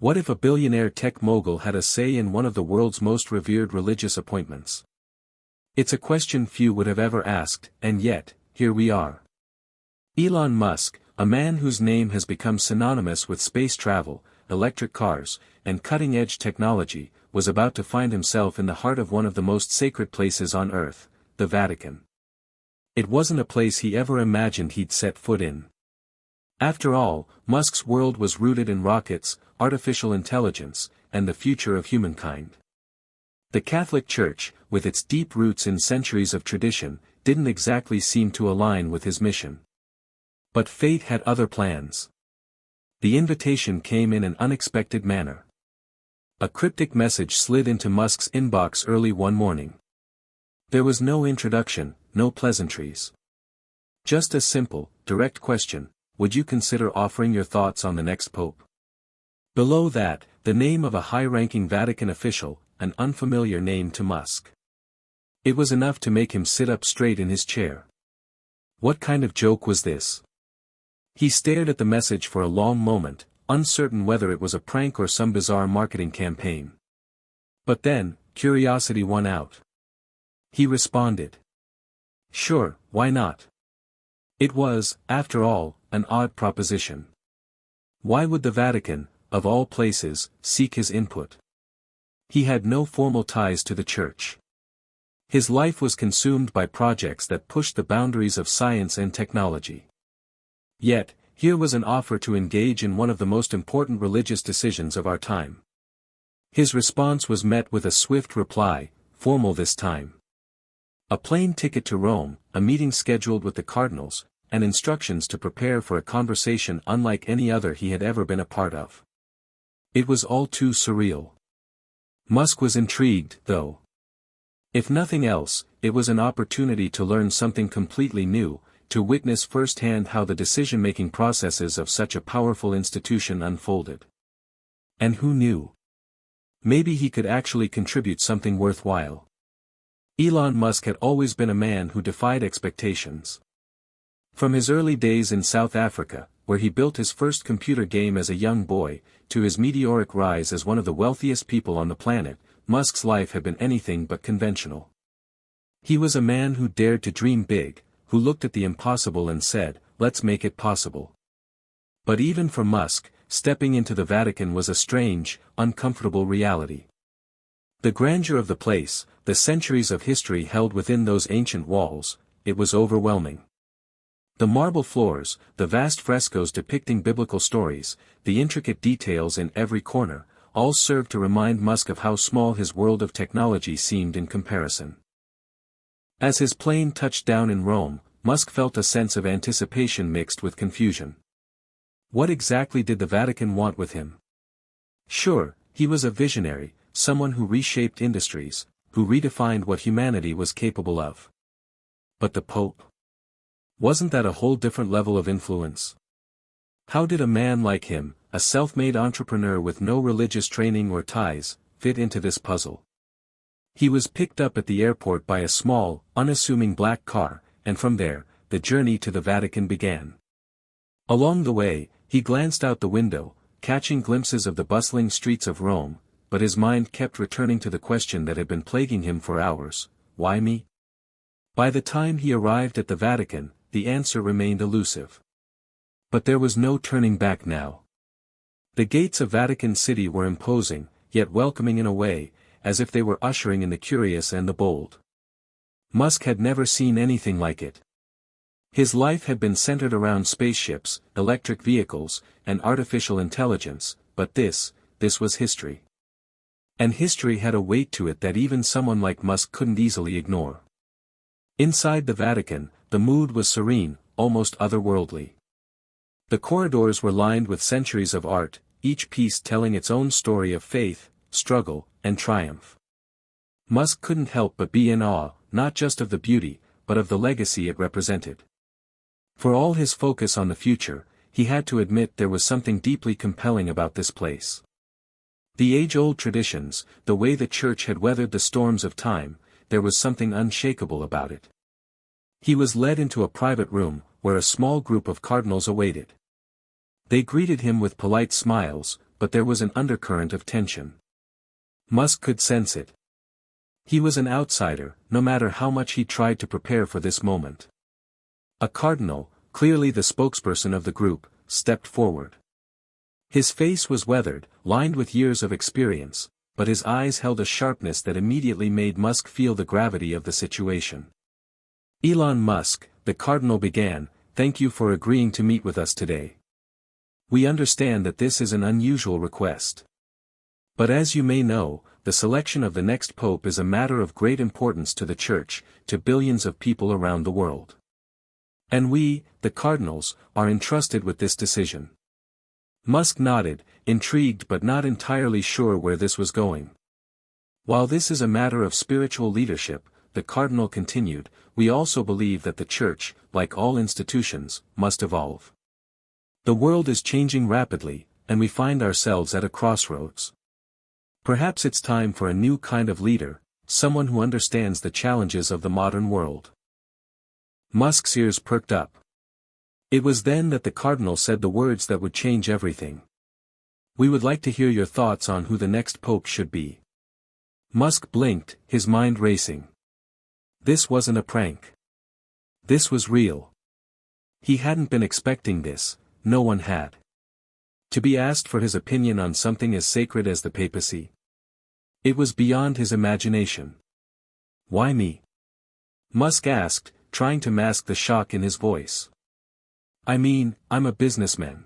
What if a billionaire tech mogul had a say in one of the world's most revered religious appointments? It's a question few would have ever asked, and yet, here we are. Elon Musk, a man whose name has become synonymous with space travel, electric cars, and cutting-edge technology, was about to find himself in the heart of one of the most sacred places on Earth, the Vatican. It wasn't a place he ever imagined he'd set foot in. After all, Musk's world was rooted in rockets, artificial intelligence, and the future of humankind. The Catholic Church, with its deep roots in centuries of tradition, didn't exactly seem to align with his mission. But fate had other plans. The invitation came in an unexpected manner. A cryptic message slid into Musk's inbox early one morning. There was no introduction, no pleasantries. Just a simple, direct question: would you consider offering your thoughts on the next pope? Below that, the name of a high-ranking Vatican official, an unfamiliar name to Musk. It was enough to make him sit up straight in his chair. What kind of joke was this? He stared at the message for a long moment, uncertain whether it was a prank or some bizarre marketing campaign. But then, curiosity won out. He responded. Sure, why not? It was, after all, an odd proposition. Why would the Vatican, of all places, seek his input? He had no formal ties to the Church. His life was consumed by projects that pushed the boundaries of science and technology. Yet, here was an offer to engage in one of the most important religious decisions of our time. His response was met with a swift reply, formal this time. A plane ticket to Rome, a meeting scheduled with the cardinals, and instructions to prepare for a conversation unlike any other he had ever been a part of. It was all too surreal. Musk was intrigued, though. If nothing else, it was an opportunity to learn something completely new, to witness firsthand how the decision-making processes of such a powerful institution unfolded. And who knew? Maybe he could actually contribute something worthwhile. Elon Musk had always been a man who defied expectations. From his early days in South Africa, where he built his first computer game as a young boy, to his meteoric rise as one of the wealthiest people on the planet, Musk's life had been anything but conventional. He was a man who dared to dream big, who looked at the impossible and said, "Let's make it possible." But even for Musk, stepping into the Vatican was a strange, uncomfortable reality. The grandeur of the place, the centuries of history held within those ancient walls, it was overwhelming. The marble floors, the vast frescoes depicting biblical stories, the intricate details in every corner, all served to remind Musk of how small his world of technology seemed in comparison. As his plane touched down in Rome, Musk felt a sense of anticipation mixed with confusion. What exactly did the Vatican want with him? Sure, he was a visionary, someone who reshaped industries, who redefined what humanity was capable of. But the Pope? Wasn't that a whole different level of influence? How did a man like him, a self-made entrepreneur with no religious training or ties, fit into this puzzle? He was picked up at the airport by a small, unassuming black car, and from there, the journey to the Vatican began. Along the way, he glanced out the window, catching glimpses of the bustling streets of Rome, but his mind kept returning to the question that had been plaguing him for hours: why me? By the time he arrived at the Vatican, the answer remained elusive. But there was no turning back now. The gates of Vatican City were imposing, yet welcoming in a way, as if they were ushering in the curious and the bold. Musk had never seen anything like it. His life had been centered around spaceships, electric vehicles, and artificial intelligence, but this was history. And history had a weight to it that even someone like Musk couldn't easily ignore. Inside the Vatican, the mood was serene, almost otherworldly. The corridors were lined with centuries of art, each piece telling its own story of faith, struggle, and triumph. Musk couldn't help but be in awe, not just of the beauty, but of the legacy it represented. For all his focus on the future, he had to admit there was something deeply compelling about this place. The age-old traditions, the way the Church had weathered the storms of time, there was something unshakable about it. He was led into a private room, where a small group of cardinals awaited. They greeted him with polite smiles, but there was an undercurrent of tension. Musk could sense it. He was an outsider, no matter how much he tried to prepare for this moment. A cardinal, clearly the spokesperson of the group, stepped forward. His face was weathered, lined with years of experience, but his eyes held a sharpness that immediately made Musk feel the gravity of the situation. "Elon Musk," the cardinal began, "thank you for agreeing to meet with us today. We understand that this is an unusual request. But as you may know, the selection of the next pope is a matter of great importance to the Church, to billions of people around the world. And we, the cardinals, are entrusted with this decision." Musk nodded, intrigued but not entirely sure where this was going. "While this is a matter of spiritual leadership," the cardinal continued, "we also believe that the Church, like all institutions, must evolve. The world is changing rapidly, and we find ourselves at a crossroads. Perhaps it's time for a new kind of leader, someone who understands the challenges of the modern world." Musk's ears perked up. It was then that the cardinal said the words that would change everything. "We would like to hear your thoughts on who the next pope should be." Musk blinked, his mind racing. This wasn't a prank. This was real. He hadn't been expecting this, no one had. To be asked for his opinion on something as sacred as the papacy? It was beyond his imagination. "Why me?" Musk asked, trying to mask the shock in his voice. "I mean, I'm a businessman.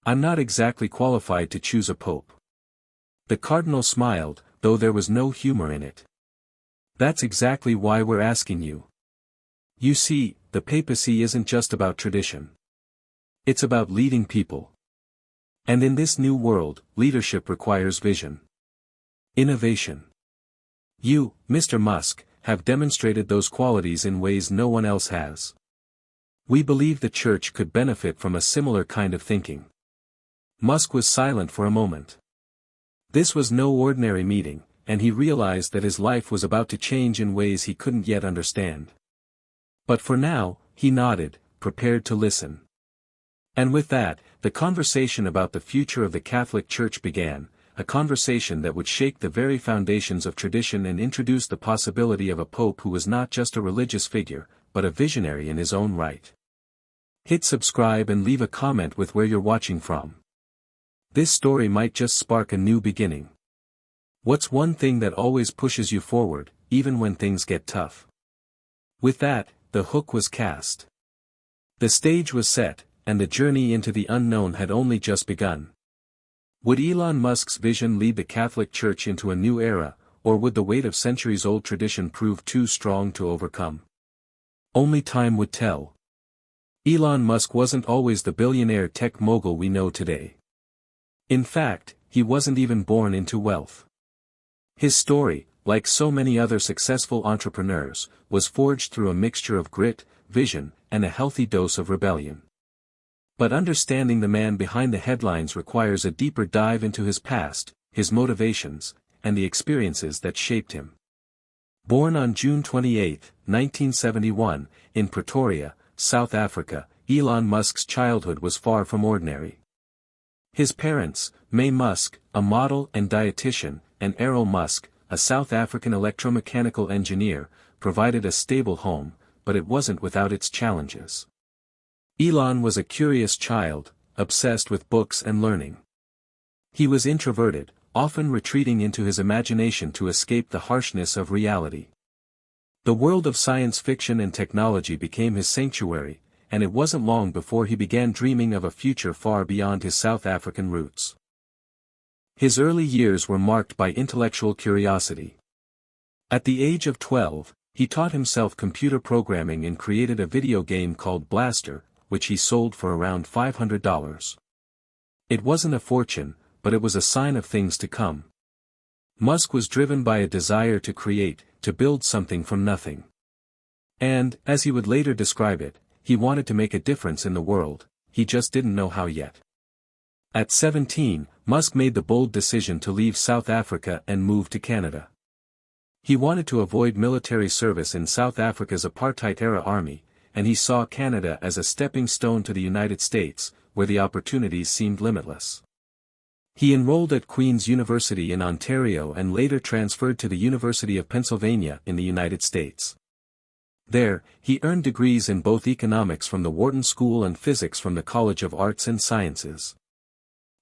I'm not exactly qualified to choose a pope." The cardinal smiled, though there was no humor in it. "That's exactly why we're asking you. You see, the papacy isn't just about tradition. It's about leading people. And in this new world, leadership requires vision. Innovation. You, Mr. Musk, have demonstrated those qualities in ways no one else has. We believe the Church could benefit from a similar kind of thinking." Musk was silent for a moment. This was no ordinary meeting, and he realized that his life was about to change in ways he couldn't yet understand. But for now, he nodded, prepared to listen. And with that, the conversation about the future of the Catholic Church began, a conversation that would shake the very foundations of tradition and introduce the possibility of a pope who was not just a religious figure, but a visionary in his own right. Hit subscribe and leave a comment with where you're watching from. This story might just spark a new beginning. What's one thing that always pushes you forward, even when things get tough? With that, the hook was cast. The stage was set, and the journey into the unknown had only just begun. Would Elon Musk's vision lead the Catholic Church into a new era, or would the weight of centuries-old tradition prove too strong to overcome? Only time would tell. Elon Musk wasn't always the billionaire tech mogul we know today. In fact, he wasn't even born into wealth. His story, like so many other successful entrepreneurs, was forged through a mixture of grit, vision, and a healthy dose of rebellion. But understanding the man behind the headlines requires a deeper dive into his past, his motivations, and the experiences that shaped him. Born on June 28, 1971, in Pretoria, South Africa, Elon Musk's childhood was far from ordinary. His parents, May Musk, a model and dietitian, and Errol Musk, a South African electromechanical engineer, provided a stable home, but it wasn't without its challenges. Elon was a curious child, obsessed with books and learning. He was introverted, often retreating into his imagination to escape the harshness of reality. The world of science fiction and technology became his sanctuary, and it wasn't long before he began dreaming of a future far beyond his South African roots. His early years were marked by intellectual curiosity. At the age of 12, he taught himself computer programming and created a video game called Blaster, which he sold for around $500. It wasn't a fortune, but it was a sign of things to come. Musk was driven by a desire to create, to build something from nothing. And, as he would later describe it, he wanted to make a difference in the world, he just didn't know how yet. At 17, Musk made the bold decision to leave South Africa and move to Canada. He wanted to avoid military service in South Africa's apartheid-era army, and he saw Canada as a stepping stone to the United States, where the opportunities seemed limitless. He enrolled at Queen's University in Ontario and later transferred to the University of Pennsylvania in the United States. There, he earned degrees in both economics from the Wharton School and physics from the College of Arts and Sciences.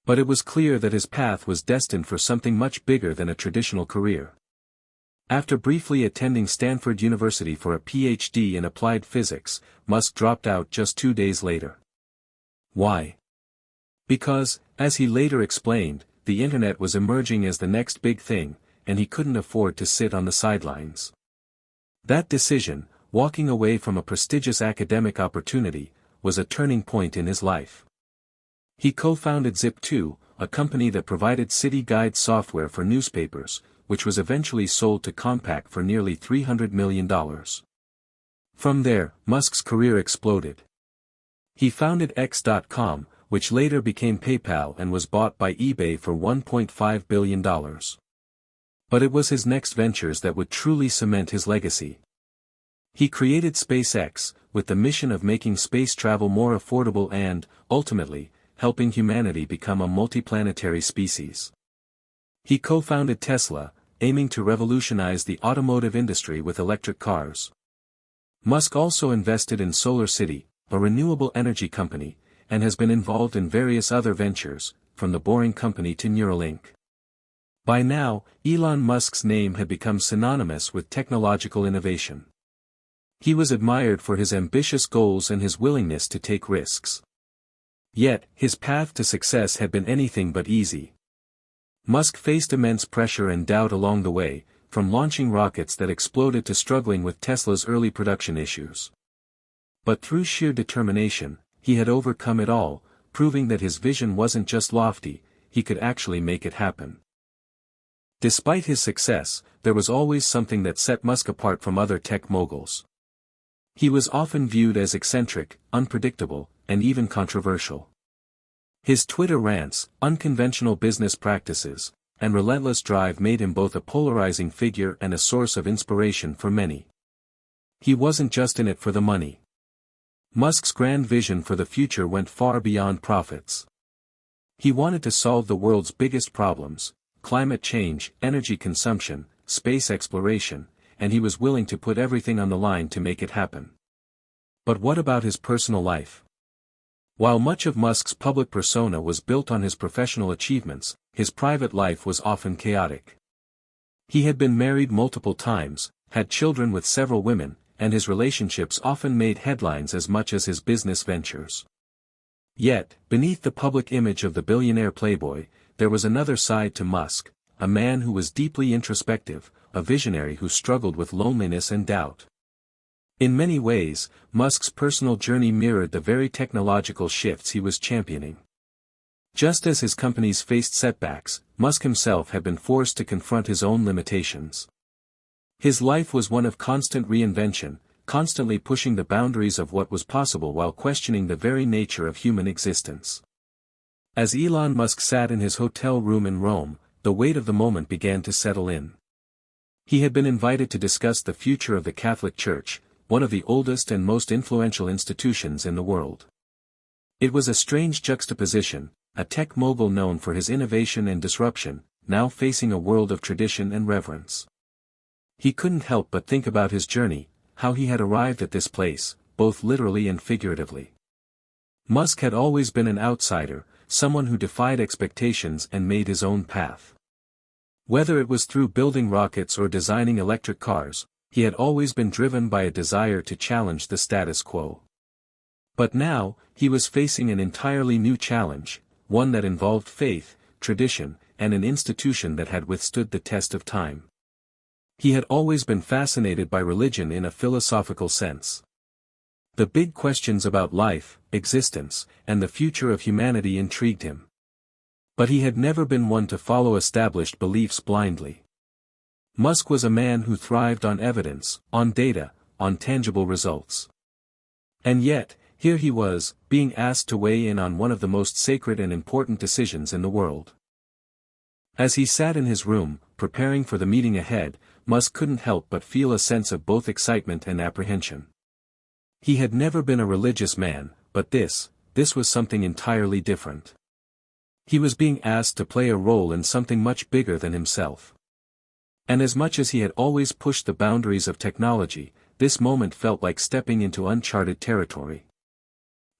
But it was clear that his path was destined for something much bigger than a traditional career. After briefly attending Stanford University for a PhD in applied physics, Musk dropped out just 2 days later. Why? Because, as he later explained, the internet was emerging as the next big thing, and he couldn't afford to sit on the sidelines. That decision, walking away from a prestigious academic opportunity, was a turning point in his life. He co-founded Zip2, a company that provided city guide software for newspapers, which was eventually sold to Compaq for nearly $300 million. From there, Musk's career exploded. He founded X.com, which later became PayPal and was bought by eBay for $1.5 billion. But it was his next ventures that would truly cement his legacy. He created SpaceX, with the mission of making space travel more affordable and, ultimately, helping humanity become a multiplanetary species. He co-founded Tesla, aiming to revolutionize the automotive industry with electric cars. Musk also invested in SolarCity, a renewable energy company, and has been involved in various other ventures, from the Boring Company to Neuralink. By now, Elon Musk's name had become synonymous with technological innovation. He was admired for his ambitious goals and his willingness to take risks. Yet, his path to success had been anything but easy. Musk faced immense pressure and doubt along the way, from launching rockets that exploded to struggling with Tesla's early production issues. But through sheer determination, he had overcome it all, proving that his vision wasn't just lofty, he could actually make it happen. Despite his success, there was always something that set Musk apart from other tech moguls. He was often viewed as eccentric, unpredictable, and even controversial. His Twitter rants, unconventional business practices, and relentless drive made him both a polarizing figure and a source of inspiration for many. He wasn't just in it for the money. Musk's grand vision for the future went far beyond profits. He wanted to solve the world's biggest problems: climate change, energy consumption, space exploration, and he was willing to put everything on the line to make it happen. But what about his personal life? While much of Musk's public persona was built on his professional achievements, his private life was often chaotic. He had been married multiple times, had children with several women, and his relationships often made headlines as much as his business ventures. Yet, beneath the public image of the billionaire playboy, there was another side to Musk, a man who was deeply introspective, a visionary who struggled with loneliness and doubt. In many ways, Musk's personal journey mirrored the very technological shifts he was championing. Just as his companies faced setbacks, Musk himself had been forced to confront his own limitations. His life was one of constant reinvention, constantly pushing the boundaries of what was possible while questioning the very nature of human existence. As Elon Musk sat in his hotel room in Rome, the weight of the moment began to settle in. He had been invited to discuss the future of the Catholic Church, one of the oldest and most influential institutions in the world. It was a strange juxtaposition, a tech mogul known for his innovation and disruption, now facing a world of tradition and reverence. He couldn't help but think about his journey, how he had arrived at this place, both literally and figuratively. Musk had always been an outsider, someone who defied expectations and made his own path. Whether it was through building rockets or designing electric cars, he had always been driven by a desire to challenge the status quo. But now, he was facing an entirely new challenge, one that involved faith, tradition, and an institution that had withstood the test of time. He had always been fascinated by religion in a philosophical sense. The big questions about life, existence, and the future of humanity intrigued him. But he had never been one to follow established beliefs blindly. Musk was a man who thrived on evidence, on data, on tangible results. And yet, here he was, being asked to weigh in on one of the most sacred and important decisions in the world. As he sat in his room, preparing for the meeting ahead, Musk couldn't help but feel a sense of both excitement and apprehension. He had never been a religious man, but this was something entirely different. He was being asked to play a role in something much bigger than himself. And as much as he had always pushed the boundaries of technology, this moment felt like stepping into uncharted territory.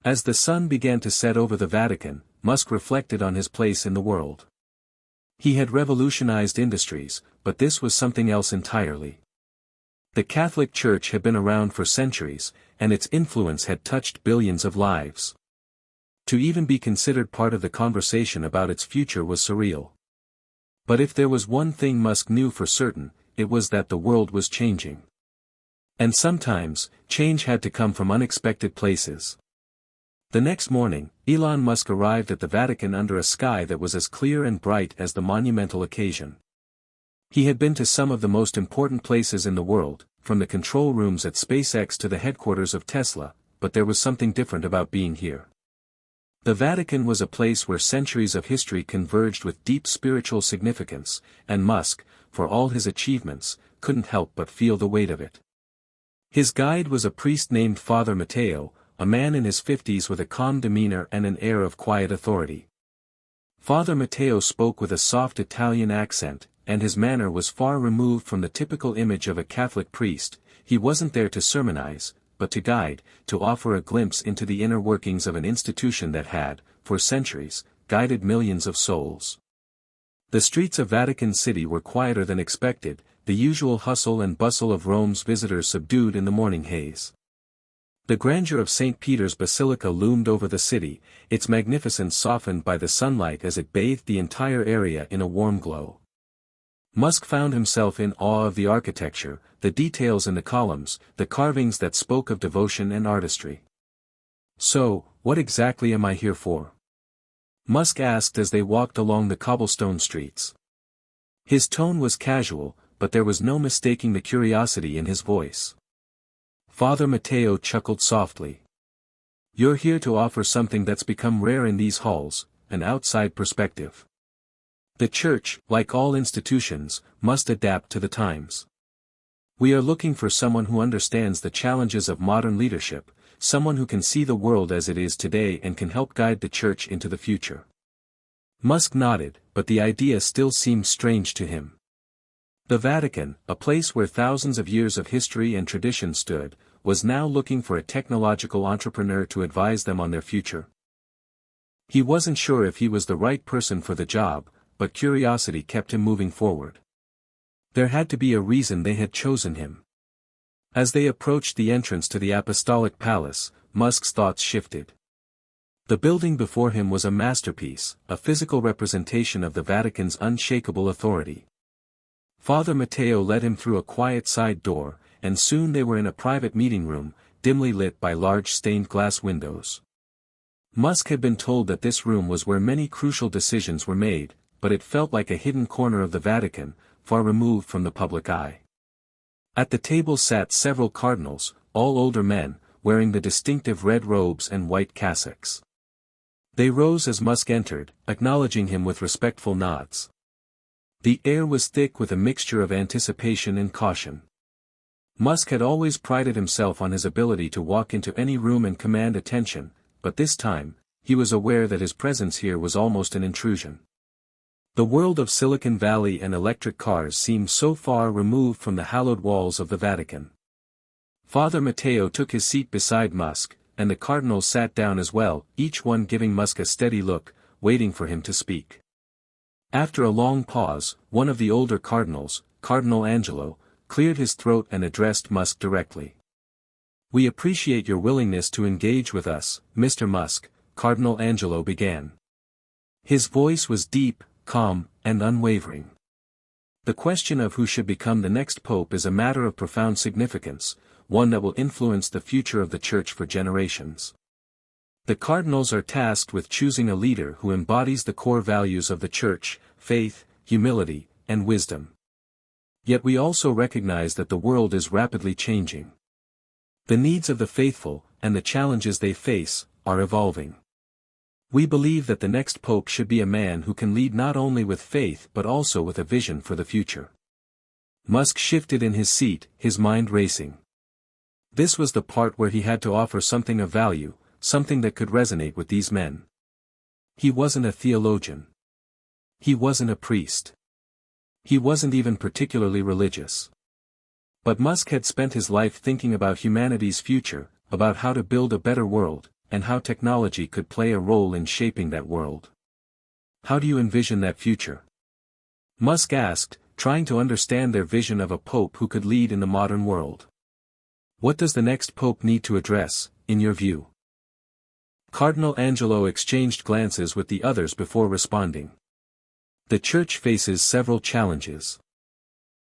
As the sun began to set over the Vatican, Musk reflected on his place in the world. He had revolutionized industries, but this was something else entirely. The Catholic Church had been around for centuries, and its influence had touched billions of lives. To even be considered part of the conversation about its future was surreal. But if there was one thing Musk knew for certain, it was that the world was changing. And sometimes, change had to come from unexpected places. The next morning, Elon Musk arrived at the Vatican under a sky that was as clear and bright as the monumental occasion. He had been to some of the most important places in the world, from the control rooms at SpaceX to the headquarters of Tesla, but there was something different about being here. The Vatican was a place where centuries of history converged with deep spiritual significance, and Musk, for all his achievements, couldn't help but feel the weight of it. His guide was a priest named Father Matteo, a man in his 50s with a calm demeanor and an air of quiet authority. Father Matteo spoke with a soft Italian accent, and his manner was far removed from the typical image of a Catholic priest. He wasn't there to sermonize, but to guide, to offer a glimpse into the inner workings of an institution that had, for centuries, guided millions of souls. The streets of Vatican City were quieter than expected, the usual hustle and bustle of Rome's visitors subdued in the morning haze. The grandeur of St. Peter's Basilica loomed over the city, its magnificence softened by the sunlight as it bathed the entire area in a warm glow. Musk found himself in awe of the architecture, the details in the columns, the carvings that spoke of devotion and artistry. "So, what exactly am I here for?" Musk asked as they walked along the cobblestone streets. His tone was casual, but there was no mistaking the curiosity in his voice. Father Matteo chuckled softly. "You're here to offer something that's become rare in these halls, an outside perspective. The Church, like all institutions, must adapt to the times. We are looking for someone who understands the challenges of modern leadership, someone who can see the world as it is today and can help guide the Church into the future." Musk nodded, but the idea still seemed strange to him. The Vatican, a place where thousands of years of history and tradition stood, was now looking for a technological entrepreneur to advise them on their future. He wasn't sure if he was the right person for the job, but curiosity kept him moving forward. There had to be a reason they had chosen him. As they approached the entrance to the Apostolic Palace, Musk's thoughts shifted. The building before him was a masterpiece, a physical representation of the Vatican's unshakable authority. Father Matteo led him through a quiet side door, and soon they were in a private meeting room, dimly lit by large stained glass windows. Musk had been told that this room was where many crucial decisions were made, but it felt like a hidden corner of the Vatican, far removed from the public eye. At the table sat several cardinals, all older men, wearing the distinctive red robes and white cassocks. They rose as Musk entered, acknowledging him with respectful nods. The air was thick with a mixture of anticipation and caution. Musk had always prided himself on his ability to walk into any room and command attention, but this time, he was aware that his presence here was almost an intrusion. The world of Silicon Valley and electric cars seemed so far removed from the hallowed walls of the Vatican. Father Matteo took his seat beside Musk, and the cardinals sat down as well, each one giving Musk a steady look, waiting for him to speak. After a long pause, one of the older cardinals, Cardinal Angelo, cleared his throat and addressed Musk directly. "We appreciate your willingness to engage with us, Mr. Musk," Cardinal Angelo began. His voice was deep, calm, and unwavering. "The question of who should become the next pope is a matter of profound significance, one that will influence the future of the Church for generations. The cardinals are tasked with choosing a leader who embodies the core values of the Church, faith, humility, and wisdom. Yet we also recognize that the world is rapidly changing. The needs of the faithful, and the challenges they face, are evolving. We believe that the next pope should be a man who can lead not only with faith but also with a vision for the future." Musk shifted in his seat, his mind racing. This was the part where he had to offer something of value, something that could resonate with these men. He wasn't a theologian. He wasn't a priest. He wasn't even particularly religious. But Musk had spent his life thinking about humanity's future, about how to build a better world, and how technology could play a role in shaping that world. How do you envision that future? Musk asked, trying to understand their vision of a pope who could lead in the modern world. What does the next pope need to address, in your view? Cardinal Angelo exchanged glances with the others before responding. The Church faces several challenges.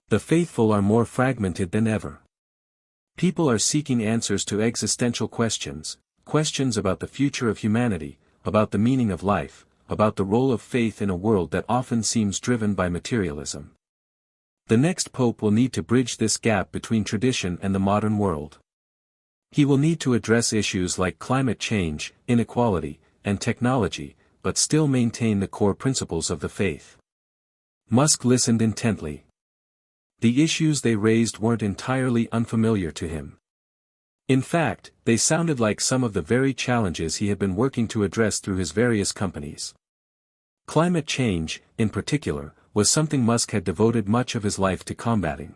The faithful are more fragmented than ever. People are seeking answers to existential questions, questions about the future of humanity, about the meaning of life, about the role of faith in a world that often seems driven by materialism. The next pope will need to bridge this gap between tradition and the modern world. He will need to address issues like climate change, inequality, and technology, but still maintain the core principles of the faith. Musk listened intently. The issues they raised weren't entirely unfamiliar to him. In fact, they sounded like some of the very challenges he had been working to address through his various companies. Climate change, in particular, was something Musk had devoted much of his life to combating.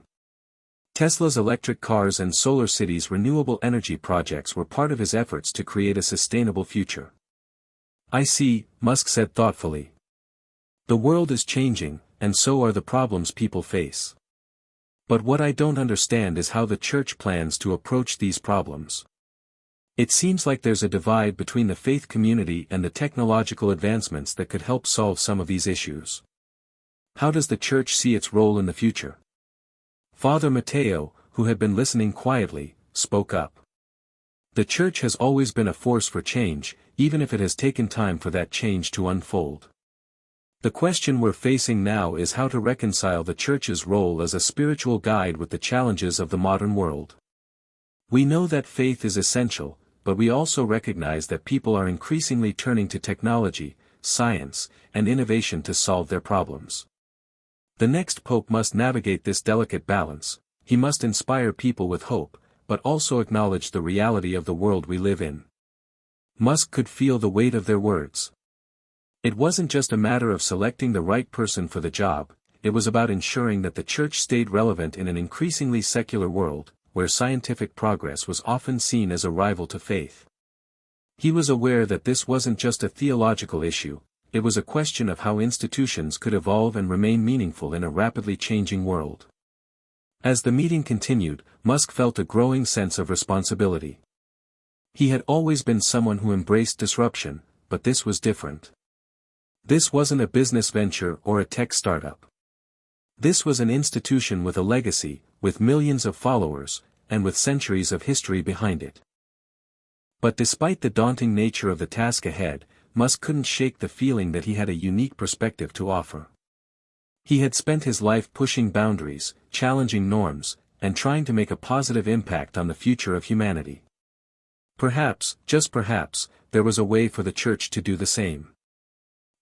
Tesla's electric cars and Solar City's renewable energy projects were part of his efforts to create a sustainable future. I see, Musk said thoughtfully. The world is changing, and so are the problems people face. But what I don't understand is how the Church plans to approach these problems. It seems like there's a divide between the faith community and the technological advancements that could help solve some of these issues. How does the Church see its role in the future? Father Matteo, who had been listening quietly, spoke up. The Church has always been a force for change, even if it has taken time for that change to unfold. The question we're facing now is how to reconcile the Church's role as a spiritual guide with the challenges of the modern world. We know that faith is essential, but we also recognize that people are increasingly turning to technology, science, and innovation to solve their problems. The next pope must navigate this delicate balance. He must inspire people with hope, but also acknowledge the reality of the world we live in. Musk could feel the weight of their words. It wasn't just a matter of selecting the right person for the job, it was about ensuring that the Church stayed relevant in an increasingly secular world, where scientific progress was often seen as a rival to faith. He was aware that this wasn't just a theological issue, it was a question of how institutions could evolve and remain meaningful in a rapidly changing world. As the meeting continued, Musk felt a growing sense of responsibility. He had always been someone who embraced disruption, but this was different. This wasn't a business venture or a tech startup. This was an institution with a legacy, with millions of followers, and with centuries of history behind it. But despite the daunting nature of the task ahead, Musk couldn't shake the feeling that he had a unique perspective to offer. He had spent his life pushing boundaries, challenging norms, and trying to make a positive impact on the future of humanity. Perhaps, just perhaps, there was a way for the Church to do the same.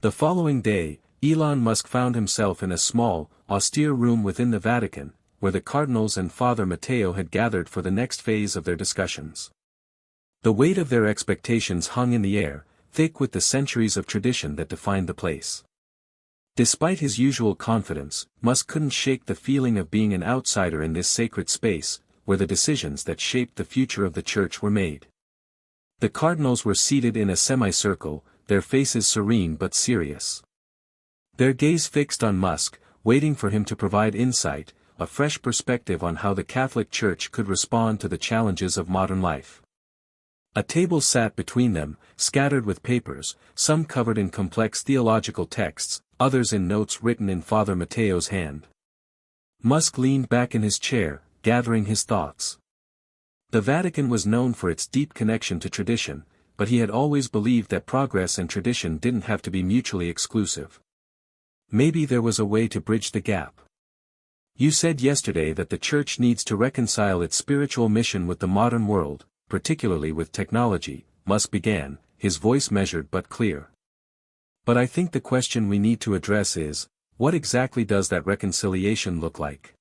The following day, Elon Musk found himself in a small, austere room within the Vatican, where the cardinals and Father Matteo had gathered for the next phase of their discussions. The weight of their expectations hung in the air, thick with the centuries of tradition that defined the place. Despite his usual confidence, Musk couldn't shake the feeling of being an outsider in this sacred space, where the decisions that shaped the future of the Church were made. The cardinals were seated in a semicircle, their faces serene but serious. Their gaze fixed on Musk, waiting for him to provide insight, a fresh perspective on how the Catholic Church could respond to the challenges of modern life. A table sat between them, scattered with papers, some covered in complex theological texts, others in notes written in Father Matteo's hand. Musk leaned back in his chair, gathering his thoughts. The Vatican was known for its deep connection to tradition, but he had always believed that progress and tradition didn't have to be mutually exclusive. Maybe there was a way to bridge the gap. You said yesterday that the Church needs to reconcile its spiritual mission with the modern world, particularly with technology, Musk began, his voice measured but clear. But I think the question we need to address is, what exactly does that reconciliation look like?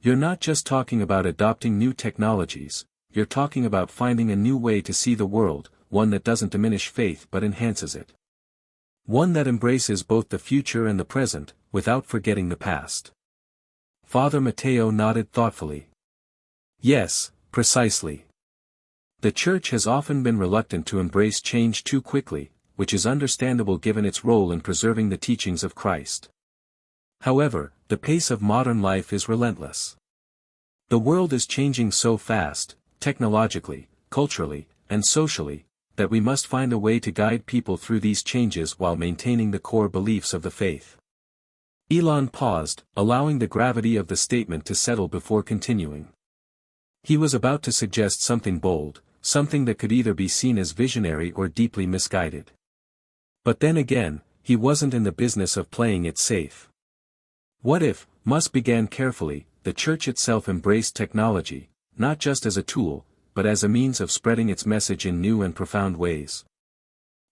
You're not just talking about adopting new technologies, you're talking about finding a new way to see the world, one that doesn't diminish faith but enhances it. One that embraces both the future and the present, without forgetting the past. Father Mateo nodded thoughtfully. Yes, precisely. The Church has often been reluctant to embrace change too quickly, which is understandable given its role in preserving the teachings of Christ. However, the pace of modern life is relentless. The world is changing so fast, technologically, culturally, and socially, that we must find a way to guide people through these changes while maintaining the core beliefs of the faith. Elon paused, allowing the gravity of the statement to settle before continuing. He was about to suggest something bold, something that could either be seen as visionary or deeply misguided. But then again, he wasn't in the business of playing it safe. What if, Musk began carefully, the Church itself embraced technology, not just as a tool, but as a means of spreading its message in new and profound ways?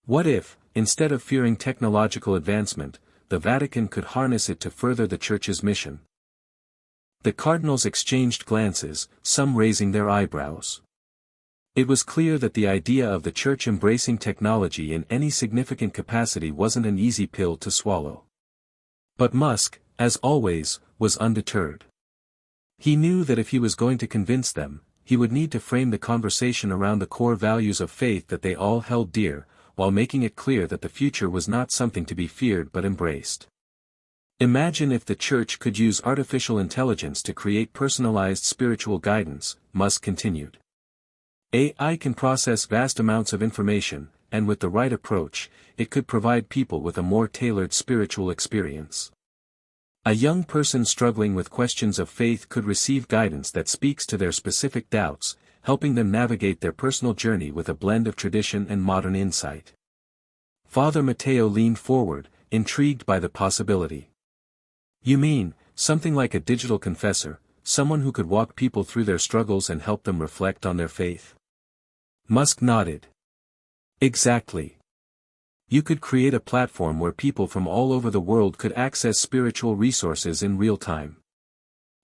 What if, instead of fearing technological advancement, the Vatican could harness it to further the Church's mission? The cardinals exchanged glances, some raising their eyebrows. It was clear that the idea of the Church embracing technology in any significant capacity wasn't an easy pill to swallow. But Musk, as always, was undeterred. He knew that if he was going to convince them, he would need to frame the conversation around the core values of faith that they all held dear, while making it clear that the future was not something to be feared but embraced. Imagine if the Church could use artificial intelligence to create personalized spiritual guidance, Musk continued. AI can process vast amounts of information, and with the right approach, it could provide people with a more tailored spiritual experience. A young person struggling with questions of faith could receive guidance that speaks to their specific doubts, helping them navigate their personal journey with a blend of tradition and modern insight. Father Mateo leaned forward, intrigued by the possibility. You mean, something like a digital confessor, someone who could walk people through their struggles and help them reflect on their faith? Musk nodded. Exactly. You could create a platform where people from all over the world could access spiritual resources in real time.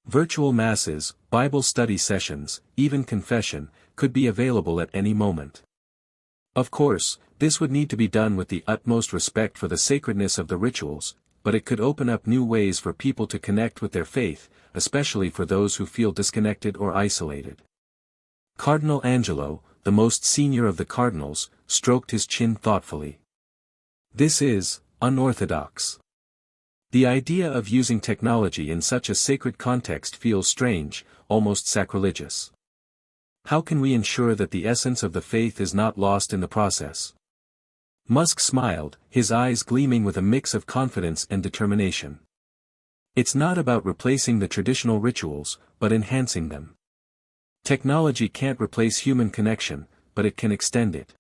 Virtual masses, Bible study sessions, even confession, could be available at any moment. Of course, this would need to be done with the utmost respect for the sacredness of the rituals, but it could open up new ways for people to connect with their faith, especially for those who feel disconnected or isolated. Cardinal Angelo, the most senior of the cardinals, stroked his chin thoughtfully. This is unorthodox. The idea of using technology in such a sacred context feels strange, almost sacrilegious. How can we ensure that the essence of the faith is not lost in the process? Musk smiled, his eyes gleaming with a mix of confidence and determination. It's not about replacing the traditional rituals, but enhancing them. Technology can't replace human connection, but it can extend it.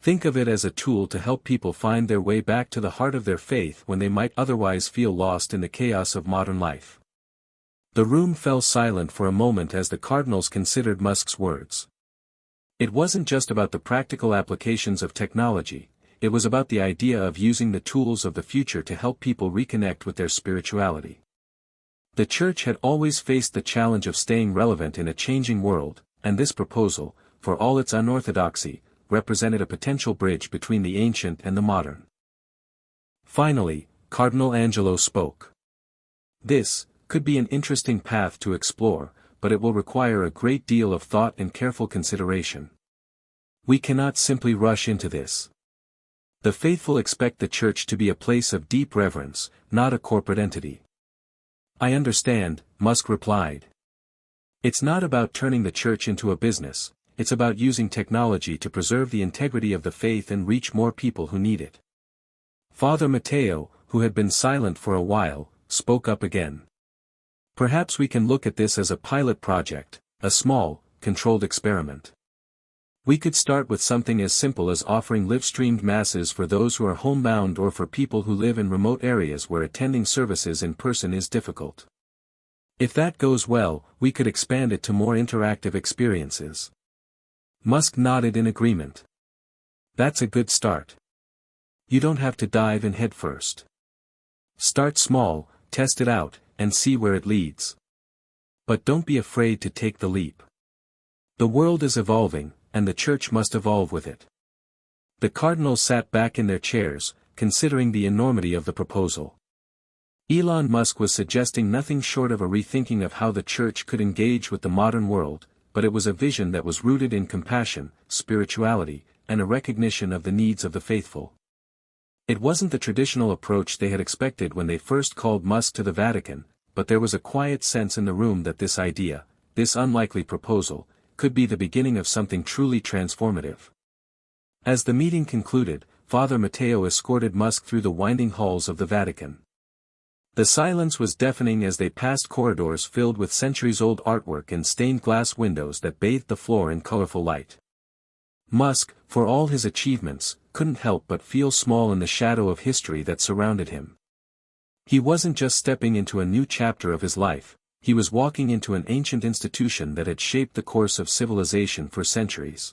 Think of it as a tool to help people find their way back to the heart of their faith when they might otherwise feel lost in the chaos of modern life. The room fell silent for a moment as the cardinals considered Musk's words. It wasn't just about the practical applications of technology, it was about the idea of using the tools of the future to help people reconnect with their spirituality. The Church had always faced the challenge of staying relevant in a changing world, and this proposal, for all its unorthodoxy, represented a potential bridge between the ancient and the modern. Finally, Cardinal Angelo spoke. This could be an interesting path to explore, but it will require a great deal of thought and careful consideration. We cannot simply rush into this. The faithful expect the Church to be a place of deep reverence, not a corporate entity. I understand, Musk replied. It's not about turning the Church into a business, it's about using technology to preserve the integrity of the faith and reach more people who need it. Father Mateo, who had been silent for a while, spoke up again. Perhaps we can look at this as a pilot project, a small, controlled experiment. We could start with something as simple as offering live-streamed masses for those who are homebound or for people who live in remote areas where attending services in person is difficult. If that goes well, we could expand it to more interactive experiences. Musk nodded in agreement. That's a good start. You don't have to dive in head first. Start small, test it out, and see where it leads. But don't be afraid to take the leap. The world is evolving, and the Church must evolve with it. The cardinals sat back in their chairs, considering the enormity of the proposal. Elon Musk was suggesting nothing short of a rethinking of how the church could engage with the modern world, but it was a vision that was rooted in compassion, spirituality, and a recognition of the needs of the faithful. It wasn't the traditional approach they had expected when they first called Musk to the Vatican, but there was a quiet sense in the room that this idea, this unlikely proposal, could be the beginning of something truly transformative. As the meeting concluded, Father Matteo escorted Musk through the winding halls of the Vatican. The silence was deafening as they passed corridors filled with centuries-old artwork and stained glass windows that bathed the floor in colorful light. Musk, for all his achievements, couldn't help but feel small in the shadow of history that surrounded him. He wasn't just stepping into a new chapter of his life, he was walking into an ancient institution that had shaped the course of civilization for centuries.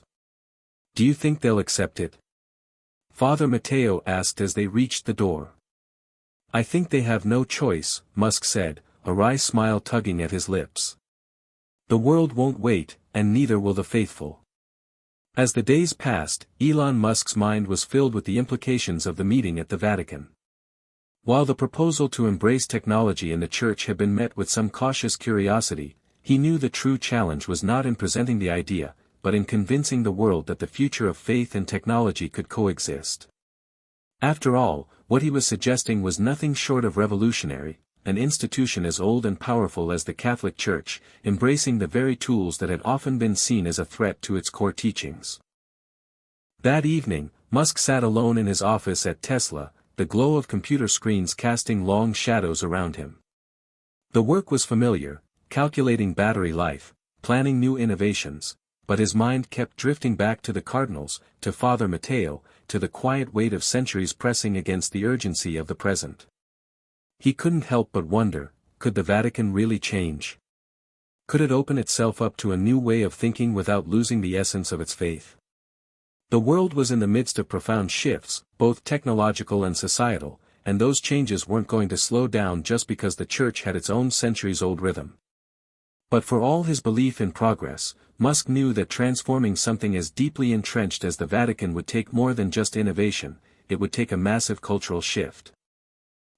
"Do you think they'll accept it?" Father Matteo asked as they reached the door. "I think they have no choice," Musk said, a wry smile tugging at his lips. "The world won't wait, and neither will the faithful." As the days passed, Elon Musk's mind was filled with the implications of the meeting at the Vatican. While the proposal to embrace technology in the church had been met with some cautious curiosity, he knew the true challenge was not in presenting the idea, but in convincing the world that the future of faith and technology could coexist. After all, what he was suggesting was nothing short of revolutionary, an institution as old and powerful as the Catholic Church, embracing the very tools that had often been seen as a threat to its core teachings. That evening, Musk sat alone in his office at Tesla, the glow of computer screens casting long shadows around him. The work was familiar, calculating battery life, planning new innovations, but his mind kept drifting back to the cardinals, to Father Matteo, to the quiet weight of centuries pressing against the urgency of the present. He couldn't help but wonder, could the Vatican really change? Could it open itself up to a new way of thinking without losing the essence of its faith? The world was in the midst of profound shifts, both technological and societal, and those changes weren't going to slow down just because the Church had its own centuries-old rhythm. But for all his belief in progress, Musk knew that transforming something as deeply entrenched as the Vatican would take more than just innovation, it would take a massive cultural shift.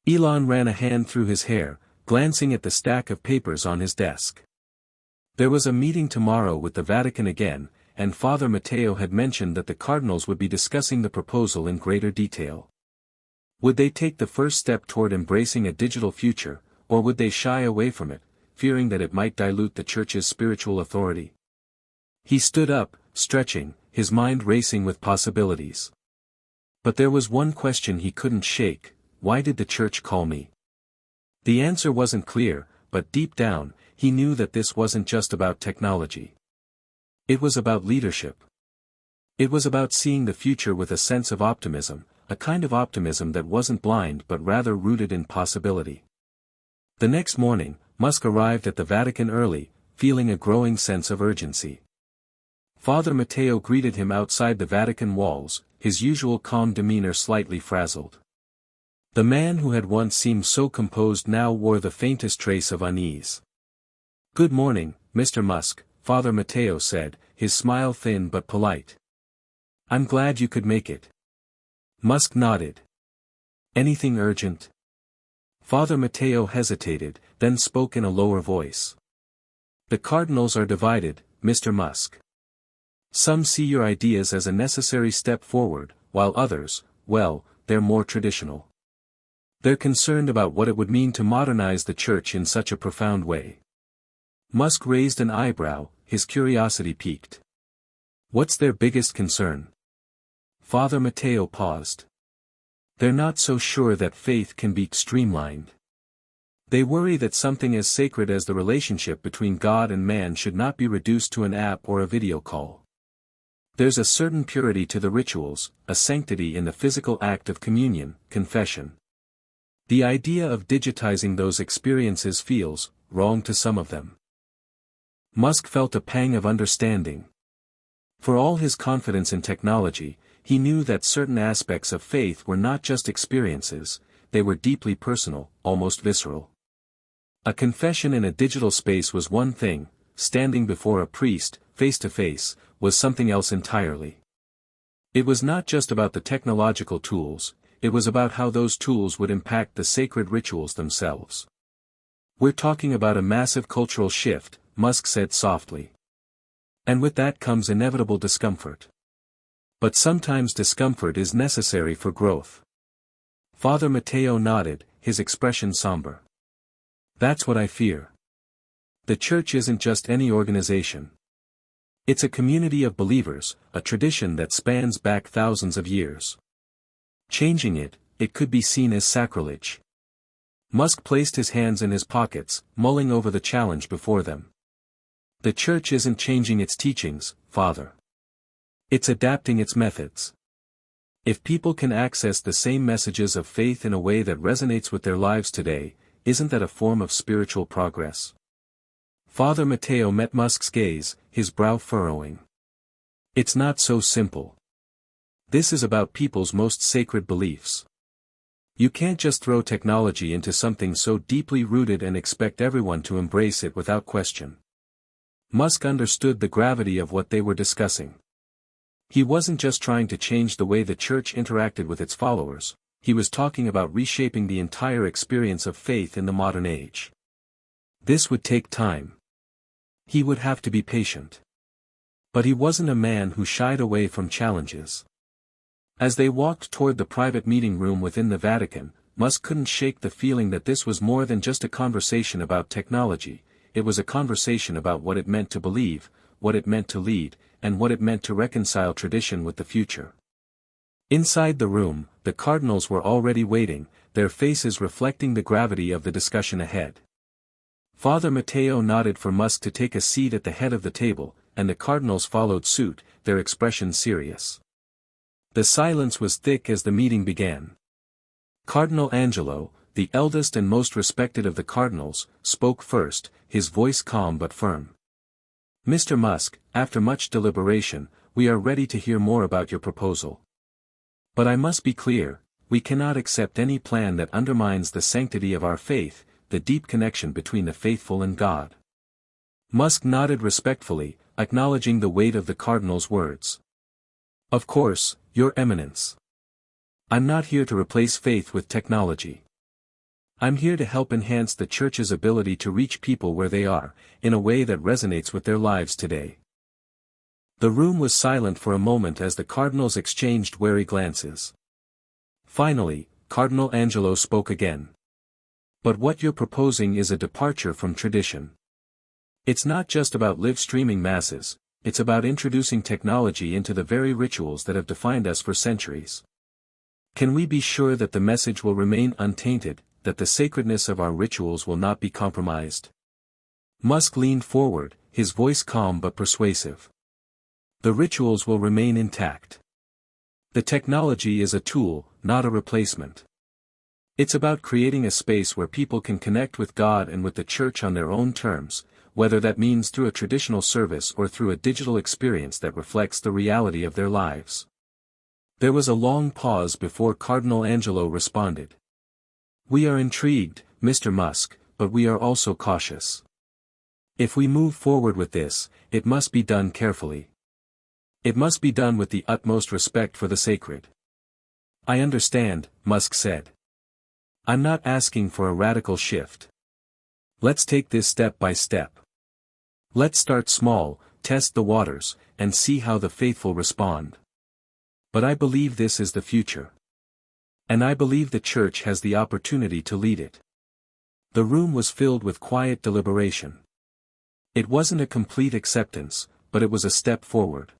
Elon ran a hand through his hair, glancing at the stack of papers on his desk. There was a meeting tomorrow with the Vatican again, and Father Matteo had mentioned that the cardinals would be discussing the proposal in greater detail. Would they take the first step toward embracing a digital future, or would they shy away from it, fearing that it might dilute the Church's spiritual authority? He stood up, stretching, his mind racing with possibilities. But there was one question he couldn't shake: why did the Church call me? The answer wasn't clear, but deep down, he knew that this wasn't just about technology. It was about leadership. It was about seeing the future with a sense of optimism, a kind of optimism that wasn't blind but rather rooted in possibility. The next morning, Musk arrived at the Vatican early, feeling a growing sense of urgency. Father Matteo greeted him outside the Vatican walls, his usual calm demeanor slightly frazzled. The man who had once seemed so composed now wore the faintest trace of unease. "Good morning, Mr. Musk," Father Matteo said, his smile thin but polite. "I'm glad you could make it." Musk nodded. "Anything urgent?" Father Matteo hesitated, then spoke in a lower voice. "The cardinals are divided, Mr. Musk. Some see your ideas as a necessary step forward, while others, well, they're more traditional. They're concerned about what it would mean to modernize the Church in such a profound way." Musk raised an eyebrow, his curiosity piqued. "What's their biggest concern?" Father Matteo paused. "They're not so sure that faith can be streamlined. They worry that something as sacred as the relationship between God and man should not be reduced to an app or a video call. There's a certain purity to the rituals, a sanctity in the physical act of communion, confession. The idea of digitizing those experiences feels wrong to some of them." Musk felt a pang of understanding. For all his confidence in technology, he knew that certain aspects of faith were not just experiences, they were deeply personal, almost visceral. A confession in a digital space was one thing, standing before a priest, face to face, was something else entirely. It was not just about the technological tools, it was about how those tools would impact the sacred rituals themselves. "We're talking about a massive cultural shift," Musk said softly. "And with that comes inevitable discomfort. But sometimes discomfort is necessary for growth." Father Mateo nodded, his expression somber. "That's what I fear. The church isn't just any organization. It's a community of believers, a tradition that spans back thousands of years. Changing it, it could be seen as sacrilege." Musk placed his hands in his pockets, mulling over the challenge before them. "The church isn't changing its teachings, Father. It's adapting its methods. If people can access the same messages of faith in a way that resonates with their lives today, isn't that a form of spiritual progress?" Father Mateo met Musk's gaze, his brow furrowing. "It's not so simple. This is about people's most sacred beliefs. You can't just throw technology into something so deeply rooted and expect everyone to embrace it without question." Musk understood the gravity of what they were discussing. He wasn't just trying to change the way the church interacted with its followers, he was talking about reshaping the entire experience of faith in the modern age. This would take time. He would have to be patient. But he wasn't a man who shied away from challenges. As they walked toward the private meeting room within the Vatican, Musk couldn't shake the feeling that this was more than just a conversation about technology, it was a conversation about what it meant to believe, what it meant to lead, and what it meant to reconcile tradition with the future. Inside the room, the cardinals were already waiting, their faces reflecting the gravity of the discussion ahead. Father Mateo nodded for Musk to take a seat at the head of the table, and the cardinals followed suit, their expressions serious. The silence was thick as the meeting began. Cardinal Angelo, the eldest and most respected of the cardinals, spoke first, his voice calm but firm. "Mr. Musk, after much deliberation, we are ready to hear more about your proposal. But I must be clear, we cannot accept any plan that undermines the sanctity of our faith, the deep connection between the faithful and God." Musk nodded respectfully, acknowledging the weight of the cardinal's words. "Of course, Your Eminence. I'm not here to replace faith with technology. I'm here to help enhance the Church's ability to reach people where they are, in a way that resonates with their lives today." The room was silent for a moment as the cardinals exchanged wary glances. Finally, Cardinal Angelo spoke again. "But what you're proposing is a departure from tradition. It's not just about live streaming masses, it's about introducing technology into the very rituals that have defined us for centuries. Can we be sure that the message will remain untainted, that the sacredness of our rituals will not be compromised?" Musk leaned forward, his voice calm but persuasive. "The rituals will remain intact. The technology is a tool, not a replacement. It's about creating a space where people can connect with God and with the Church on their own terms, whether that means through a traditional service or through a digital experience that reflects the reality of their lives." There was a long pause before Cardinal Angelo responded. "We are intrigued, Mr. Musk, but we are also cautious. If we move forward with this, it must be done carefully. It must be done with the utmost respect for the sacred." "I understand," Musk said. "I'm not asking for a radical shift. Let's take this step by step. Let's start small, test the waters, and see how the faithful respond. But I believe this is the future. And I believe the Church has the opportunity to lead it." The room was filled with quiet deliberation. It wasn't a complete acceptance, but it was a step forward.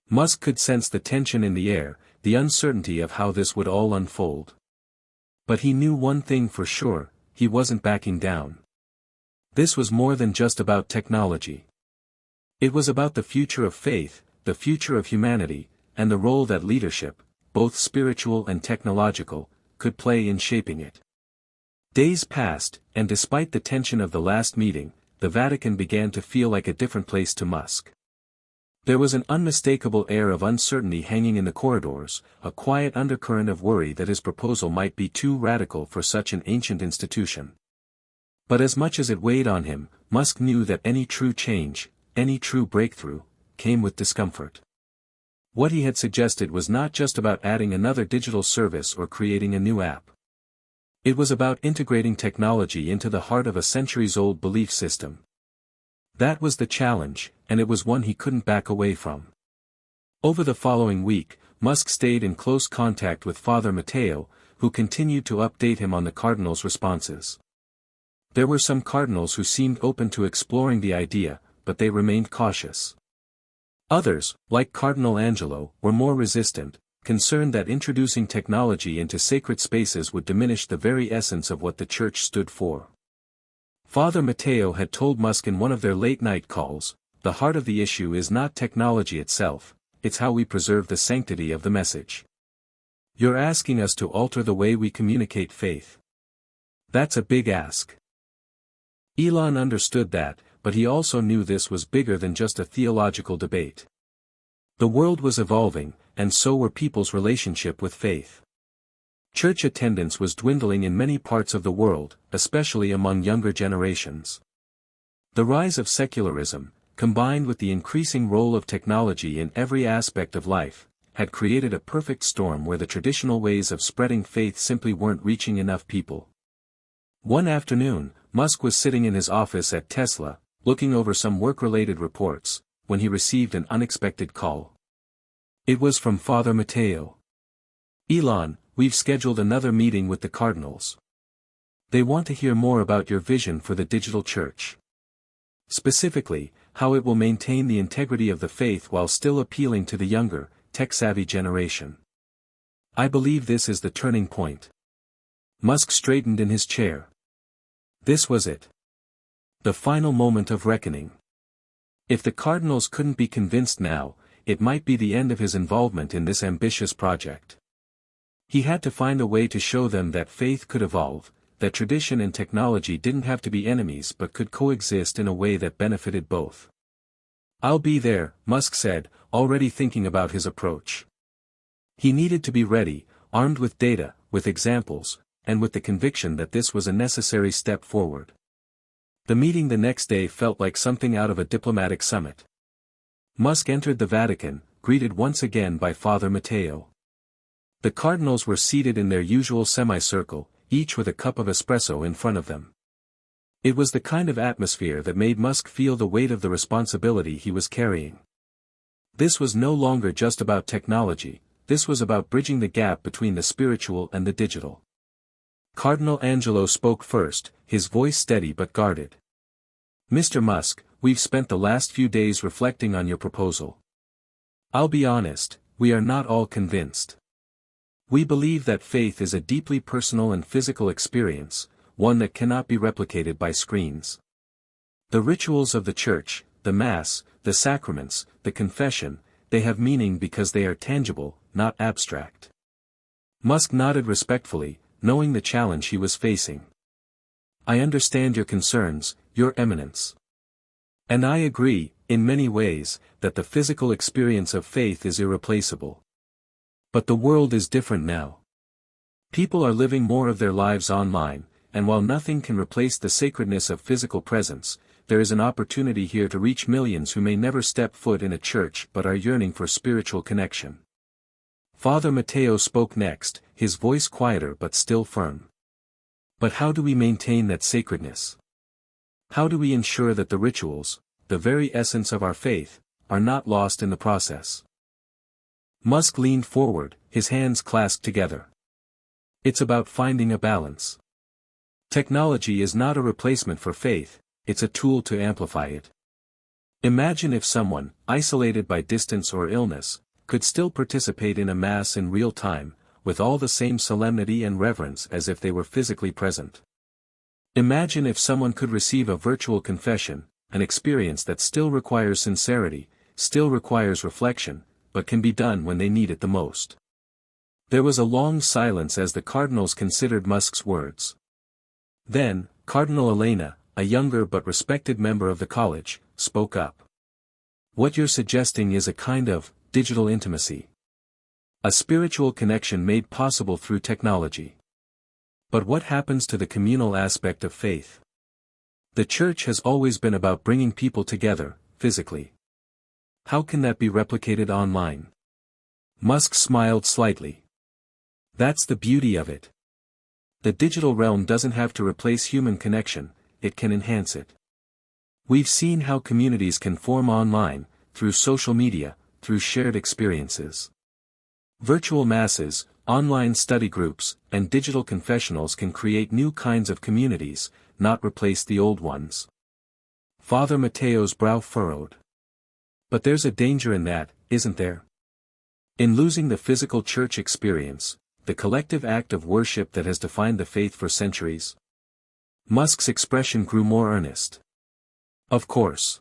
Musk could sense the tension in the air, the uncertainty of how this would all unfold. But he knew one thing for sure, he wasn't backing down. This was more than just about technology. It was about the future of faith, the future of humanity, and the role that leadership, both spiritual and technological, could play in shaping it. Days passed, and despite the tension of the last meeting, the Vatican began to feel like a different place to Musk. There was an unmistakable air of uncertainty hanging in the corridors, a quiet undercurrent of worry that his proposal might be too radical for such an ancient institution. But as much as it weighed on him, Musk knew that any true change, any true breakthrough, came with discomfort. What he had suggested was not just about adding another digital service or creating a new app. It was about integrating technology into the heart of a centuries-old belief system. That was the challenge, and it was one he couldn't back away from. Over the following week, Musk stayed in close contact with Father Matteo, who continued to update him on the cardinals' responses. There were some cardinals who seemed open to exploring the idea, but they remained cautious. Others, like Cardinal Angelo, were more resistant, concerned that introducing technology into sacred spaces would diminish the very essence of what the Church stood for. Father Matteo had told Musk in one of their late-night calls, "The heart of the issue is not technology itself, it's how we preserve the sanctity of the message. You're asking us to alter the way we communicate faith. That's a big ask." Elon understood that, but he also knew this was bigger than just a theological debate. The world was evolving, and so were people's relationship with faith. Church attendance was dwindling in many parts of the world, especially among younger generations. The rise of secularism, combined with the increasing role of technology in every aspect of life, had created a perfect storm where the traditional ways of spreading faith simply weren't reaching enough people. One afternoon, Musk was sitting in his office at Tesla, looking over some work-related reports, when he received an unexpected call. It was from Father Matteo. "Elon, we've scheduled another meeting with the cardinals. They want to hear more about your vision for the digital church. Specifically, how it will maintain the integrity of the faith while still appealing to the younger, tech-savvy generation. I believe this is the turning point." Musk straightened in his chair. This was it. The final moment of reckoning. If the cardinals couldn't be convinced now, it might be the end of his involvement in this ambitious project. He had to find a way to show them that faith could evolve, that tradition and technology didn't have to be enemies but could coexist in a way that benefited both. "I'll be there," Musk said, already thinking about his approach. He needed to be ready, armed with data, with examples, and with the conviction that this was a necessary step forward. The meeting the next day felt like something out of a diplomatic summit. Musk entered the Vatican, greeted once again by Father Matteo. The cardinals were seated in their usual semicircle, each with a cup of espresso in front of them. It was the kind of atmosphere that made Musk feel the weight of the responsibility he was carrying. This was no longer just about technology, this was about bridging the gap between the spiritual and the digital. Cardinal Angelo spoke first, his voice steady but guarded. "Mr. Musk, we've spent the last few days reflecting on your proposal. I'll be honest, we are not all convinced. We believe that faith is a deeply personal and physical experience, one that cannot be replicated by screens. The rituals of the Church, the Mass, the sacraments, the confession, they have meaning because they are tangible, not abstract." Musk nodded respectfully, knowing the challenge he was facing. "I understand your concerns, Your Eminence. And I agree, in many ways, that the physical experience of faith is irreplaceable. But the world is different now. People are living more of their lives online, and while nothing can replace the sacredness of physical presence, there is an opportunity here to reach millions who may never step foot in a church but are yearning for spiritual connection." Father Matteo spoke next, his voice quieter but still firm. "But how do we maintain that sacredness? How do we ensure that the rituals, the very essence of our faith, are not lost in the process?" Musk leaned forward, his hands clasped together. "It's about finding a balance. Technology is not a replacement for faith, it's a tool to amplify it. Imagine if someone, isolated by distance or illness, could still participate in a Mass in real time, with all the same solemnity and reverence as if they were physically present. Imagine if someone could receive a virtual confession, an experience that still requires sincerity, still requires reflection, but can be done when they need it the most." There was a long silence as the cardinals considered Musk's words. Then, Cardinal Elena, a younger but respected member of the college, spoke up. "What you're suggesting is a kind of digital intimacy. A spiritual connection made possible through technology. But what happens to the communal aspect of faith? The Church has always been about bringing people together, physically. How can that be replicated online? Musk smiled slightly. That's the beauty of it. The digital realm doesn't have to replace human connection, it can enhance it. We've seen how communities can form online, through social media, through shared experiences. Virtual masses, online study groups, and digital confessionals can create new kinds of communities, not replace the old ones. Father Mateo's brow furrowed. But there's a danger in that, isn't there? In losing the physical church experience, the collective act of worship that has defined the faith for centuries. Musk's expression grew more earnest. Of course.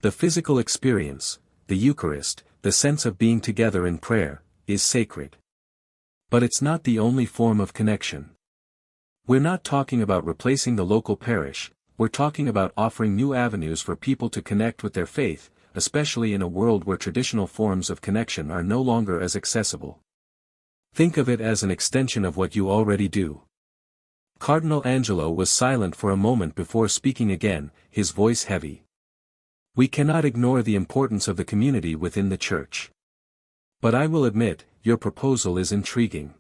The physical experience, the Eucharist, the sense of being together in prayer, is sacred. But it's not the only form of connection. We're not talking about replacing the local parish, we're talking about offering new avenues for people to connect with their faith, especially in a world where traditional forms of connection are no longer as accessible. Think of it as an extension of what you already do. Cardinal Angelo was silent for a moment before speaking again, his voice heavy. We cannot ignore the importance of the community within the Church. But I will admit, your proposal is intriguing.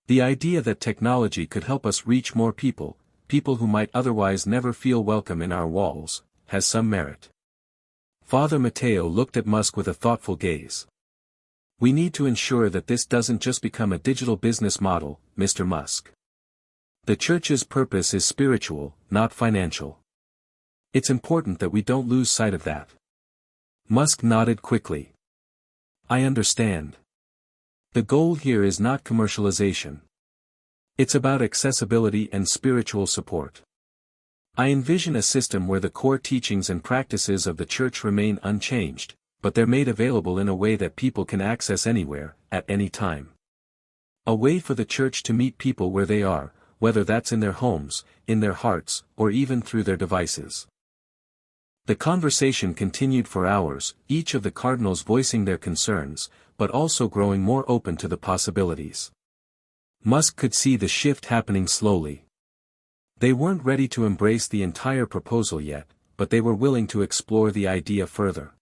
The idea that technology could help us reach more people, people who might otherwise never feel welcome in our walls, has some merit. Father Mateo looked at Musk with a thoughtful gaze. We need to ensure that this doesn't just become a digital business model, Mr. Musk. The Church's purpose is spiritual, not financial. It's important that we don't lose sight of that. Musk nodded quickly. I understand. The goal here is not commercialization. It's about accessibility and spiritual support. I envision a system where the core teachings and practices of the Church remain unchanged, but they're made available in a way that people can access anywhere, at any time. A way for the Church to meet people where they are, whether that's in their homes, in their hearts, or even through their devices. The conversation continued for hours, each of the cardinals voicing their concerns, but also growing more open to the possibilities. Musk could see the shift happening slowly. They weren't ready to embrace the entire proposal yet, but they were willing to explore the idea further.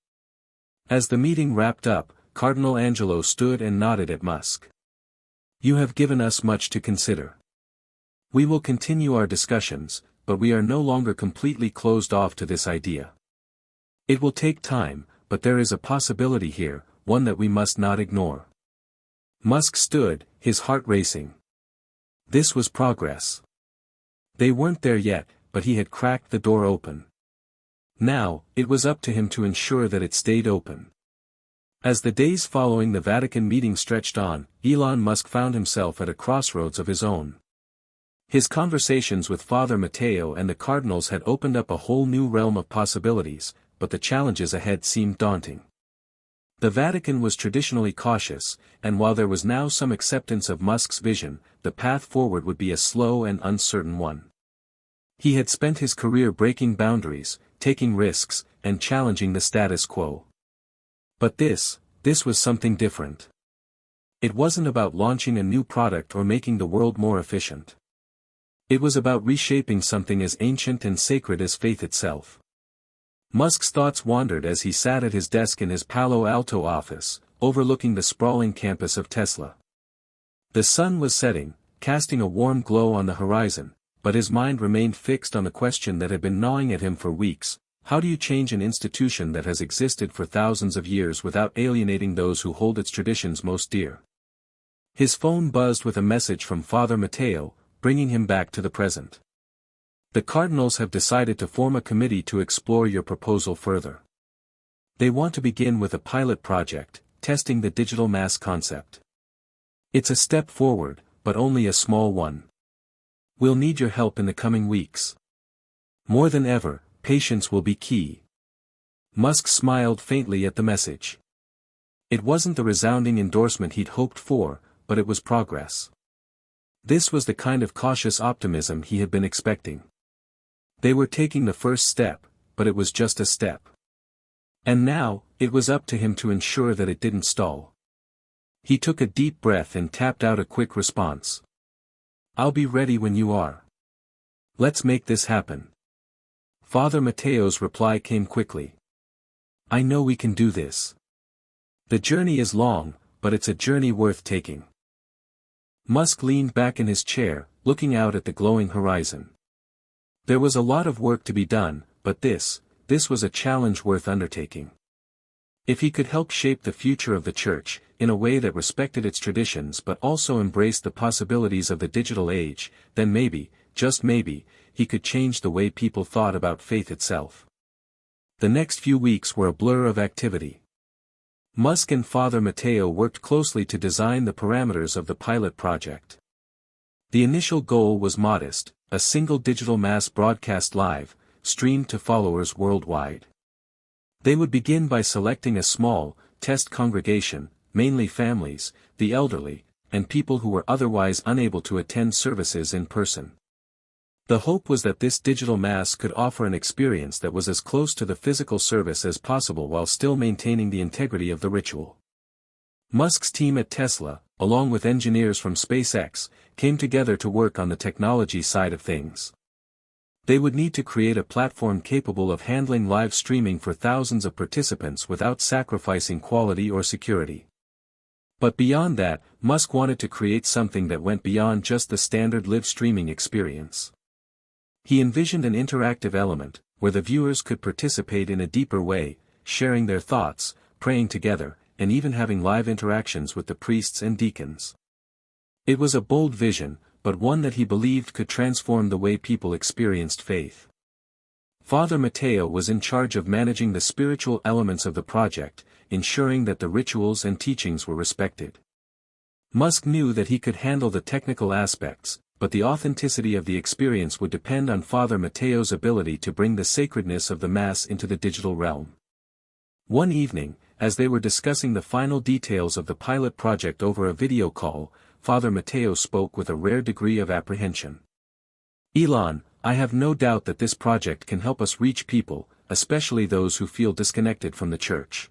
As the meeting wrapped up, Cardinal Angelo stood and nodded at Musk. You have given us much to consider. We will continue our discussions, but we are no longer completely closed off to this idea. It will take time, but there is a possibility here, one that we must not ignore. Musk stood, his heart racing. This was progress. They weren't there yet, but he had cracked the door open. Now, it was up to him to ensure that it stayed open. As the days following the Vatican meeting stretched on, Elon Musk found himself at a crossroads of his own. His conversations with Father Mateo and the cardinals had opened up a whole new realm of possibilities, but the challenges ahead seemed daunting. The Vatican was traditionally cautious, and while there was now some acceptance of Musk's vision, the path forward would be a slow and uncertain one. He had spent his career breaking boundaries, taking risks, and challenging the status quo. But this was something different. It wasn't about launching a new product or making the world more efficient. It was about reshaping something as ancient and sacred as faith itself. Musk's thoughts wandered as he sat at his desk in his Palo Alto office, overlooking the sprawling campus of Tesla. The sun was setting, casting a warm glow on the horizon, but his mind remained fixed on the question that had been gnawing at him for weeks: how do you change an institution that has existed for thousands of years without alienating those who hold its traditions most dear? His phone buzzed with a message from Father Mateo, bringing him back to the present. The cardinals have decided to form a committee to explore your proposal further. They want to begin with a pilot project, testing the digital mass concept. It's a step forward, but only a small one. We'll need your help in the coming weeks. More than ever, patience will be key. Musk smiled faintly at the message. It wasn't the resounding endorsement he'd hoped for, but it was progress. This was the kind of cautious optimism he had been expecting. They were taking the first step, but it was just a step. And now, it was up to him to ensure that it didn't stall. He took a deep breath and tapped out a quick response. I'll be ready when you are. Let's make this happen. Father Mateo's reply came quickly. I know we can do this. The journey is long, but it's a journey worth taking. Musk leaned back in his chair, looking out at the glowing horizon. There was a lot of work to be done, but this was a challenge worth undertaking. If he could help shape the future of the church, in a way that respected its traditions but also embraced the possibilities of the digital age, then maybe, just maybe, he could change the way people thought about faith itself. The next few weeks were a blur of activity. Musk and Father Mateo worked closely to design the parameters of the pilot project. The initial goal was modest, a single digital mass broadcast live, streamed to followers worldwide. They would begin by selecting a small, test congregation, mainly families, the elderly, and people who were otherwise unable to attend services in person. The hope was that this digital mass could offer an experience that was as close to the physical service as possible while still maintaining the integrity of the ritual. Musk's team at Tesla, along with engineers from SpaceX, came together to work on the technology side of things. They would need to create a platform capable of handling live streaming for thousands of participants without sacrificing quality or security. But beyond that, Musk wanted to create something that went beyond just the standard live streaming experience. He envisioned an interactive element, where the viewers could participate in a deeper way, sharing their thoughts, praying together, and even having live interactions with the priests and deacons. It was a bold vision, but one that he believed could transform the way people experienced faith. Father Mateo was in charge of managing the spiritual elements of the project, ensuring that the rituals and teachings were respected. Musk knew that he could handle the technical aspects, but the authenticity of the experience would depend on Father Mateo's ability to bring the sacredness of the Mass into the digital realm. One evening, as they were discussing the final details of the pilot project over a video call, Father Mateo spoke with a rare degree of apprehension. "Elon, I have no doubt that this project can help us reach people, especially those who feel disconnected from the church.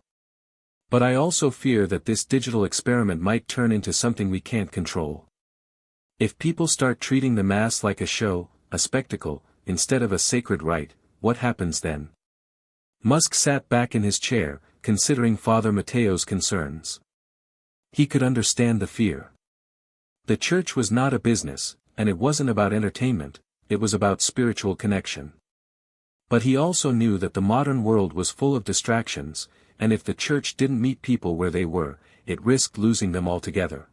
But I also fear that this digital experiment might turn into something we can't control. If people start treating the Mass like a show, a spectacle, instead of a sacred rite, what happens then?" Musk sat back in his chair, considering Father Mateo's concerns. He could understand the fear. The church was not a business, and it wasn't about entertainment, it was about spiritual connection. But he also knew that the modern world was full of distractions, and if the church didn't meet people where they were, it risked losing them altogether.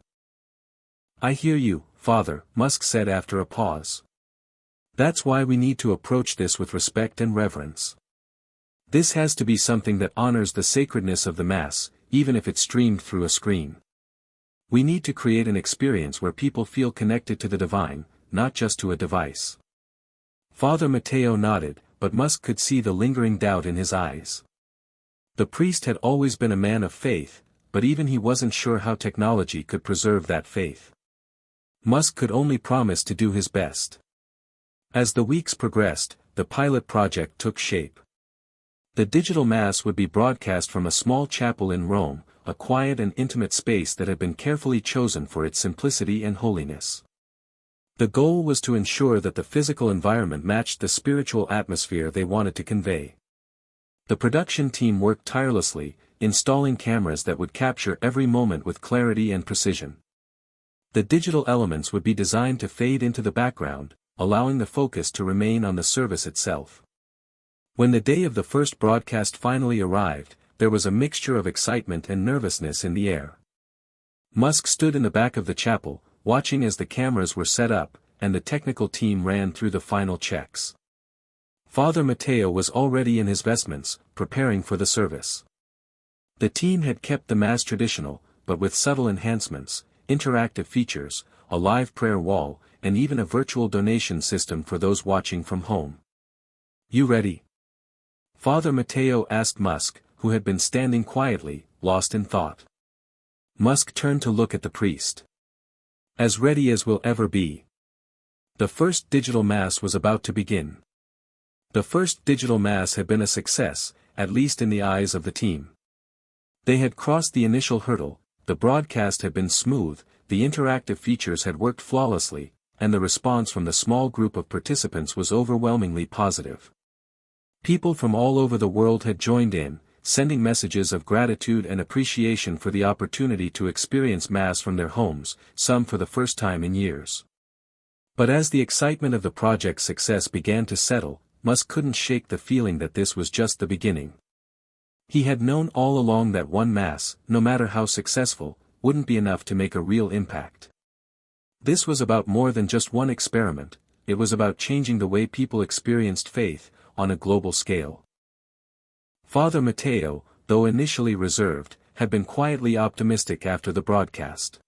"I hear you, Father," Musk said after a pause. "That's why we need to approach this with respect and reverence. This has to be something that honors the sacredness of the Mass, even if it's streamed through a screen. We need to create an experience where people feel connected to the divine, not just to a device." Father Mateo nodded, but Musk could see the lingering doubt in his eyes. The priest had always been a man of faith, but even he wasn't sure how technology could preserve that faith. Musk could only promise to do his best. As the weeks progressed, the pilot project took shape. The digital Mass would be broadcast from a small chapel in Rome, a quiet and intimate space that had been carefully chosen for its simplicity and holiness. The goal was to ensure that the physical environment matched the spiritual atmosphere they wanted to convey. The production team worked tirelessly, installing cameras that would capture every moment with clarity and precision. The digital elements would be designed to fade into the background, allowing the focus to remain on the service itself. When the day of the first broadcast finally arrived, there was a mixture of excitement and nervousness in the air. Musk stood in the back of the chapel, watching as the cameras were set up, and the technical team ran through the final checks. Father Mateo was already in his vestments, preparing for the service. The team had kept the Mass traditional, but with subtle enhancements, interactive features, a live prayer wall, and even a virtual donation system for those watching from home. "You ready?" Father Mateo asked Musk, who had been standing quietly, lost in thought. Musk turned to look at the priest. "As ready as we'll ever be." The first digital Mass was about to begin. The first digital Mass had been a success, at least in the eyes of the team. They had crossed the initial hurdle, the broadcast had been smooth, the interactive features had worked flawlessly, and the response from the small group of participants was overwhelmingly positive. People from all over the world had joined in, sending messages of gratitude and appreciation for the opportunity to experience Mass from their homes, some for the first time in years. But as the excitement of the project's success began to settle, Musk couldn't shake the feeling that this was just the beginning. He had known all along that one Mass, no matter how successful, wouldn't be enough to make a real impact. This was about more than just one experiment, it was about changing the way people experienced faith, on a global scale. Father Mateo, though initially reserved, had been quietly optimistic after the broadcast.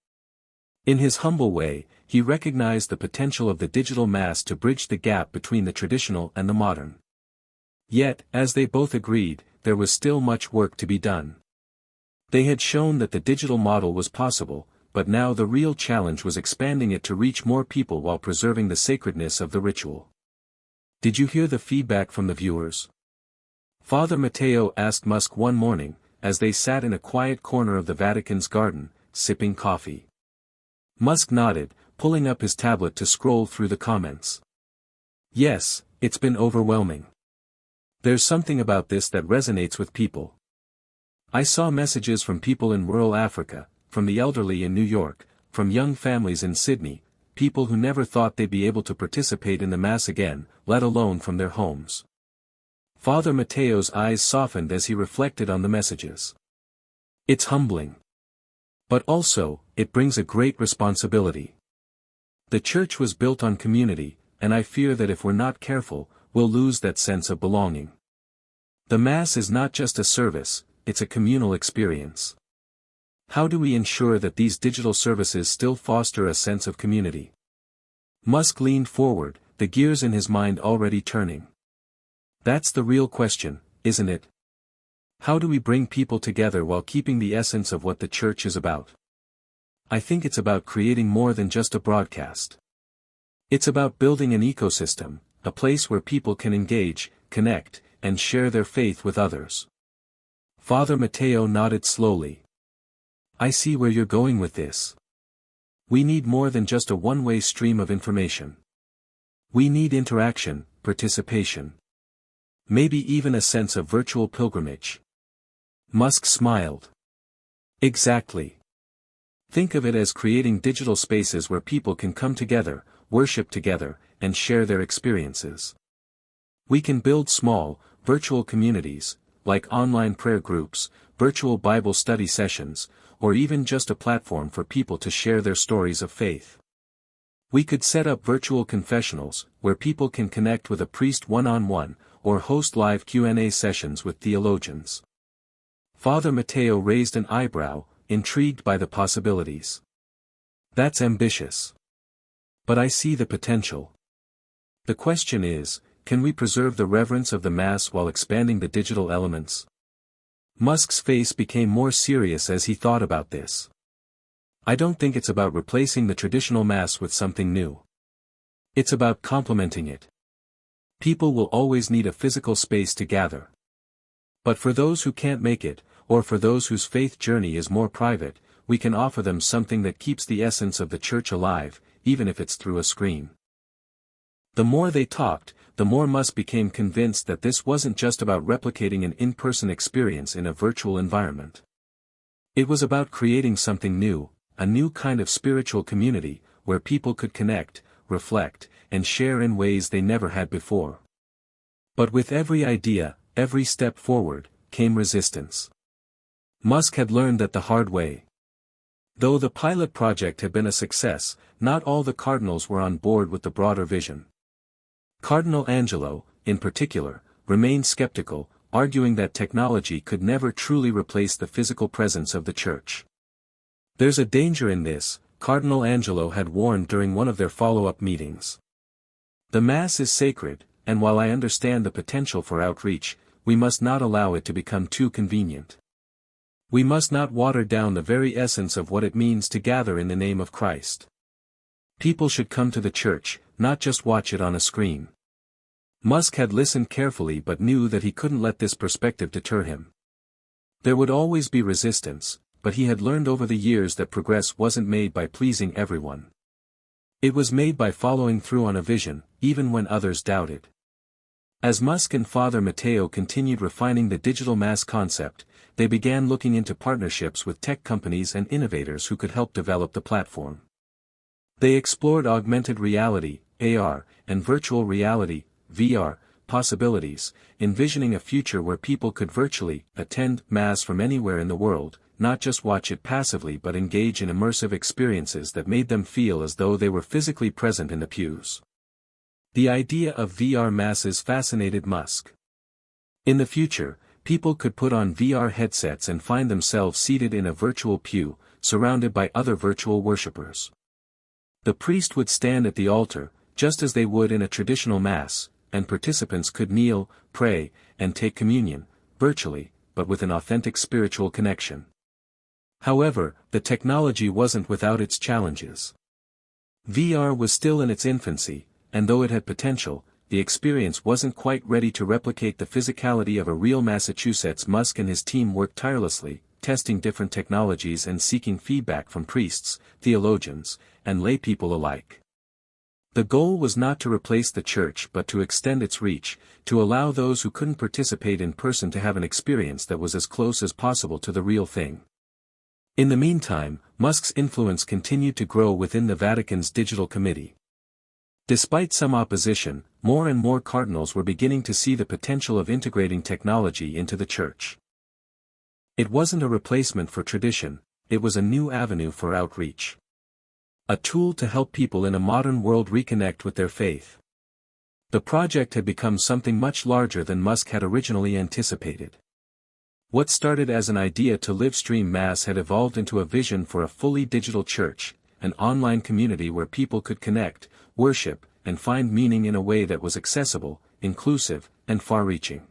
In his humble way, he recognized the potential of the digital Mass to bridge the gap between the traditional and the modern. Yet, as they both agreed, there was still much work to be done. They had shown that the digital model was possible, but now the real challenge was expanding it to reach more people while preserving the sacredness of the ritual. "Did you hear the feedback from the viewers?" Father Mateo asked Musk one morning, as they sat in a quiet corner of the Vatican's garden, sipping coffee. Musk nodded, pulling up his tablet to scroll through the comments. "Yes, it's been overwhelming. There's something about this that resonates with people. I saw messages from people in rural Africa, from the elderly in New York, from young families in Sydney, people who never thought they'd be able to participate in the Mass again, let alone from their homes." Father Mateo's eyes softened as he reflected on the messages. "It's humbling. But also, it brings a great responsibility. The Church was built on community, and I fear that if we're not careful, we'll lose that sense of belonging. The Mass is not just a service, it's a communal experience. How do we ensure that these digital services still foster a sense of community?" Musk leaned forward, the gears in his mind already turning. "That's the real question, isn't it? How do we bring people together while keeping the essence of what the Church is about? I think it's about creating more than just a broadcast. It's about building an ecosystem, a place where people can engage, connect, and share their faith with others." Father Mateo nodded slowly. "I see where you're going with this. We need more than just a one-way stream of information. We need interaction, participation. Maybe even a sense of virtual pilgrimage." Musk smiled. "Exactly. Think of it as creating digital spaces where people can come together, worship together, and share their experiences. We can build small, virtual communities, like online prayer groups, virtual Bible study sessions, or even just a platform for people to share their stories of faith. We could set up virtual confessionals, where people can connect with a priest one-on-one, or host live Q&A sessions with theologians." Father Mateo raised an eyebrow, intrigued by the possibilities. "That's ambitious. But I see the potential. The question is, can we preserve the reverence of the Mass while expanding the digital elements?" Musk's face became more serious as he thought about this. "I don't think it's about replacing the traditional Mass with something new. It's about complementing it. People will always need a physical space to gather. But for those who can't make it, or for those whose faith journey is more private, we can offer them something that keeps the essence of the Church alive, even if it's through a screen." The more they talked, the more Musk became convinced that this wasn't just about replicating an in-person experience in a virtual environment. It was about creating something new, a new kind of spiritual community, where people could connect, reflect, and share in ways they never had before. But with every idea, every step forward, came resistance. Musk had learned that the hard way. Though the pilot project had been a success, not all the cardinals were on board with the broader vision. Cardinal Angelo, in particular, remained skeptical, arguing that technology could never truly replace the physical presence of the Church. "There's a danger in this," Cardinal Angelo had warned during one of their follow-up meetings. "The Mass is sacred, and while I understand the potential for outreach, we must not allow it to become too convenient. We must not water down the very essence of what it means to gather in the name of Christ. People should come to the Church, not just watch it on a screen." Musk had listened carefully but knew that he couldn't let this perspective deter him. There would always be resistance, but he had learned over the years that progress wasn't made by pleasing everyone. It was made by following through on a vision, even when others doubted. As Musk and Father Mateo continued refining the digital mass concept, they began looking into partnerships with tech companies and innovators who could help develop the platform. They explored augmented reality, AR, and virtual reality, VR, possibilities, envisioning a future where people could virtually attend mass from anywhere in the world, not just watch it passively but engage in immersive experiences that made them feel as though they were physically present in the pews. The idea of VR masses fascinated Musk. In the future, people could put on VR headsets and find themselves seated in a virtual pew, surrounded by other virtual worshippers. The priest would stand at the altar, just as they would in a traditional mass, and participants could kneel, pray, and take communion, virtually, but with an authentic spiritual connection. However, the technology wasn't without its challenges. VR was still in its infancy, and though it had potential, the experience wasn't quite ready to replicate the physicality of a real Massachusetts. Musk and his team worked tirelessly, testing different technologies and seeking feedback from priests, theologians, and laypeople alike. The goal was not to replace the church but to extend its reach, to allow those who couldn't participate in person to have an experience that was as close as possible to the real thing. In the meantime, Musk's influence continued to grow within the Vatican's digital committee. Despite some opposition, more and more cardinals were beginning to see the potential of integrating technology into the church. It wasn't a replacement for tradition, it was a new avenue for outreach. A tool to help people in a modern world reconnect with their faith. The project had become something much larger than Musk had originally anticipated. What started as an idea to live-stream Mass had evolved into a vision for a fully digital church, an online community where people could connect, worship, and find meaning in a way that was accessible, inclusive, and far-reaching.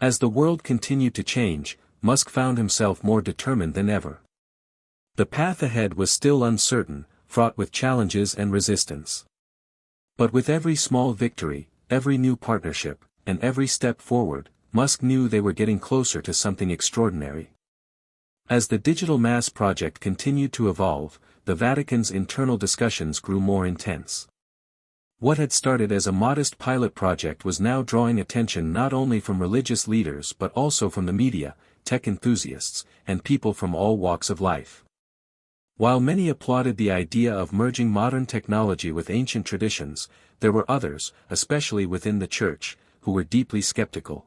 As the world continued to change, Musk found himself more determined than ever. The path ahead was still uncertain, fraught with challenges and resistance. But with every small victory, every new partnership, and every step forward, Musk knew they were getting closer to something extraordinary. As the digital mass project continued to evolve, the Vatican's internal discussions grew more intense. What had started as a modest pilot project was now drawing attention not only from religious leaders but also from the media, tech enthusiasts, and people from all walks of life. While many applauded the idea of merging modern technology with ancient traditions, there were others, especially within the Church, who were deeply skeptical.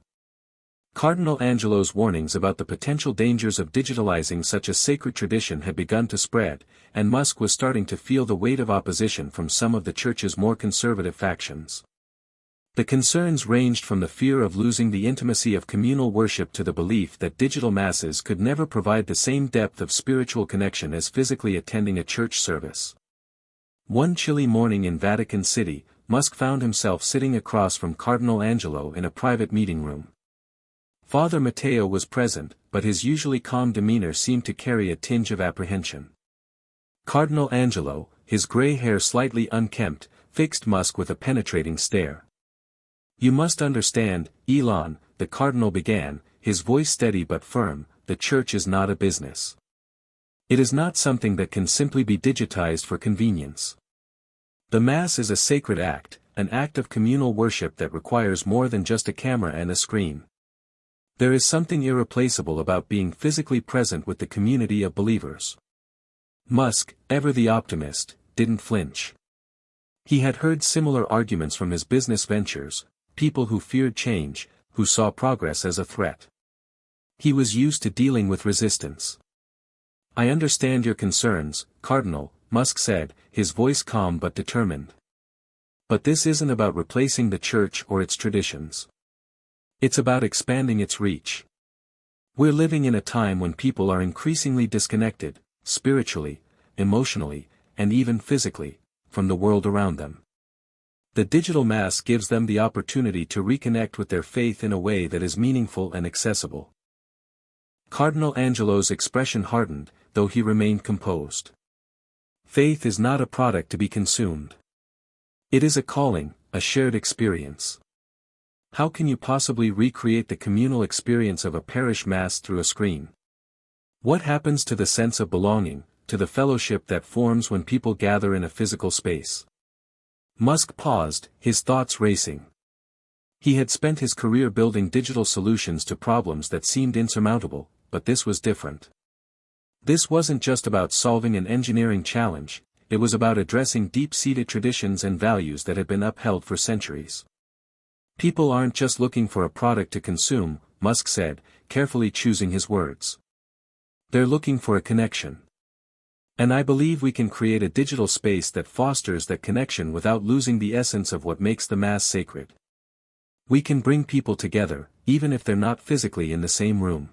Cardinal Angelo's warnings about the potential dangers of digitalizing such a sacred tradition had begun to spread, and Musk was starting to feel the weight of opposition from some of the Church's more conservative factions. The concerns ranged from the fear of losing the intimacy of communal worship to the belief that digital masses could never provide the same depth of spiritual connection as physically attending a church service. One chilly morning in Vatican City, Musk found himself sitting across from Cardinal Angelo in a private meeting room. Father Mateo was present, but his usually calm demeanor seemed to carry a tinge of apprehension. Cardinal Angelo, his gray hair slightly unkempt, fixed Musk with a penetrating stare. "You must understand, Elon," the cardinal began, his voice steady but firm, "the church is not a business. It is not something that can simply be digitized for convenience. The Mass is a sacred act, an act of communal worship that requires more than just a camera and a screen. There is something irreplaceable about being physically present with the community of believers." Musk, ever the optimist, didn't flinch. He had heard similar arguments from his business ventures, people who feared change, who saw progress as a threat. He was used to dealing with resistance. "I understand your concerns, Cardinal," Musk said, his voice calm but determined. "But this isn't about replacing the church or its traditions. It's about expanding its reach. We're living in a time when people are increasingly disconnected, spiritually, emotionally, and even physically, from the world around them. The digital Mass gives them the opportunity to reconnect with their faith in a way that is meaningful and accessible." Cardinal Angelo's expression hardened, though he remained composed. Faith is not a product to be consumed. It is a calling, a shared experience. How can you possibly recreate the communal experience of a parish Mass through a screen? What happens to the sense of belonging, to the fellowship that forms when people gather in a physical space? Musk paused, his thoughts racing. He had spent his career building digital solutions to problems that seemed insurmountable, but this was different. This wasn't just about solving an engineering challenge, it was about addressing deep-seated traditions and values that had been upheld for centuries. People aren't just looking for a product to consume, Musk said, carefully choosing his words. They're looking for a connection. And I believe we can create a digital space that fosters that connection without losing the essence of what makes the mass sacred. We can bring people together, even if they're not physically in the same room.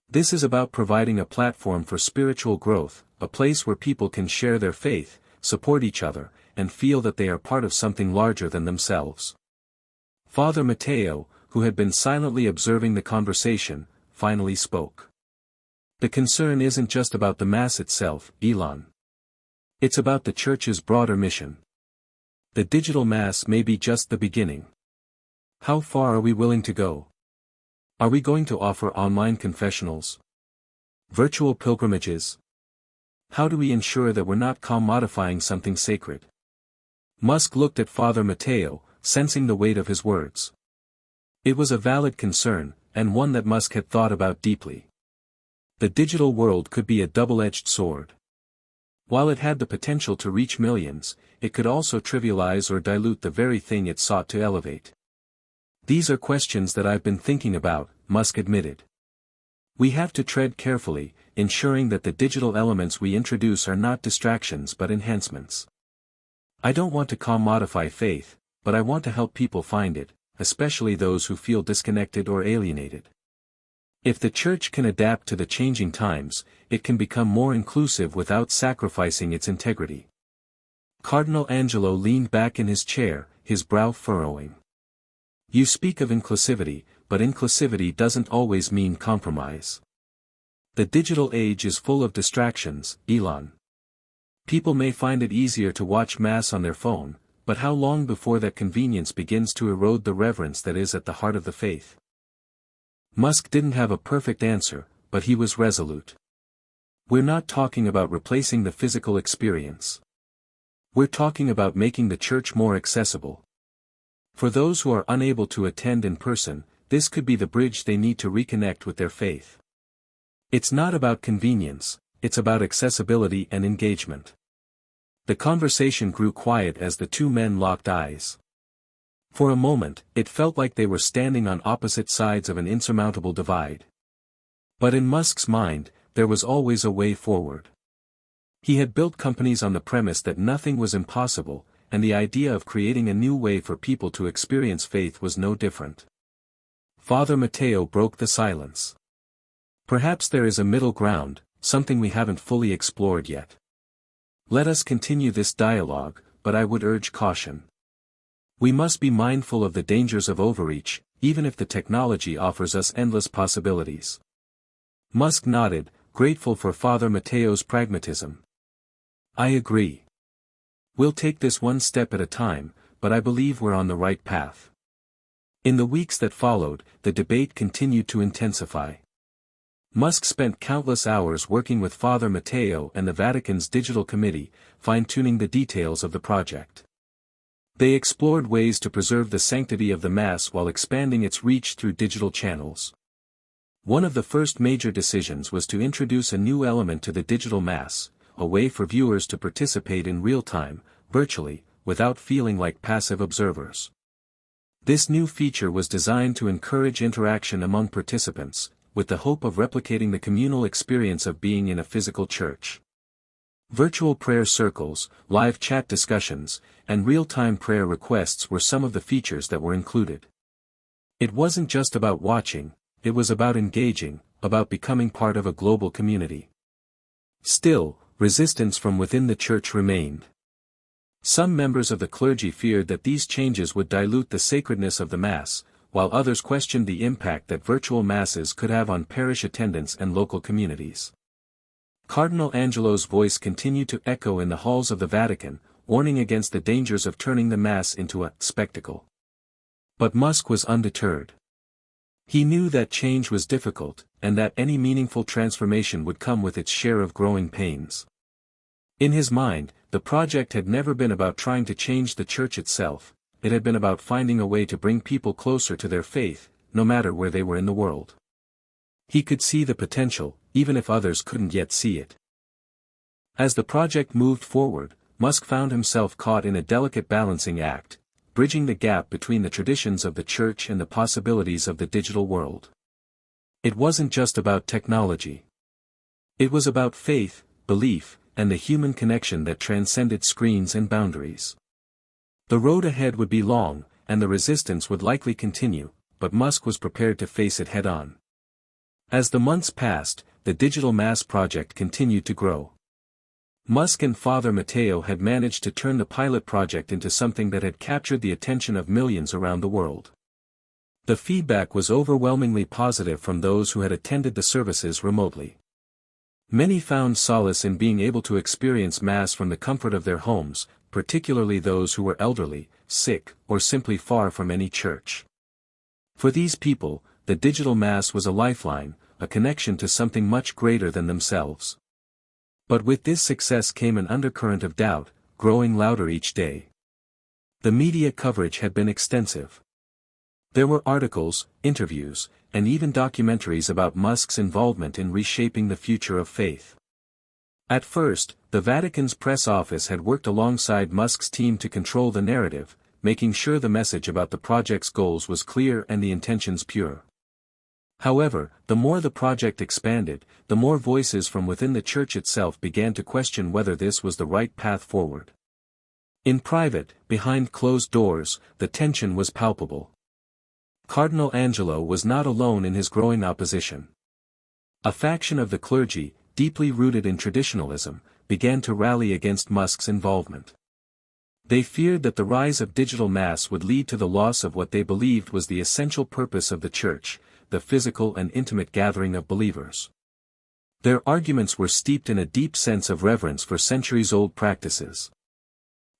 This is about providing a platform for spiritual growth, a place where people can share their faith, support each other, and feel that they are part of something larger than themselves. Father Matteo, who had been silently observing the conversation, finally spoke. The concern isn't just about the Mass itself, Elon. It's about the Church's broader mission. The digital Mass may be just the beginning. How far are we willing to go? Are we going to offer online confessionals? Virtual pilgrimages? How do we ensure that we're not commodifying something sacred? Musk looked at Father Matteo, sensing the weight of his words. It was a valid concern, and one that Musk had thought about deeply. The digital world could be a double-edged sword. While it had the potential to reach millions, it could also trivialize or dilute the very thing it sought to elevate. These are questions that I've been thinking about, Musk admitted. We have to tread carefully, ensuring that the digital elements we introduce are not distractions but enhancements. I don't want to commodify faith, but I want to help people find it, especially those who feel disconnected or alienated. If the Church can adapt to the changing times, it can become more inclusive without sacrificing its integrity. Cardinal Angelo leaned back in his chair, his brow furrowing. You speak of inclusivity, but inclusivity doesn't always mean compromise. The digital age is full of distractions, Elon. People may find it easier to watch Mass on their phone, but how long before that convenience begins to erode the reverence that is at the heart of the faith? Musk didn't have a perfect answer, but he was resolute. We're not talking about replacing the physical experience. We're talking about making the Church more accessible. For those who are unable to attend in person, this could be the bridge they need to reconnect with their faith. It's not about convenience, it's about accessibility and engagement. The conversation grew quiet as the two men locked eyes. For a moment, it felt like they were standing on opposite sides of an insurmountable divide. But in Musk's mind, there was always a way forward. He had built companies on the premise that nothing was impossible, and the idea of creating a new way for people to experience faith was no different. Father Matteo broke the silence. Perhaps there is a middle ground, something we haven't fully explored yet. Let us continue this dialogue, but I would urge caution. We must be mindful of the dangers of overreach, even if the technology offers us endless possibilities. Musk nodded, grateful for Father Matteo's pragmatism. I agree. We'll take this one step at a time, but I believe we're on the right path. In the weeks that followed, the debate continued to intensify. Musk spent countless hours working with Father Matteo and the Vatican's digital committee, fine-tuning the details of the project. They explored ways to preserve the sanctity of the Mass while expanding its reach through digital channels. One of the first major decisions was to introduce a new element to the digital Mass, a way for viewers to participate in real time, virtually, without feeling like passive observers. This new feature was designed to encourage interaction among participants, with the hope of replicating the communal experience of being in a physical church. Virtual prayer circles, live chat discussions, and real-time prayer requests were some of the features that were included. It wasn't just about watching, it was about engaging, about becoming part of a global community. Still, resistance from within the Church remained. Some members of the clergy feared that these changes would dilute the sacredness of the Mass, while others questioned the impact that virtual Masses could have on parish attendance and local communities. Cardinal Angelo's voice continued to echo in the halls of the Vatican, warning against the dangers of turning the Mass into a spectacle. But Musk was undeterred. He knew that change was difficult, and that any meaningful transformation would come with its share of growing pains. In his mind, the project had never been about trying to change the Church itself, it had been about finding a way to bring people closer to their faith, no matter where they were in the world. He could see the potential, even if others couldn't yet see it. As the project moved forward, Musk found himself caught in a delicate balancing act, bridging the gap between the traditions of the church and the possibilities of the digital world. It wasn't just about technology. It was about faith, belief, and the human connection that transcended screens and boundaries. The road ahead would be long, and the resistance would likely continue, but Musk was prepared to face it head-on. As the months passed, the digital mass project continued to grow. Musk and Father Mateo had managed to turn the pilot project into something that had captured the attention of millions around the world. The feedback was overwhelmingly positive from those who had attended the services remotely. Many found solace in being able to experience Mass from the comfort of their homes, particularly those who were elderly, sick, or simply far from any church. For these people, the digital Mass was a lifeline, a connection to something much greater than themselves. But with this success came an undercurrent of doubt, growing louder each day. The media coverage had been extensive. There were articles, interviews, and even documentaries about Musk's involvement in reshaping the future of faith. At first, the Vatican's press office had worked alongside Musk's team to control the narrative, making sure the message about the project's goals was clear and the intentions pure. However, the more the project expanded, the more voices from within the church itself began to question whether this was the right path forward. In private, behind closed doors, the tension was palpable. Cardinal Angelo was not alone in his growing opposition. A faction of the clergy, deeply rooted in traditionalism, began to rally against Musk's involvement. They feared that the rise of digital mass would lead to the loss of what they believed was the essential purpose of the church, the physical and intimate gathering of believers. Their arguments were steeped in a deep sense of reverence for centuries-old practices.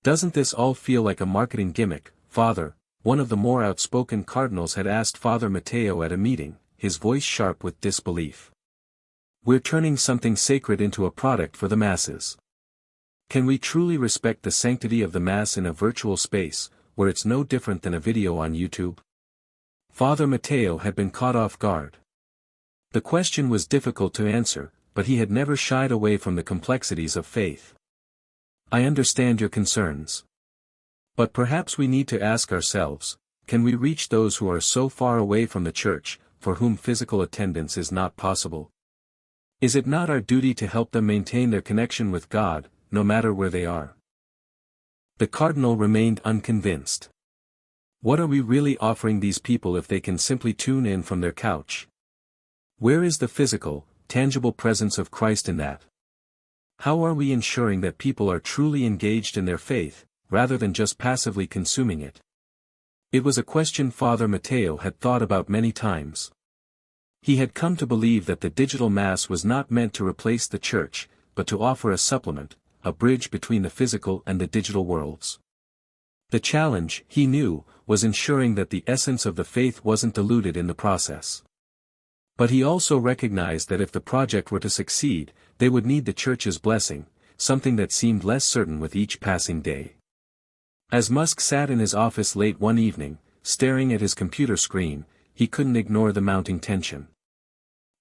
"Doesn't this all feel like a marketing gimmick, Father?" one of the more outspoken cardinals had asked Father Mateo at a meeting, his voice sharp with disbelief. "We're turning something sacred into a product for the masses. Can we truly respect the sanctity of the Mass in a virtual space, where it's no different than a video on YouTube?" Father Mateo had been caught off guard. The question was difficult to answer, but he had never shied away from the complexities of faith. "I understand your concerns. But perhaps we need to ask ourselves, can we reach those who are so far away from the church, for whom physical attendance is not possible? Is it not our duty to help them maintain their connection with God, no matter where they are?" The cardinal remained unconvinced. What are we really offering these people if they can simply tune in from their couch? Where is the physical, tangible presence of Christ in that? How are we ensuring that people are truly engaged in their faith, rather than just passively consuming it? It was a question Father Mateo had thought about many times. He had come to believe that the digital Mass was not meant to replace the church, but to offer a supplement, a bridge between the physical and the digital worlds. The challenge, he knew, was ensuring that the essence of the faith wasn't diluted in the process. But he also recognized that if the project were to succeed, they would need the church's blessing, something that seemed less certain with each passing day. As Musk sat in his office late one evening, staring at his computer screen, he couldn't ignore the mounting tension.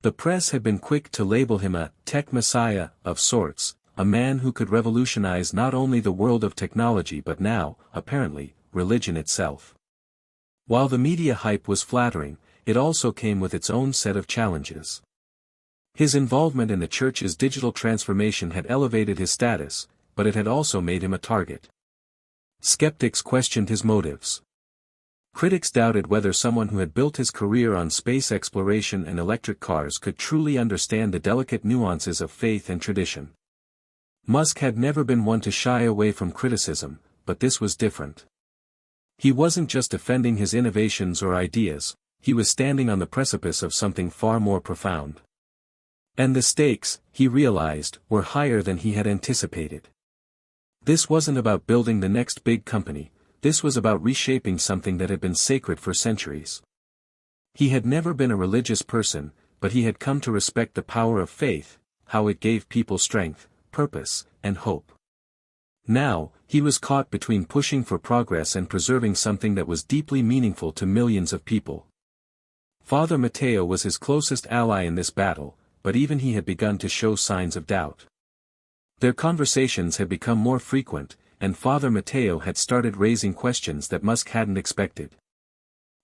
The press had been quick to label him a tech messiah of sorts, a man who could revolutionize not only the world of technology but now, apparently, religion itself. While the media hype was flattering, it also came with its own set of challenges. His involvement in the church's digital transformation had elevated his status, but it had also made him a target. Skeptics questioned his motives. Critics doubted whether someone who had built his career on space exploration and electric cars could truly understand the delicate nuances of faith and tradition. Musk had never been one to shy away from criticism, but this was different. He wasn't just defending his innovations or ideas, he was standing on the precipice of something far more profound. And the stakes, he realized, were higher than he had anticipated. This wasn't about building the next big company, this was about reshaping something that had been sacred for centuries. He had never been a religious person, but he had come to respect the power of faith, how it gave people strength, purpose, and hope. Now, he was caught between pushing for progress and preserving something that was deeply meaningful to millions of people. Father Mateo was his closest ally in this battle, but even he had begun to show signs of doubt. Their conversations had become more frequent, and Father Mateo had started raising questions that Musk hadn't expected.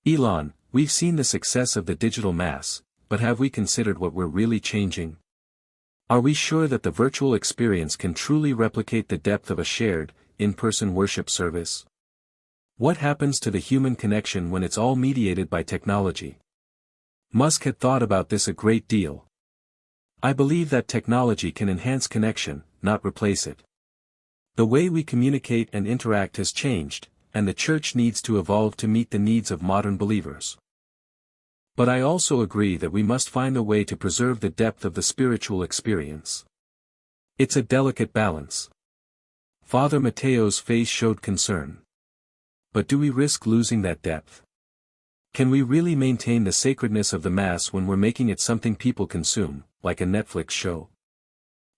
"Elon, we've seen the success of the digital mass, but have we considered what we're really changing? Are we sure that the virtual experience can truly replicate the depth of a shared, in-person worship service? What happens to the human connection when it's all mediated by technology?" Musk had thought about this a great deal. "I believe that technology can enhance connection, not replace it. The way we communicate and interact has changed, and the church needs to evolve to meet the needs of modern believers. But I also agree that we must find a way to preserve the depth of the spiritual experience. It's a delicate balance." Father Mateo's face showed concern. "But do we risk losing that depth? Can we really maintain the sacredness of the Mass when we're making it something people consume, like a Netflix show?"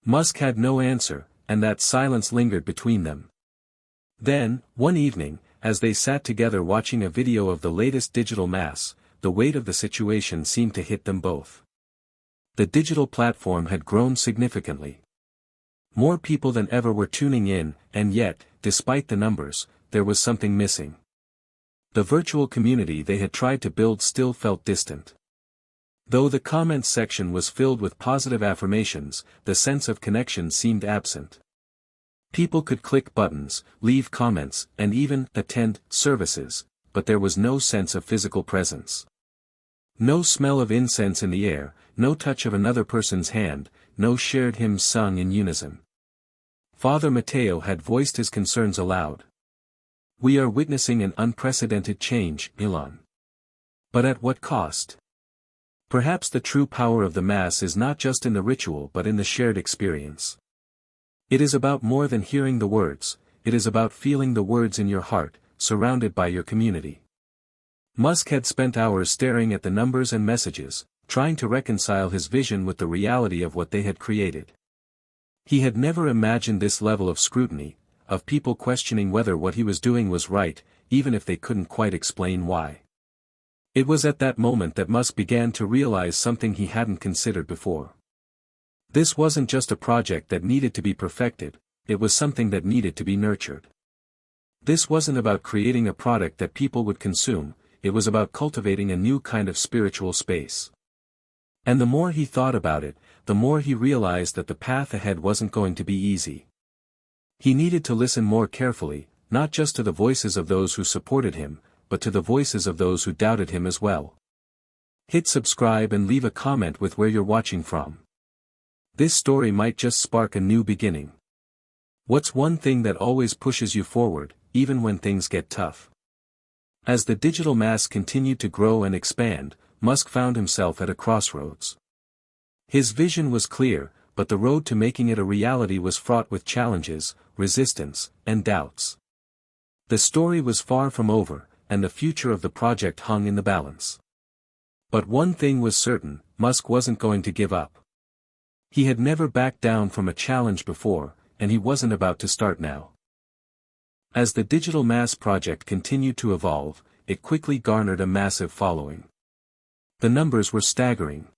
Musk had no answer, and that silence lingered between them. Then, one evening, as they sat together watching a video of the latest digital Mass, the weight of the situation seemed to hit them both. The digital platform had grown significantly. More people than ever were tuning in, and yet, despite the numbers, there was something missing. The virtual community they had tried to build still felt distant. Though the comments section was filled with positive affirmations, the sense of connection seemed absent. People could click buttons, leave comments, and even attend services, but there was no sense of physical presence. No smell of incense in the air, no touch of another person's hand, no shared hymns sung in unison. Father Mateo had voiced his concerns aloud. "We are witnessing an unprecedented change, Elon. But at what cost? Perhaps the true power of the Mass is not just in the ritual but in the shared experience. It is about more than hearing the words, it is about feeling the words in your heart, surrounded by your community." Musk had spent hours staring at the numbers and messages, trying to reconcile his vision with the reality of what they had created. He had never imagined this level of scrutiny, of people questioning whether what he was doing was right, even if they couldn't quite explain why. It was at that moment that Musk began to realize something he hadn't considered before. This wasn't just a project that needed to be perfected, it was something that needed to be nurtured. This wasn't about creating a product that people would consume, it was about cultivating a new kind of spiritual space. And the more he thought about it, the more he realized that the path ahead wasn't going to be easy. He needed to listen more carefully, not just to the voices of those who supported him, but to the voices of those who doubted him as well. Hit subscribe and leave a comment with where you're watching from. This story might just spark a new beginning. What's one thing that always pushes you forward, even when things get tough? As the digital Mass continued to grow and expand, Musk found himself at a crossroads. His vision was clear, but the road to making it a reality was fraught with challenges, resistance, and doubts. The story was far from over, and the future of the project hung in the balance. But one thing was certain, Musk wasn't going to give up. He had never backed down from a challenge before, and he wasn't about to start now. As the digital Mass project continued to evolve, it quickly garnered a massive following. The numbers were staggering.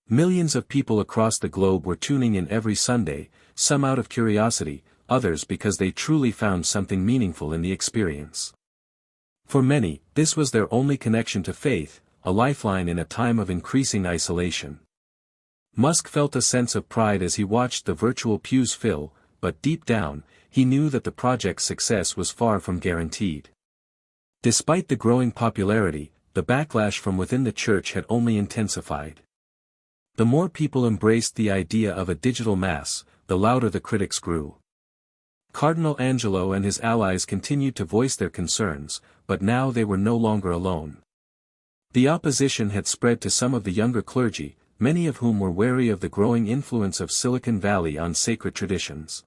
Millions of people across the globe were tuning in every Sunday, some out of curiosity, others because they truly found something meaningful in the experience. For many, this was their only connection to faith, a lifeline in a time of increasing isolation. Musk felt a sense of pride as he watched the virtual pews fill, but deep down, he knew that the project's success was far from guaranteed. Despite the growing popularity, the backlash from within the church had only intensified. The more people embraced the idea of a digital Mass, the louder the critics grew. Cardinal Angelo and his allies continued to voice their concerns, but now they were no longer alone. The opposition had spread to some of the younger clergy, many of whom were wary of the growing influence of Silicon Valley on sacred traditions.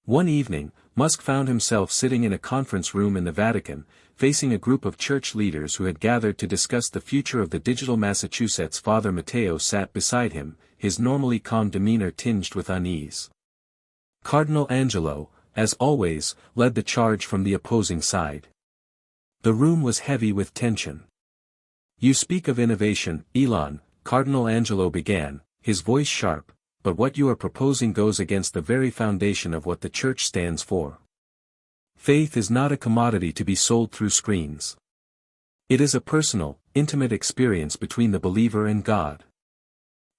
One evening, Musk found himself sitting in a conference room in the Vatican, facing a group of church leaders who had gathered to discuss the future of the digital Massachusetts. Father Mateo sat beside him, his normally calm demeanor tinged with unease. "Cardinal Angelo, as always, led the charge from the opposing side. The room was heavy with tension. "You speak of innovation, Elon," Cardinal Angelo began, his voice sharp, "but what you are proposing goes against the very foundation of what the Church stands for. Faith is not a commodity to be sold through screens. It is a personal, intimate experience between the believer and God.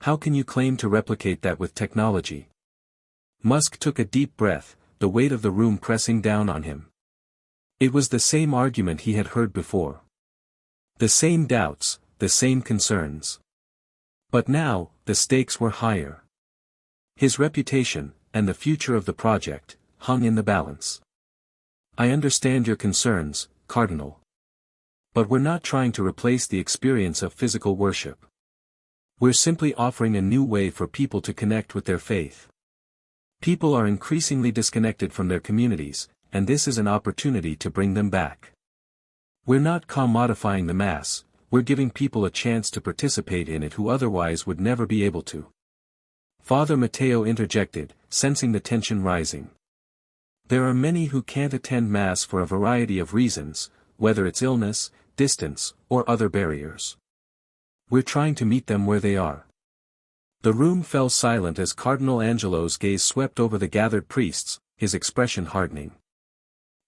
How can you claim to replicate that with technology?" Musk took a deep breath, the weight of the room pressing down on him. It was the same argument he had heard before. The same doubts, the same concerns. But now, the stakes were higher. His reputation, and the future of the project, hung in the balance. "I understand your concerns, Cardinal. But we're not trying to replace the experience of physical worship. We're simply offering a new way for people to connect with their faith. People are increasingly disconnected from their communities, and this is an opportunity to bring them back. We're not commodifying the Mass, we're giving people a chance to participate in it who otherwise would never be able to." Father Matteo interjected, sensing the tension rising. "There are many who can't attend Mass for a variety of reasons, whether it's illness, distance, or other barriers. We're trying to meet them where they are." The room fell silent as Cardinal Angelo's gaze swept over the gathered priests, his expression hardening.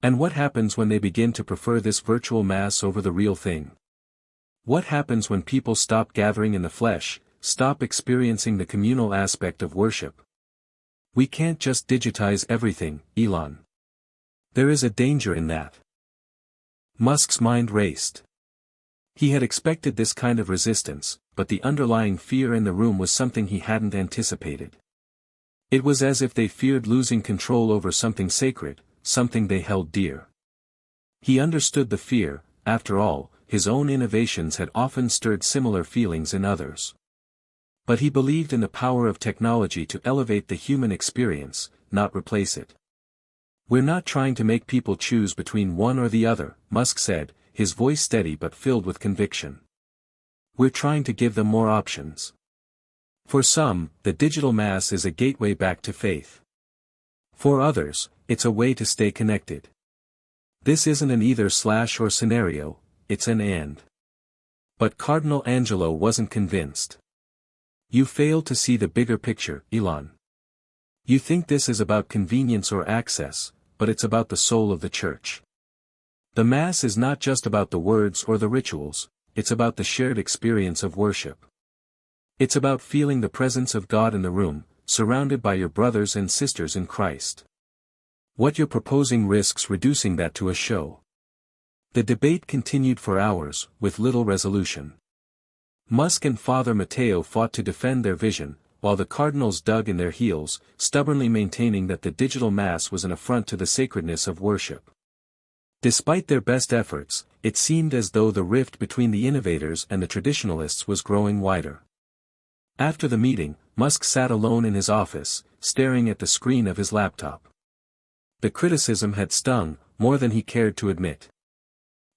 "And what happens when they begin to prefer this virtual Mass over the real thing? What happens when people stop gathering in the flesh, stop experiencing the communal aspect of worship? We can't just digitize everything, Elon. There is a danger in that." Musk's mind raced. He had expected this kind of resistance, but the underlying fear in the room was something he hadn't anticipated. It was as if they feared losing control over something sacred, something they held dear. He understood the fear. After all, his own innovations had often stirred similar feelings in others. But he believed in the power of technology to elevate the human experience, not replace it. "We're not trying to make people choose between one or the other," Musk said, his voice steady but filled with conviction. "We're trying to give them more options. For some, the digital Mass is a gateway back to faith. For others, it's a way to stay connected. This isn't an either/or scenario, it's an and." But Cardinal Angelo wasn't convinced. "You fail to see the bigger picture, Elon. You think this is about convenience or access, but it's about the soul of the Church. The Mass is not just about the words or the rituals, it's about the shared experience of worship. It's about feeling the presence of God in the room, surrounded by your brothers and sisters in Christ. What you're proposing risks reducing that to a show." The debate continued for hours, with little resolution. Musk and Father Matteo fought to defend their vision, while the cardinals dug in their heels, stubbornly maintaining that the digital Mass was an affront to the sacredness of worship. Despite their best efforts, it seemed as though the rift between the innovators and the traditionalists was growing wider. After the meeting, Musk sat alone in his office, staring at the screen of his laptop. The criticism had stung, more than he cared to admit.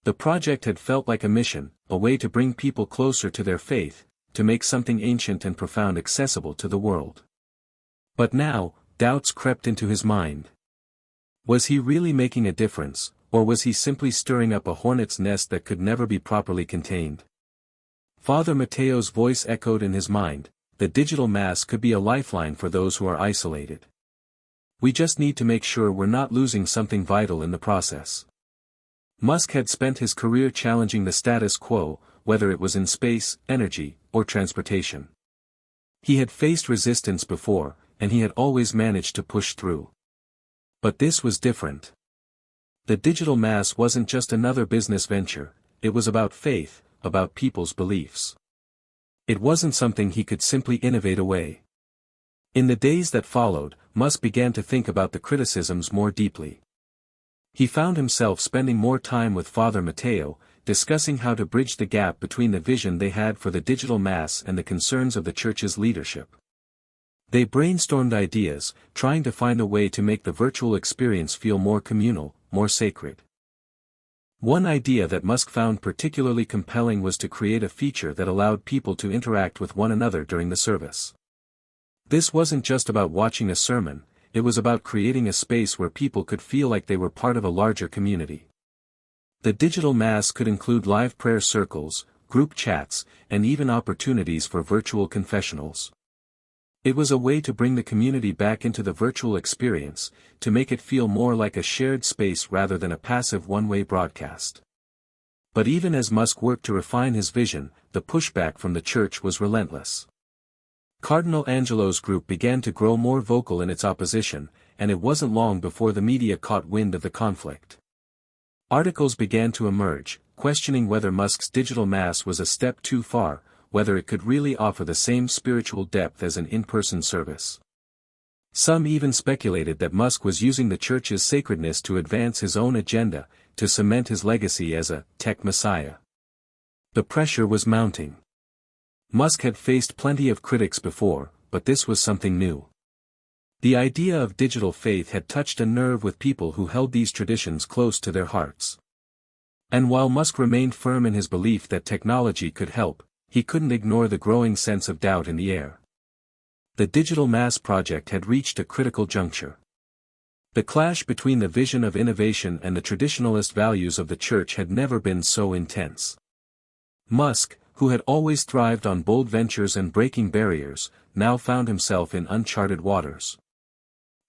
The project had felt like a mission, a way to bring people closer to their faith, to make something ancient and profound accessible to the world. But now, doubts crept into his mind. Was he really making a difference, or was he simply stirring up a hornet's nest that could never be properly contained? Father Matteo's voice echoed in his mind, "The digital Mass could be a lifeline for those who are isolated. We just need to make sure we're not losing something vital in the process." Musk had spent his career challenging the status quo, whether it was in space, energy, or transportation. He had faced resistance before, and he had always managed to push through. But this was different. The digital Mass wasn't just another business venture, it was about faith, about people's beliefs. It wasn't something he could simply innovate away. In the days that followed, Musk began to think about the criticisms more deeply. He found himself spending more time with Father Matteo, discussing how to bridge the gap between the vision they had for the digital Mass and the concerns of the Church's leadership. They brainstormed ideas, trying to find a way to make the virtual experience feel more communal, more sacred. One idea that Musk found particularly compelling was to create a feature that allowed people to interact with one another during the service. This wasn't just about watching a sermon, it was about creating a space where people could feel like they were part of a larger community. The digital mass could include live prayer circles, group chats, and even opportunities for virtual confessionals. It was a way to bring the community back into the virtual experience, to make it feel more like a shared space rather than a passive one-way broadcast. But even as Musk worked to refine his vision, the pushback from the church was relentless. Cardinal Angelo's group began to grow more vocal in its opposition, and it wasn't long before the media caught wind of the conflict. Articles began to emerge, questioning whether Musk's digital mass was a step too far, whether it could really offer the same spiritual depth as an in-person service. Some even speculated that Musk was using the church's sacredness to advance his own agenda, to cement his legacy as a tech messiah. The pressure was mounting. Musk had faced plenty of critics before, but this was something new. The idea of digital faith had touched a nerve with people who held these traditions close to their hearts. And while Musk remained firm in his belief that technology could help, he couldn't ignore the growing sense of doubt in the air. The digital mass project had reached a critical juncture. The clash between the vision of innovation and the traditionalist values of the church had never been so intense. Musk, who had always thrived on bold ventures and breaking barriers, now found himself in uncharted waters.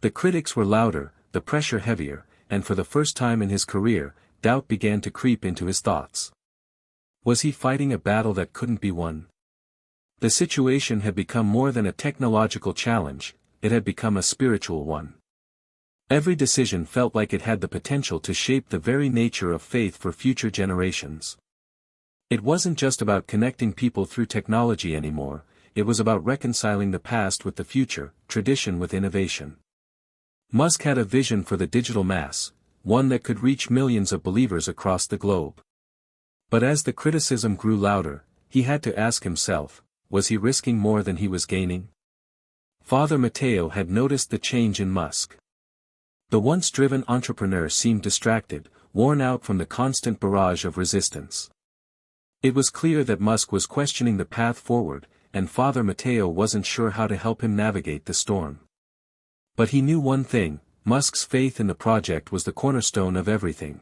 The critics were louder, the pressure heavier, and for the first time in his career, doubt began to creep into his thoughts. Was he fighting a battle that couldn't be won? The situation had become more than a technological challenge, it had become a spiritual one. Every decision felt like it had the potential to shape the very nature of faith for future generations. It wasn't just about connecting people through technology anymore, it was about reconciling the past with the future, tradition with innovation. Musk had a vision for the digital mass, one that could reach millions of believers across the globe. But as the criticism grew louder, he had to ask himself, was he risking more than he was gaining? Father Mateo had noticed the change in Musk. The once driven entrepreneur seemed distracted, worn out from the constant barrage of resistance. It was clear that Musk was questioning the path forward, and Father Mateo wasn't sure how to help him navigate the storm. But he knew one thing, Musk's faith in the project was the cornerstone of everything.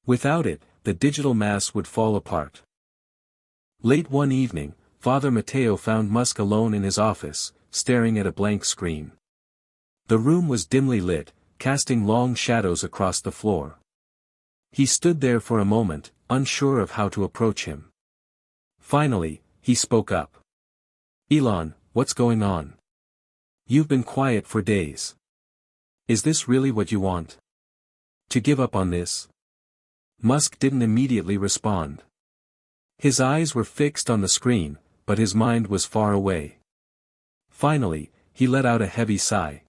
Without it, the digital mass would fall apart. Late one evening, Father Mateo found Musk alone in his office, staring at a blank screen. The room was dimly lit, casting long shadows across the floor. He stood there for a moment, unsure of how to approach him. Finally, he spoke up. "Elon, what's going on? You've been quiet for days. Is this really what you want? To give up on this?" Musk didn't immediately respond. His eyes were fixed on the screen, but his mind was far away. Finally, he let out a heavy sigh.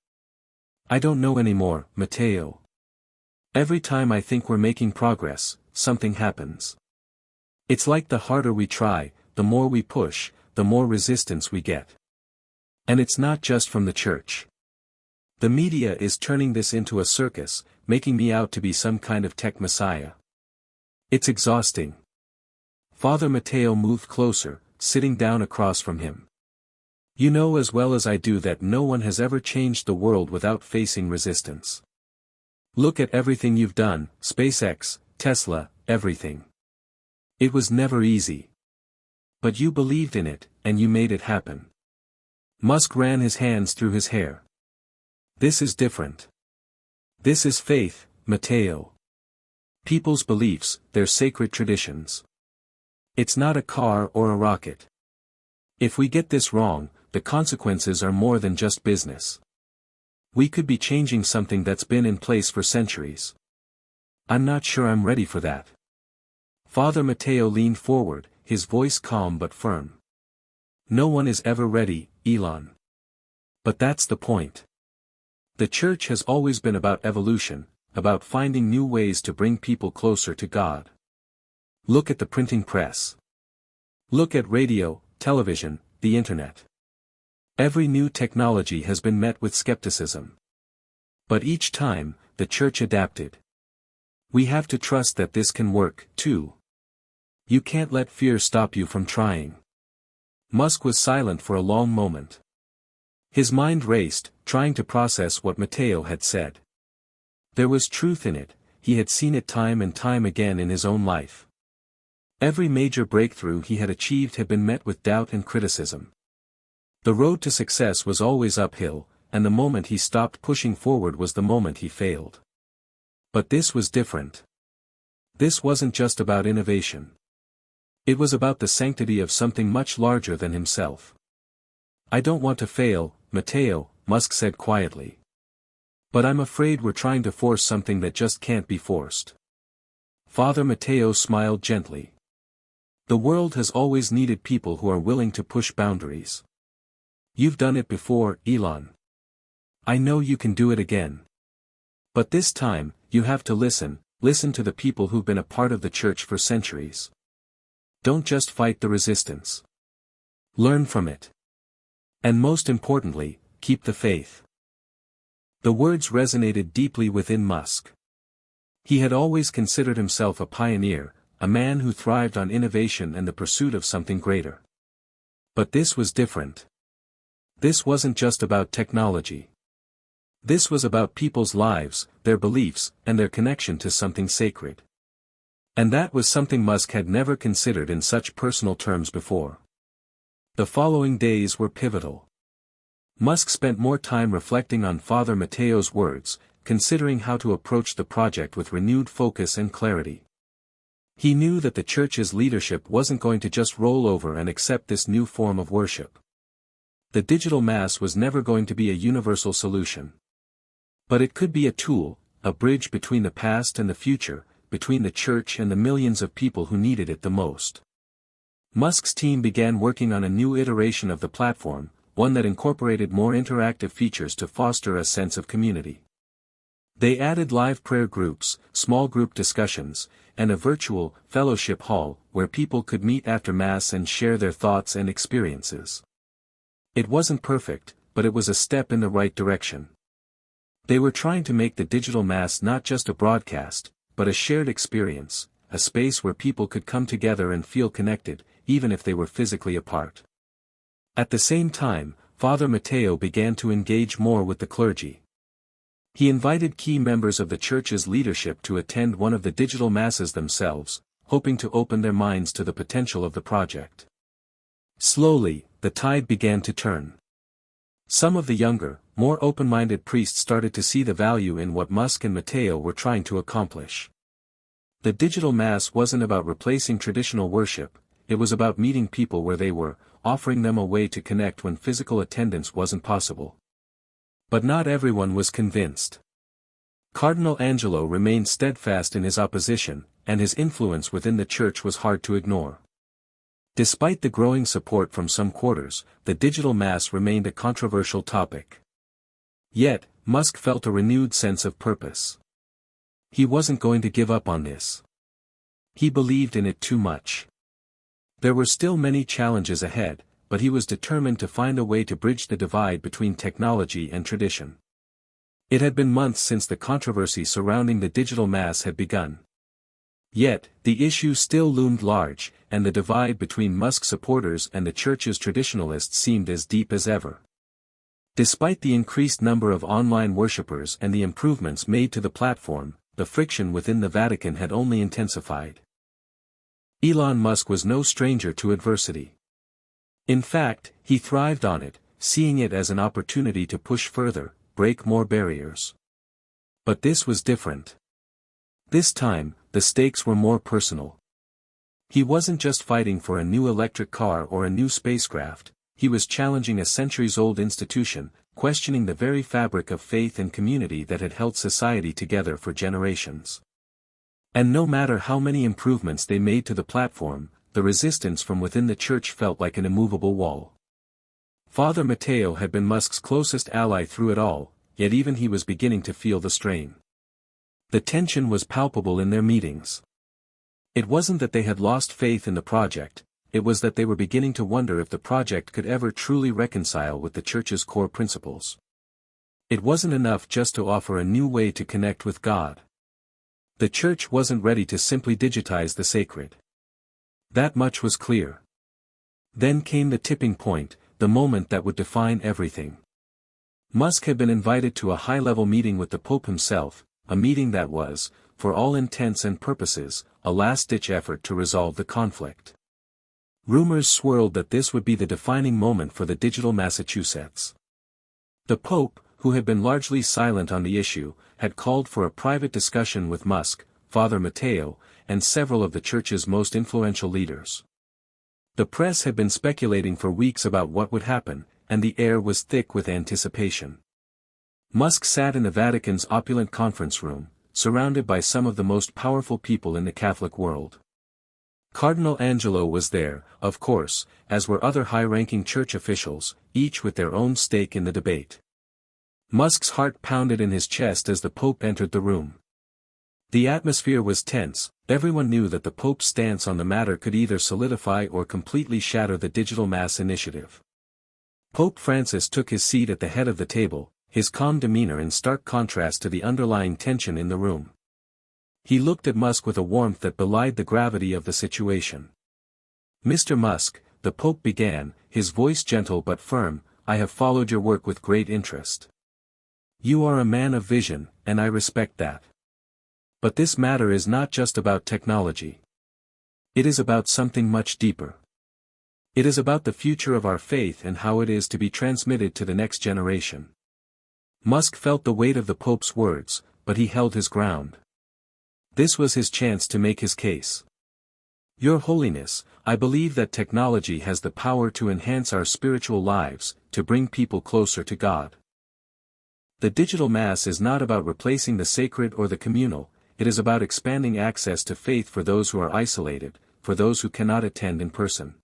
"I don't know anymore, Mateo. Every time I think we're making progress, something happens. It's like the harder we try, the more we push, the more resistance we get. And it's not just from the church. The media is turning this into a circus, making me out to be some kind of tech messiah. It's exhausting." Father Mateo moved closer, sitting down across from him. "You know as well as I do that no one has ever changed the world without facing resistance. Look at everything you've done, SpaceX, Tesla, everything. It was never easy. But you believed in it, and you made it happen." Musk ran his hands through his hair. "This is different. This is faith, Mateo. People's beliefs, their sacred traditions. It's not a car or a rocket. If we get this wrong, the consequences are more than just business. We could be changing something that's been in place for centuries. I'm not sure I'm ready for that." Father Mateo leaned forward, his voice calm but firm. "No one is ever ready, Elon. But that's the point. The church has always been about evolution, about finding new ways to bring people closer to God. Look at the printing press. Look at radio, television, the internet. Every new technology has been met with skepticism. But each time, the church adapted. We have to trust that this can work, too. You can't let fear stop you from trying." Musk was silent for a long moment. His mind raced, trying to process what Matteo had said. There was truth in it, he had seen it time and time again in his own life. Every major breakthrough he had achieved had been met with doubt and criticism. The road to success was always uphill, and the moment he stopped pushing forward was the moment he failed. But this was different. This wasn't just about innovation. It was about the sanctity of something much larger than himself. "I don't want to fail, Matteo," Musk said quietly. "But I'm afraid we're trying to force something that just can't be forced." Father Matteo smiled gently. "The world has always needed people who are willing to push boundaries. You've done it before, Elon. I know you can do it again. But this time, you have to listen to the people who've been a part of the church for centuries. Don't just fight the resistance. Learn from it. And most importantly, keep the faith." The words resonated deeply within Musk. He had always considered himself a pioneer, a man who thrived on innovation and the pursuit of something greater. But this was different. This wasn't just about technology. This was about people's lives, their beliefs, and their connection to something sacred. And that was something Musk had never considered in such personal terms before. The following days were pivotal. Musk spent more time reflecting on Father Matteo's words, considering how to approach the project with renewed focus and clarity. He knew that the church's leadership wasn't going to just roll over and accept this new form of worship. The digital mass was never going to be a universal solution. But it could be a tool, a bridge between the past and the future, between the church and the millions of people who needed it the most. Musk's team began working on a new iteration of the platform, one that incorporated more interactive features to foster a sense of community. They added live prayer groups, small group discussions, and a virtual fellowship hall where people could meet after Mass and share their thoughts and experiences. It wasn't perfect, but it was a step in the right direction. They were trying to make the digital Mass not just a broadcast, but a shared experience, a space where people could come together and feel connected, even if they were physically apart. At the same time, Father Matteo began to engage more with the clergy. He invited key members of the church's leadership to attend one of the digital masses themselves, hoping to open their minds to the potential of the project. Slowly, the tide began to turn. Some of the younger, more open-minded priests started to see the value in what Musk and Matteo were trying to accomplish. The digital mass wasn't about replacing traditional worship, it was about meeting people where they were, offering them a way to connect when physical attendance wasn't possible. But not everyone was convinced. Cardinal Angelo remained steadfast in his opposition, and his influence within the church was hard to ignore. Despite the growing support from some quarters, the digital mass remained a controversial topic. Yet, Musk felt a renewed sense of purpose. He wasn't going to give up on this. He believed in it too much. There were still many challenges ahead, but he was determined to find a way to bridge the divide between technology and tradition. It had been months since the controversy surrounding the digital mass had begun. Yet, the issue still loomed large, and the divide between Musk supporters and the church's traditionalists seemed as deep as ever. Despite the increased number of online worshippers and the improvements made to the platform, the friction within the Vatican had only intensified. Elon Musk was no stranger to adversity. In fact, he thrived on it, seeing it as an opportunity to push further, break more barriers. But this was different. This time, the stakes were more personal. He wasn't just fighting for a new electric car or a new spacecraft, he was challenging a centuries-old institution, questioning the very fabric of faith and community that had held society together for generations. And no matter how many improvements they made to the platform, the resistance from within the church felt like an immovable wall. Father Matteo had been Musk's closest ally through it all, yet even he was beginning to feel the strain. The tension was palpable in their meetings. It wasn't that they had lost faith in the project, it was that they were beginning to wonder if the project could ever truly reconcile with the church's core principles. It wasn't enough just to offer a new way to connect with God. The church wasn't ready to simply digitize the sacred. That much was clear. Then came the tipping point, the moment that would define everything. Musk had been invited to a high-level meeting with the Pope himself, a meeting that was, for all intents and purposes, a last-ditch effort to resolve the conflict. Rumors swirled that this would be the defining moment for the digital Massachusetts. The Pope, who had been largely silent on the issue, had called for a private discussion with Musk, Father Matteo, and several of the Church's most influential leaders. The press had been speculating for weeks about what would happen, and the air was thick with anticipation. Musk sat in the Vatican's opulent conference room, surrounded by some of the most powerful people in the Catholic world. Cardinal Angelo was there, of course, as were other high-ranking church officials, each with their own stake in the debate. Musk's heart pounded in his chest as the Pope entered the room. The atmosphere was tense. Everyone knew that the Pope's stance on the matter could either solidify or completely shatter the digital mass initiative. Pope Francis took his seat at the head of the table, his calm demeanor in stark contrast to the underlying tension in the room. He looked at Musk with a warmth that belied the gravity of the situation. "Mr. Musk," the Pope began, his voice gentle but firm, "I have followed your work with great interest. You are a man of vision, and I respect that. But this matter is not just about technology. It is about something much deeper. It is about the future of our faith and how it is to be transmitted to the next generation." Musk felt the weight of the Pope's words, but he held his ground. This was his chance to make his case. "Your Holiness, I believe that technology has the power to enhance our spiritual lives, to bring people closer to God. The digital mass is not about replacing the sacred or the communal, it is about expanding access to faith for those who are isolated, for those who cannot attend in person.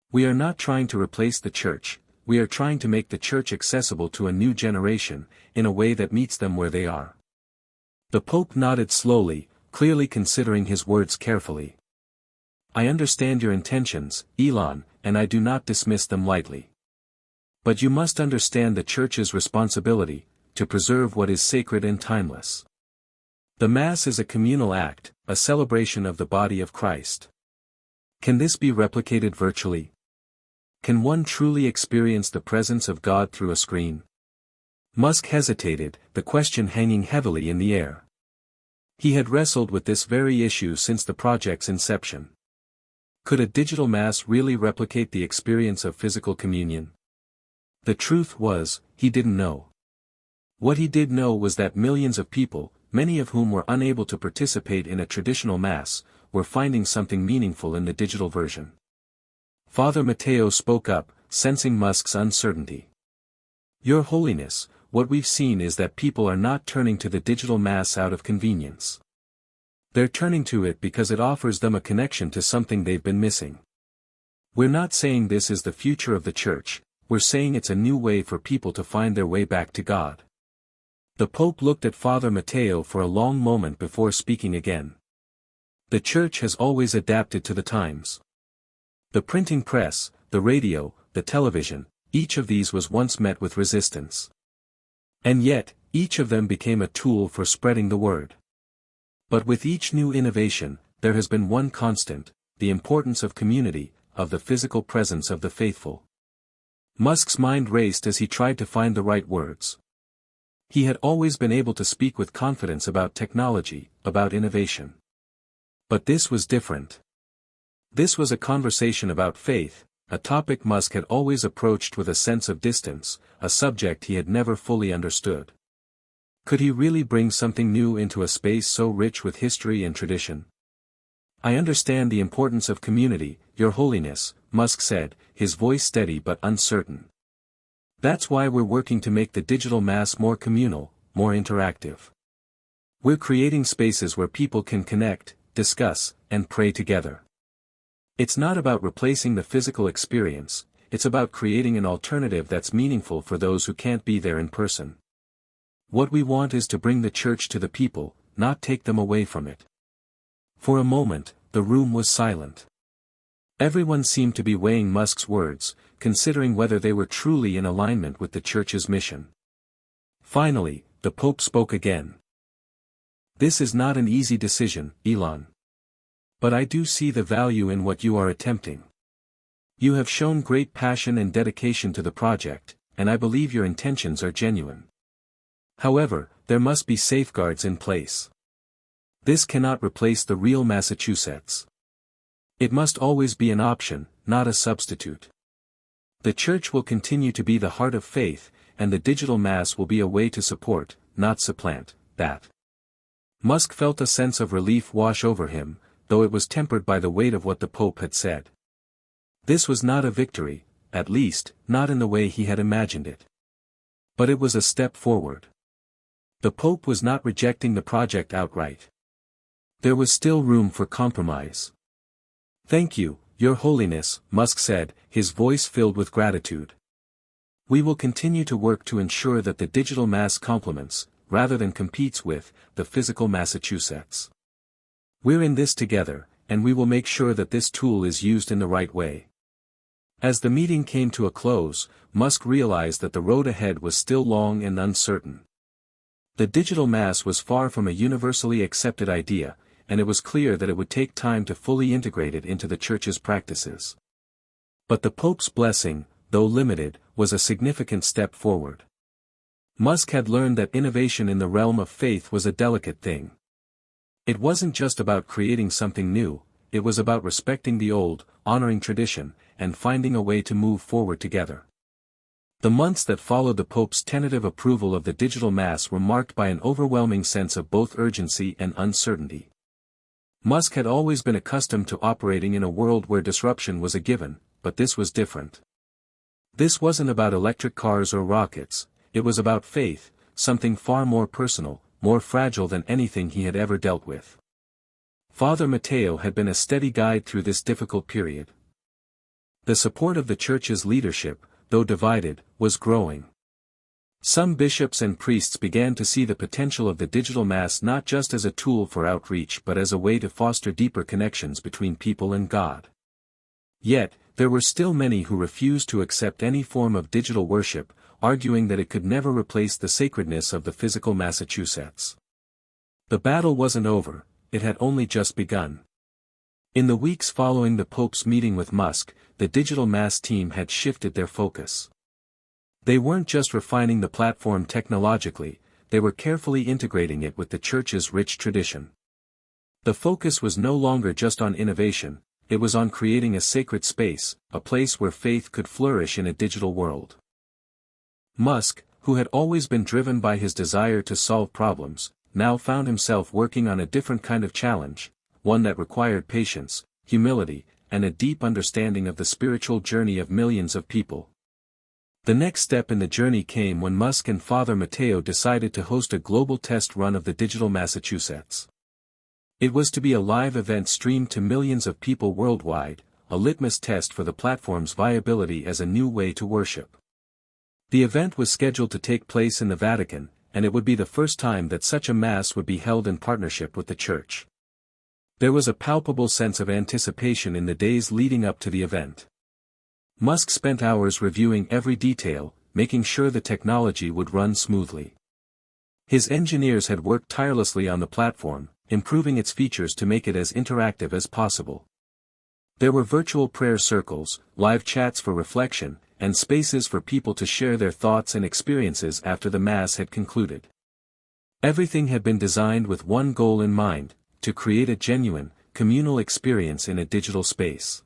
We are not trying to replace the Church, we are trying to make the Church accessible to a new generation, in a way that meets them where they are." The Pope nodded slowly, clearly considering his words carefully. "I understand your intentions, Elon, and I do not dismiss them lightly. But you must understand the Church's responsibility, to preserve what is sacred and timeless. The Mass is a communal act, a celebration of the body of Christ. Can this be replicated virtually? Can one truly experience the presence of God through a screen?" Musk hesitated, the question hanging heavily in the air. He had wrestled with this very issue since the project's inception. Could a digital mass really replicate the experience of physical communion? The truth was, he didn't know. What he did know was that millions of people, many of whom were unable to participate in a traditional mass, were finding something meaningful in the digital version. Father Matteo spoke up, sensing Musk's uncertainty. "Your Holiness, what we've seen is that people are not turning to the digital mass out of convenience. They're turning to it because it offers them a connection to something they've been missing. We're not saying this is the future of the Church, we're saying it's a new way for people to find their way back to God." The Pope looked at Father Matteo for a long moment before speaking again. "The Church has always adapted to the times. The printing press, the radio, the television, each of these was once met with resistance. And yet, each of them became a tool for spreading the word. But with each new innovation, there has been one constant, the importance of community, of the physical presence of the faithful." Musk's mind raced as he tried to find the right words. He had always been able to speak with confidence about technology, about innovation. But this was different. This was a conversation about faith, a topic Musk had always approached with a sense of distance, a subject he had never fully understood. Could he really bring something new into a space so rich with history and tradition? "I understand the importance of community, Your Holiness," Musk said, his voice steady but uncertain. "That's why we're working to make the digital mass more communal, more interactive. We're creating spaces where people can connect, discuss, and pray together. It's not about replacing the physical experience, it's about creating an alternative that's meaningful for those who can't be there in person. What we want is to bring the Church to the people, not take them away from it." For a moment, the room was silent. Everyone seemed to be weighing Musk's words, considering whether they were truly in alignment with the Church's mission. Finally, the Pope spoke again. "This is not an easy decision, Elon. But I do see the value in what you are attempting. You have shown great passion and dedication to the project, and I believe your intentions are genuine. However, there must be safeguards in place. This cannot replace the real Massachusetts. It must always be an option, not a substitute. The church will continue to be the heart of faith, and the digital mass will be a way to support, not supplant, that. Musk felt a sense of relief wash over him, though it was tempered by the weight of what the Pope had said. This was not a victory, at least, not in the way he had imagined it. But it was a step forward. The Pope was not rejecting the project outright. There was still room for compromise. "Thank you, Your Holiness," Musk said, his voice filled with gratitude. "We will continue to work to ensure that the digital mass complements, rather than competes with, the physical Massachusetts. We're in this together, and we will make sure that this tool is used in the right way." As the meeting came to a close, Musk realized that the road ahead was still long and uncertain. The digital mass was far from a universally accepted idea, and it was clear that it would take time to fully integrate it into the Church's practices. But the Pope's blessing, though limited, was a significant step forward. Musk had learned that innovation in the realm of faith was a delicate thing. It wasn't just about creating something new, it was about respecting the old, honoring tradition, and finding a way to move forward together. The months that followed the Pope's tentative approval of the digital mass were marked by an overwhelming sense of both urgency and uncertainty. Musk had always been accustomed to operating in a world where disruption was a given, but this was different. This wasn't about electric cars or rockets, it was about faith, something far more personal, more fragile than anything he had ever dealt with. Father Matteo had been a steady guide through this difficult period. The support of the Church's leadership, though divided, was growing. Some bishops and priests began to see the potential of the digital mass not just as a tool for outreach but as a way to foster deeper connections between people and God. Yet, there were still many who refused to accept any form of digital worship, arguing that it could never replace the sacredness of the physical Massachusetts. The battle wasn't over, it had only just begun. In the weeks following the Pope's meeting with Musk, the digital mass team had shifted their focus. They weren't just refining the platform technologically, they were carefully integrating it with the Church's rich tradition. The focus was no longer just on innovation, it was on creating a sacred space, a place where faith could flourish in a digital world. Musk, who had always been driven by his desire to solve problems, now found himself working on a different kind of challenge, one that required patience, humility, and a deep understanding of the spiritual journey of millions of people. The next step in the journey came when Musk and Father Matteo decided to host a global test run of the digital Massachusetts. It was to be a live event streamed to millions of people worldwide, a litmus test for the platform's viability as a new way to worship. The event was scheduled to take place in the Vatican, and it would be the first time that such a mass would be held in partnership with the Church. There was a palpable sense of anticipation in the days leading up to the event. Musk spent hours reviewing every detail, making sure the technology would run smoothly. His engineers had worked tirelessly on the platform, improving its features to make it as interactive as possible. There were virtual prayer circles, live chats for reflection, and spaces for people to share their thoughts and experiences after the Mass had concluded. Everything had been designed with one goal in mind, to create a genuine, communal experience in a digital space.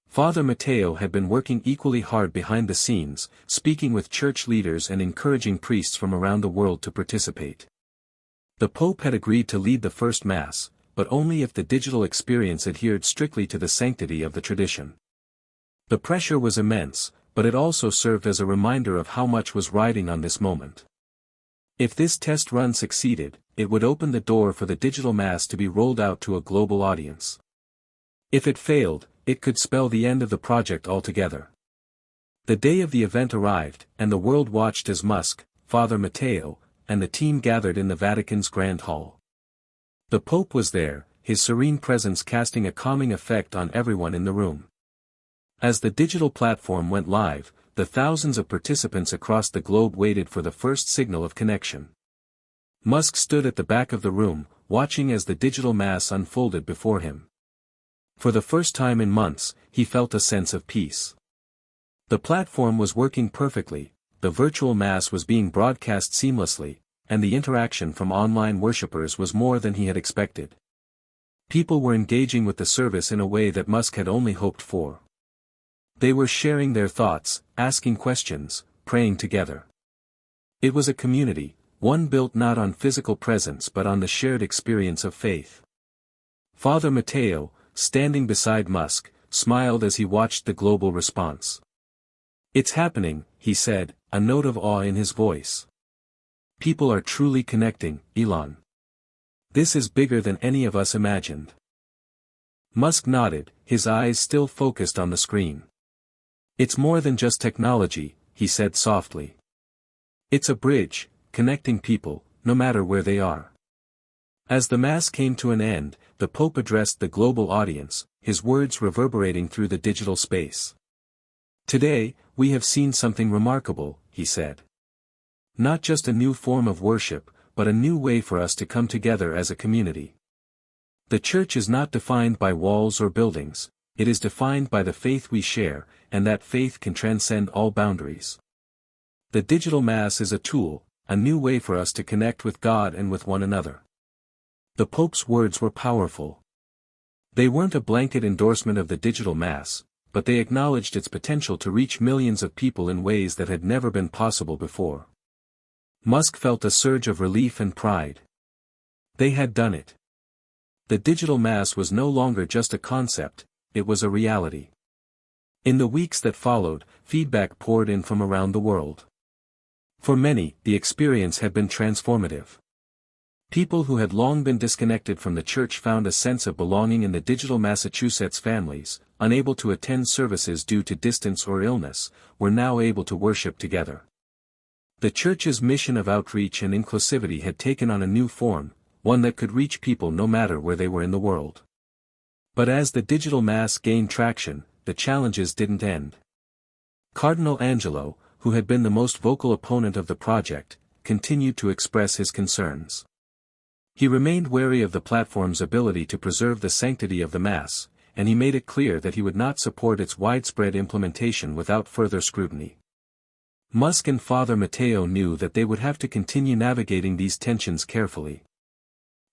Father Matteo had been working equally hard behind the scenes, speaking with church leaders and encouraging priests from around the world to participate. The Pope had agreed to lead the first Mass, but only if the digital experience adhered strictly to the sanctity of the tradition. The pressure was immense, but it also served as a reminder of how much was riding on this moment. If this test run succeeded, it would open the door for the digital Mass to be rolled out to a global audience. If it failed, it could spell the end of the project altogether. The day of the event arrived, and the world watched as Musk, Father Matteo, and the team gathered in the Vatican's Grand Hall. The Pope was there, his serene presence casting a calming effect on everyone in the room. As the digital platform went live, the thousands of participants across the globe waited for the first signal of connection. Musk stood at the back of the room, watching as the digital Mass unfolded before him. For the first time in months, he felt a sense of peace. The platform was working perfectly, the virtual Mass was being broadcast seamlessly, and the interaction from online worshippers was more than he had expected. People were engaging with the service in a way that Musk had only hoped for. They were sharing their thoughts, asking questions, praying together. It was a community, one built not on physical presence but on the shared experience of faith. Father Mateo, standing beside Musk, smiled as he watched the global response. "It's happening," he said, a note of awe in his voice. "People are truly connecting, Elon. This is bigger than any of us imagined." Musk nodded, his eyes still focused on the screen. "It's more than just technology," he said softly. "It's a bridge, connecting people, no matter where they are." As the Mass came to an end, the Pope addressed the global audience, his words reverberating through the digital space. "Today, we have seen something remarkable," he said. "Not just a new form of worship, but a new way for us to come together as a community. The Church is not defined by walls or buildings, it is defined by the faith we share, and that faith can transcend all boundaries. The digital Mass is a tool, a new way for us to connect with God and with one another." The Pope's words were powerful. They weren't a blanket endorsement of the digital Mass, but they acknowledged its potential to reach millions of people in ways that had never been possible before. Musk felt a surge of relief and pride. They had done it. The digital Mass was no longer just a concept, it was a reality. In the weeks that followed, feedback poured in from around the world. For many, the experience had been transformative. People who had long been disconnected from the Church found a sense of belonging in the digital Massachusetts families, unable to attend services due to distance or illness, were now able to worship together. The Church's mission of outreach and inclusivity had taken on a new form, one that could reach people no matter where they were in the world. But as the digital Mass gained traction, the challenges didn't end. Cardinal Angelo, who had been the most vocal opponent of the project, continued to express his concerns. He remained wary of the platform's ability to preserve the sanctity of the Mass, and he made it clear that he would not support its widespread implementation without further scrutiny. Musk and Father Mateo knew that they would have to continue navigating these tensions carefully.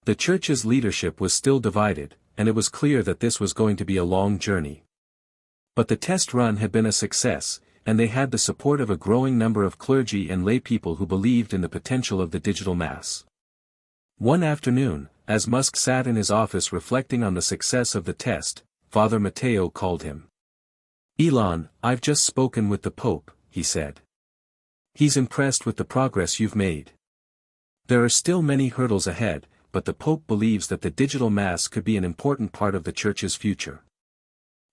The Church's leadership was still divided, and it was clear that this was going to be a long journey. But the test run had been a success, and they had the support of a growing number of clergy and lay people who believed in the potential of the digital Mass. One afternoon, as Musk sat in his office reflecting on the success of the test, Father Mateo called him. "Elon, I've just spoken with the Pope," he said. "He's impressed with the progress you've made. There are still many hurdles ahead, but the Pope believes that the digital Mass could be an important part of the Church's future."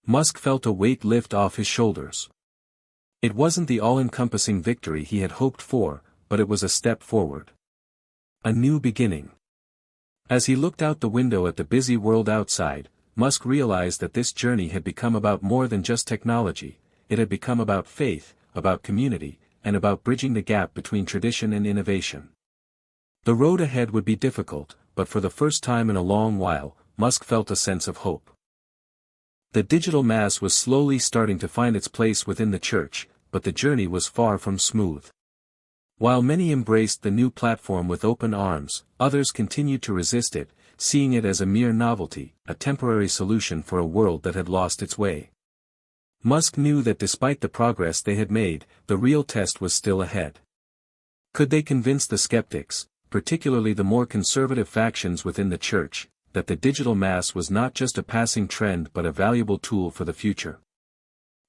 Musk felt a weight lift off his shoulders. It wasn't the all-encompassing victory he had hoped for, but it was a step forward. A new beginning. As he looked out the window at the busy world outside, Musk realized that this journey had become about more than just technology, it had become about faith, about community, and about bridging the gap between tradition and innovation. The road ahead would be difficult, but for the first time in a long while, Musk felt a sense of hope. The digital Mass was slowly starting to find its place within the Church, but the journey was far from smooth. While many embraced the new platform with open arms, others continued to resist it, seeing it as a mere novelty, a temporary solution for a world that had lost its way. Musk knew that despite the progress they had made, the real test was still ahead. Could they convince the skeptics, particularly the more conservative factions within the Church, that the digital Mass was not just a passing trend but a valuable tool for the future?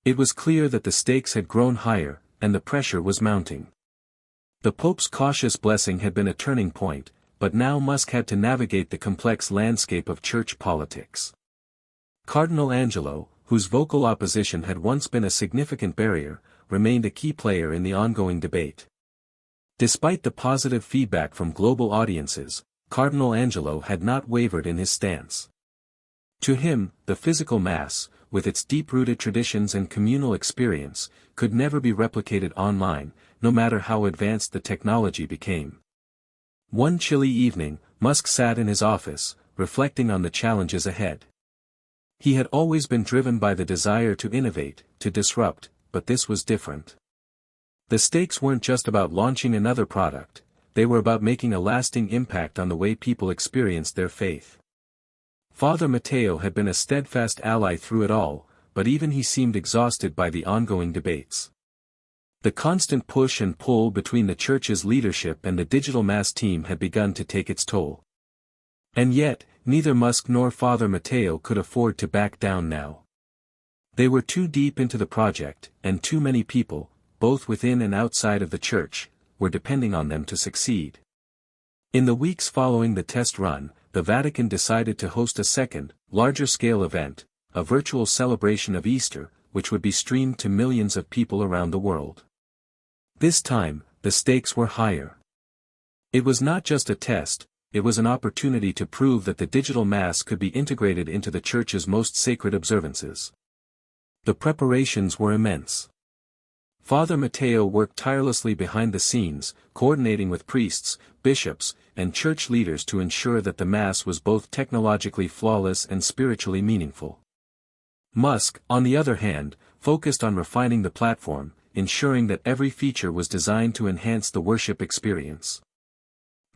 It was clear that the stakes had grown higher, and the pressure was mounting. The Pope's cautious blessing had been a turning point, but now Musk had to navigate the complex landscape of Church politics. Cardinal Angelo, whose vocal opposition had once been a significant barrier, remained a key player in the ongoing debate. Despite the positive feedback from global audiences, Cardinal Angelo had not wavered in his stance. To him, the physical Mass, with its deep-rooted traditions and communal experience, could never be replicated online, no matter how advanced the technology became. One chilly evening, Musk sat in his office, reflecting on the challenges ahead. He had always been driven by the desire to innovate, to disrupt, but this was different. The stakes weren't just about launching another product, they were about making a lasting impact on the way people experienced their faith. Father Mateo had been a steadfast ally through it all, but even he seemed exhausted by the ongoing debates. The constant push and pull between the church's leadership and the digital mass team had begun to take its toll. And yet, neither Musk nor Father Mateo could afford to back down now. They were too deep into the project, and too many people, both within and outside of the church, were depending on them to succeed. In the weeks following the test run, the Vatican decided to host a second, larger-scale event, a virtual celebration of Easter, which would be streamed to millions of people around the world. This time, the stakes were higher. It was not just a test, it was an opportunity to prove that the digital mass could be integrated into the Church's most sacred observances. The preparations were immense. Father Mateo worked tirelessly behind the scenes, coordinating with priests, bishops, and church leaders to ensure that the Mass was both technologically flawless and spiritually meaningful. Musk, on the other hand, focused on refining the platform, ensuring that every feature was designed to enhance the worship experience.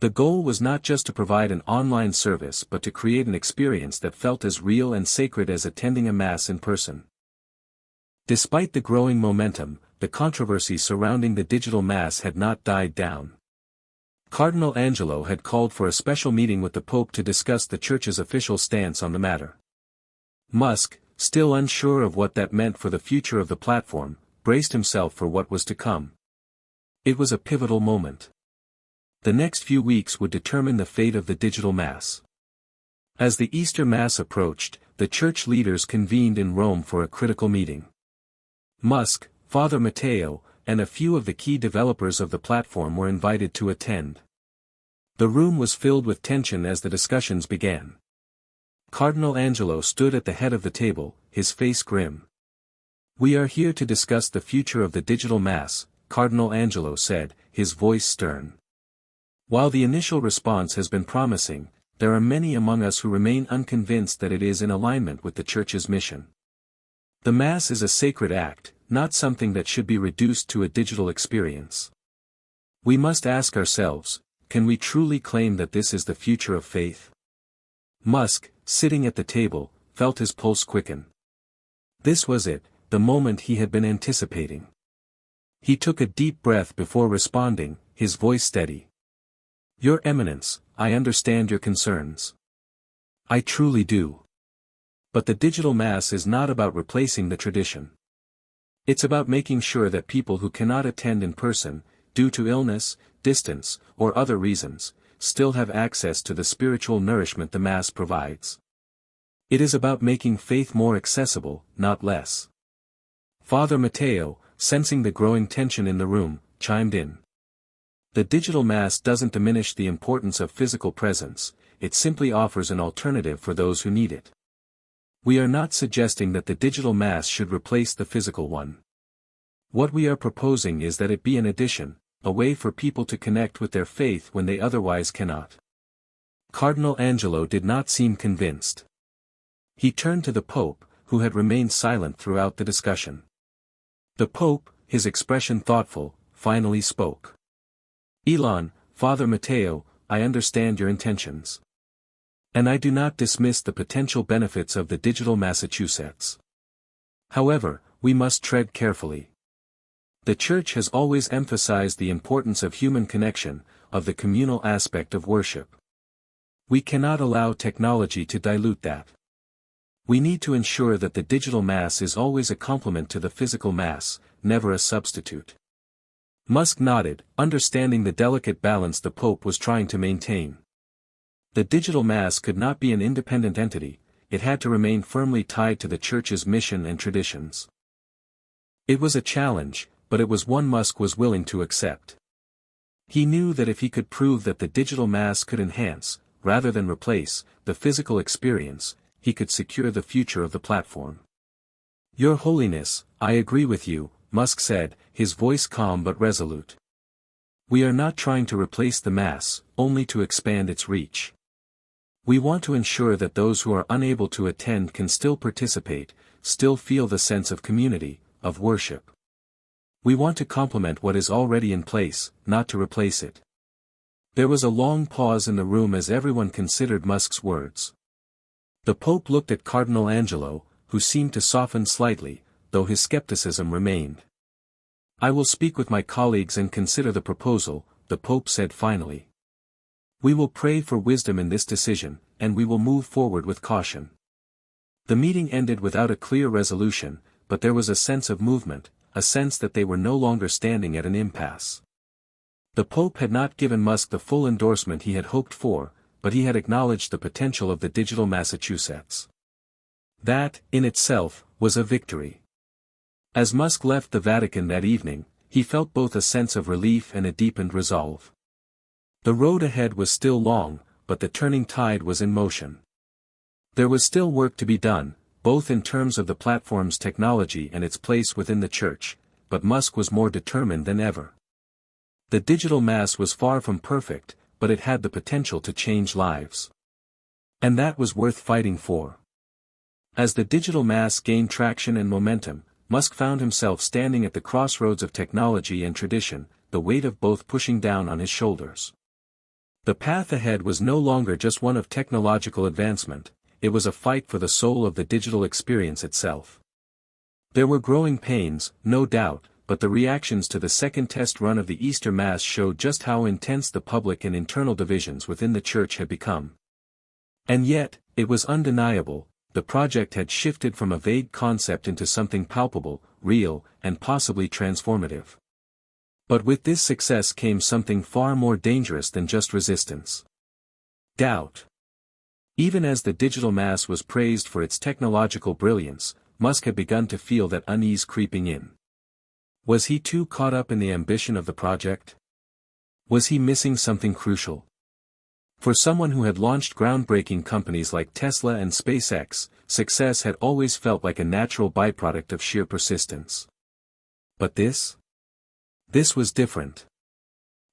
The goal was not just to provide an online service but to create an experience that felt as real and sacred as attending a Mass in person. Despite the growing momentum, the controversy surrounding the digital Mass had not died down. Cardinal Angelo had called for a special meeting with the Pope to discuss the Church's official stance on the matter. Musk, still unsure of what that meant for the future of the platform, braced himself for what was to come. It was a pivotal moment. The next few weeks would determine the fate of the digital Mass. As the Easter Mass approached, the church leaders convened in Rome for a critical meeting. Musk, Father Mateo, and a few of the key developers of the platform were invited to attend. The room was filled with tension as the discussions began. Cardinal Angelo stood at the head of the table, his face grim. "We are here to discuss the future of the digital Mass," Cardinal Angelo said, his voice stern. "While the initial response has been promising, there are many among us who remain unconvinced that it is in alignment with the Church's mission. The Mass is a sacred act, not something that should be reduced to a digital experience. We must ask ourselves, can we truly claim that this is the future of faith?" Musk, sitting at the table, felt his pulse quicken. This was it, the moment he had been anticipating. He took a deep breath before responding, his voice steady. "Your Eminence, I understand your concerns. I truly do. But the digital Mass is not about replacing the tradition. It's about making sure that people who cannot attend in person, due to illness, distance, or other reasons, still have access to the spiritual nourishment the Mass provides. It is about making faith more accessible, not less." Father Mateo, sensing the growing tension in the room, chimed in. "The digital Mass doesn't diminish the importance of physical presence, it simply offers an alternative for those who need it. We are not suggesting that the digital Mass should replace the physical one. What we are proposing is that it be an addition, a way for people to connect with their faith when they otherwise cannot." Cardinal Angelo did not seem convinced. He turned to the Pope, who had remained silent throughout the discussion. The Pope, his expression thoughtful, finally spoke. "Elon, Father Mateo, I understand your intentions. And I do not dismiss the potential benefits of the digital Massachusetts. However, we must tread carefully. The Church has always emphasized the importance of human connection, of the communal aspect of worship. We cannot allow technology to dilute that. We need to ensure that the digital Mass is always a complement to the physical Mass, never a substitute." Musk nodded, understanding the delicate balance the Pope was trying to maintain. The digital Mass could not be an independent entity, it had to remain firmly tied to the Church's mission and traditions. It was a challenge, but it was one Musk was willing to accept. He knew that if he could prove that the digital Mass could enhance, rather than replace, the physical experience, he could secure the future of the platform. "Your Holiness, I agree with you," Musk said, his voice calm but resolute. "We are not trying to replace the Mass, only to expand its reach. We want to ensure that those who are unable to attend can still participate, still feel the sense of community, of worship. We want to complement what is already in place, not to replace it. There was a long pause in the room as everyone considered Musk's words. The Pope looked at Cardinal Angelo, who seemed to soften slightly, though his skepticism remained. "I will speak with my colleagues and consider the proposal," the Pope said finally. "We will pray for wisdom in this decision, and we will move forward with caution." The meeting ended without a clear resolution, but there was a sense of movement, a sense that they were no longer standing at an impasse. The Pope had not given Musk the full endorsement he had hoped for, but he had acknowledged the potential of the digital Massachusetts. That, in itself, was a victory. As Musk left the Vatican that evening, he felt both a sense of relief and a deepened resolve. The road ahead was still long, but the turning tide was in motion. There was still work to be done, both in terms of the platform's technology and its place within the Church, but Musk was more determined than ever. The digital mass was far from perfect, but it had the potential to change lives. And that was worth fighting for. As the digital mass gained traction and momentum, Musk found himself standing at the crossroads of technology and tradition, the weight of both pushing down on his shoulders. The path ahead was no longer just one of technological advancement, it was a fight for the soul of the digital experience itself. There were growing pains, no doubt, but the reactions to the second test run of the Easter Mass showed just how intense the public and internal divisions within the Church had become. And yet, it was undeniable, the project had shifted from a vague concept into something palpable, real, and possibly transformative. But with this success came something far more dangerous than just resistance. Doubt. Even as the digital mass was praised for its technological brilliance, Musk had begun to feel that unease creeping in. Was he too caught up in the ambition of the project? Was he missing something crucial? For someone who had launched groundbreaking companies like Tesla and SpaceX, success had always felt like a natural byproduct of sheer persistence. But this? This was different.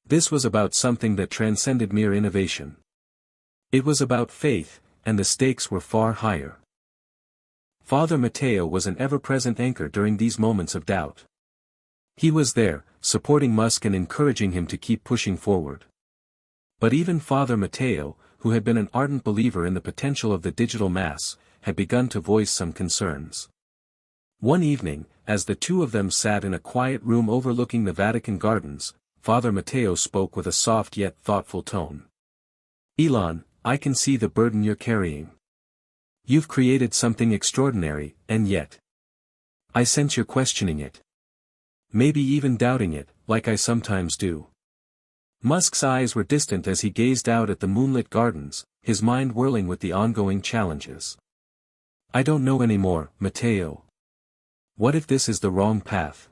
This was about something that transcended mere innovation. It was about faith, and the stakes were far higher. Father Matteo was an ever-present anchor during these moments of doubt. He was there, supporting Musk and encouraging him to keep pushing forward. But even Father Matteo, who had been an ardent believer in the potential of the digital mass, had begun to voice some concerns. One evening, as the two of them sat in a quiet room overlooking the Vatican gardens, Father Matteo spoke with a soft yet thoughtful tone. "Elon, I can see the burden you're carrying. You've created something extraordinary, and yet I sense you're questioning it. Maybe even doubting it, like I sometimes do." Musk's eyes were distant as he gazed out at the moonlit gardens, his mind whirling with the ongoing challenges. "I don't know anymore, Matteo. What if this is the wrong path?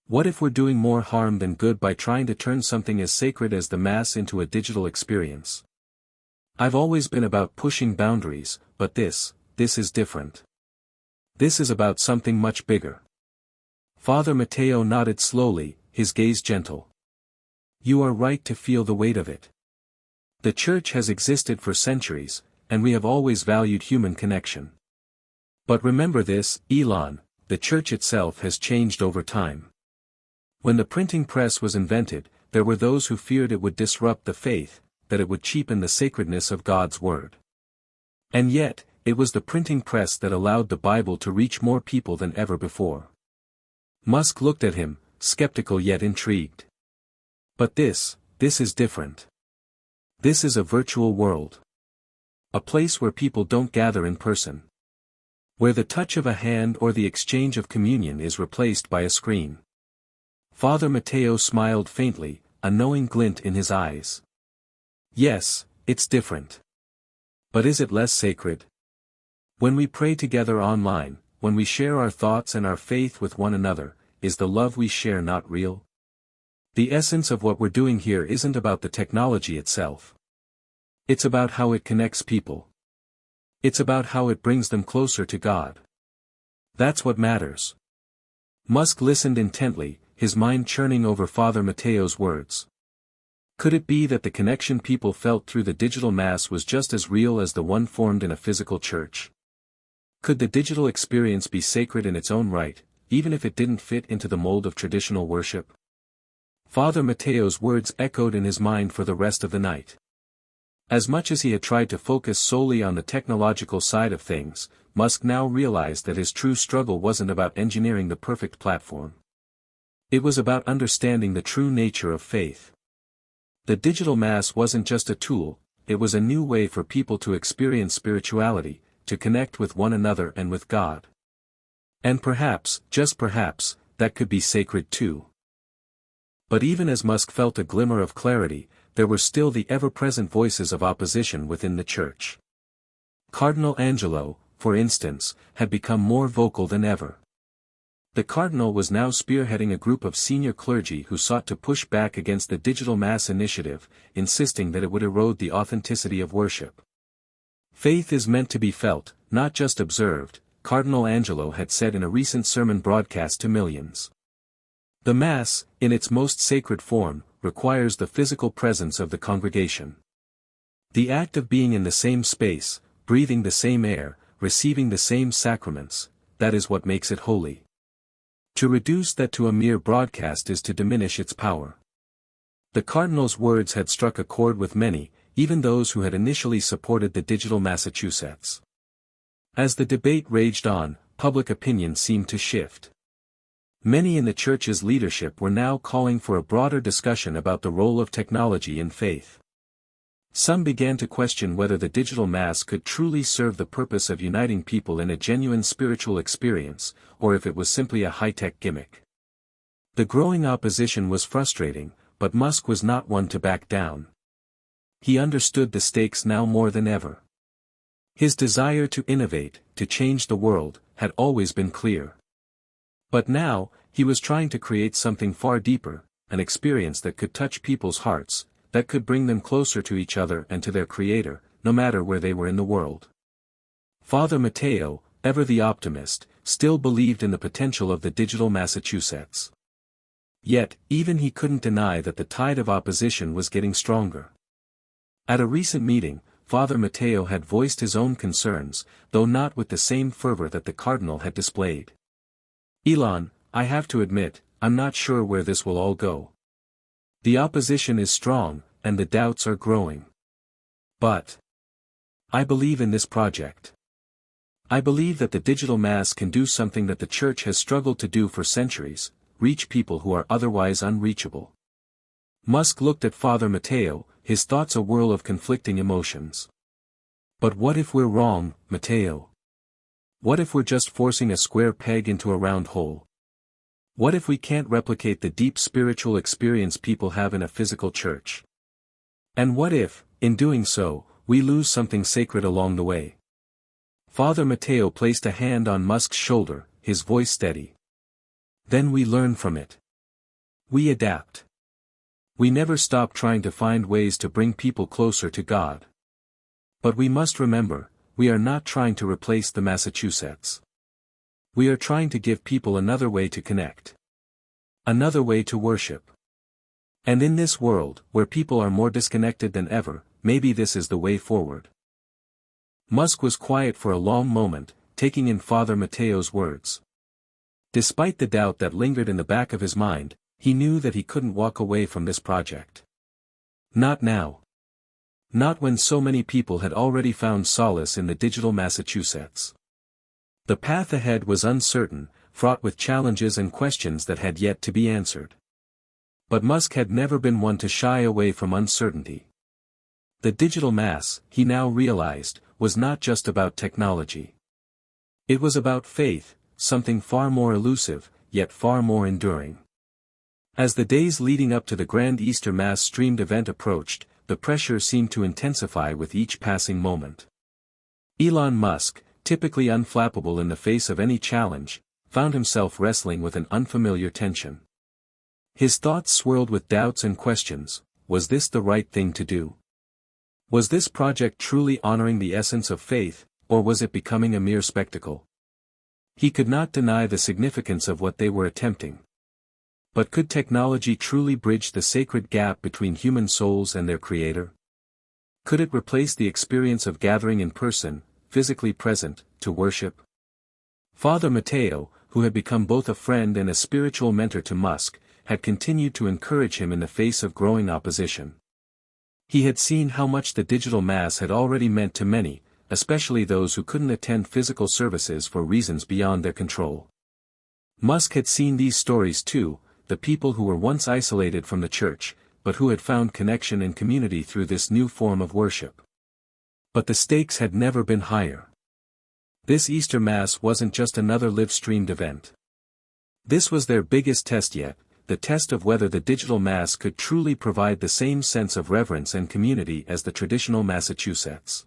What if we're doing more harm than good by trying to turn something as sacred as the Mass into a digital experience? I've always been about pushing boundaries, but this is different. This is about something much bigger." Father Matteo nodded slowly, his gaze gentle. "You are right to feel the weight of it. The Church has existed for centuries, and we have always valued human connection. But remember this, Elon, the Church itself has changed over time. When the printing press was invented, there were those who feared it would disrupt the faith, that it would cheapen the sacredness of God's Word. And yet, it was the printing press that allowed the Bible to reach more people than ever before." Musk looked at him, skeptical yet intrigued. "But this is different. This is a virtual world. A place where people don't gather in person. Where the touch of a hand or the exchange of communion is replaced by a screen." Father Matteo smiled faintly, a knowing glint in his eyes. "Yes, it's different. But is it less sacred? When we pray together online, when we share our thoughts and our faith with one another, is the love we share not real? The essence of what we're doing here isn't about the technology itself. It's about how it connects people. It's about how it brings them closer to God. That's what matters." Musk listened intently, his mind churning over Father Matteo's words. Could it be that the connection people felt through the digital mass was just as real as the one formed in a physical church? Could the digital experience be sacred in its own right, even if it didn't fit into the mold of traditional worship? Father Matteo's words echoed in his mind for the rest of the night. As much as he had tried to focus solely on the technological side of things, Musk now realized that his true struggle wasn't about engineering the perfect platform. It was about understanding the true nature of faith. The digital mass wasn't just a tool, it was a new way for people to experience spirituality, to connect with one another and with God. And perhaps, just perhaps, that could be sacred too. But even as Musk felt a glimmer of clarity, there were still the ever-present voices of opposition within the church. Cardinal Angelo, for instance, had become more vocal than ever. The cardinal was now spearheading a group of senior clergy who sought to push back against the digital mass initiative, insisting that it would erode the authenticity of worship. Faith is meant to be felt, not just observed, Cardinal Angelo had said in a recent sermon broadcast to millions. The Mass, in its most sacred form, requires the physical presence of the congregation. The act of being in the same space, breathing the same air, receiving the same sacraments, that is what makes it holy. To reduce that to a mere broadcast is to diminish its power. The Cardinal's words had struck a chord with many, even those who had initially supported the digital Massachusetts. As the debate raged on, public opinion seemed to shift. Many in the church's leadership were now calling for a broader discussion about the role of technology in faith. Some began to question whether the digital mass could truly serve the purpose of uniting people in a genuine spiritual experience, or if it was simply a high-tech gimmick. The growing opposition was frustrating, but Musk was not one to back down. He understood the stakes now more than ever. His desire to innovate, to change the world, had always been clear. But now, he was trying to create something far deeper, an experience that could touch people's hearts, that could bring them closer to each other and to their Creator, no matter where they were in the world. Father Matteo, ever the optimist, still believed in the potential of the digital Massachusetts. Yet, even he couldn't deny that the tide of opposition was getting stronger. At a recent meeting, Father Matteo had voiced his own concerns, though not with the same fervor that the Cardinal had displayed. "Elon, I have to admit, I'm not sure where this will all go. The opposition is strong, and the doubts are growing. But I believe in this project. I believe that the digital mass can do something that the Church has struggled to do for centuries, reach people who are otherwise unreachable." Musk looked at Father Matteo, his thoughts a whirl of conflicting emotions. "But what if we're wrong, Matteo? What if we're just forcing a square peg into a round hole? What if we can't replicate the deep spiritual experience people have in a physical church? And what if, in doing so, we lose something sacred along the way?" Father Matteo placed a hand on Musk's shoulder, his voice steady. "Then we learn from it. We adapt. We never stop trying to find ways to bring people closer to God. But we must remember, we are not trying to replace the Massachusetts. We are trying to give people another way to connect. Another way to worship. And in this world, where people are more disconnected than ever, maybe this is the way forward." Musk was quiet for a long moment, taking in Father Matteo's words. Despite the doubt that lingered in the back of his mind, he knew that he couldn't walk away from this project. Not now. Not when so many people had already found solace in the digital Massachusetts. The path ahead was uncertain, fraught with challenges and questions that had yet to be answered. But Musk had never been one to shy away from uncertainty. The digital mass, he now realized, was not just about technology. It was about faith, something far more elusive, yet far more enduring. As the days leading up to the grand Easter Mass streamed event approached, the pressure seemed to intensify with each passing moment. Elon Musk, typically unflappable in the face of any challenge, found himself wrestling with an unfamiliar tension. His thoughts swirled with doubts and questions. Was this the right thing to do? Was this project truly honoring the essence of faith, or was it becoming a mere spectacle? He could not deny the significance of what they were attempting. But could technology truly bridge the sacred gap between human souls and their Creator? Could it replace the experience of gathering in person, physically present, to worship? Father Matteo, who had become both a friend and a spiritual mentor to Musk, had continued to encourage him in the face of growing opposition. He had seen how much the digital mass had already meant to many, especially those who couldn't attend physical services for reasons beyond their control. Musk had seen these stories too, the people who were once isolated from the church, but who had found connection and community through this new form of worship. But the stakes had never been higher. This Easter Mass wasn't just another live-streamed event. This was their biggest test yet, the test of whether the digital Mass could truly provide the same sense of reverence and community as the traditional Massachusetts.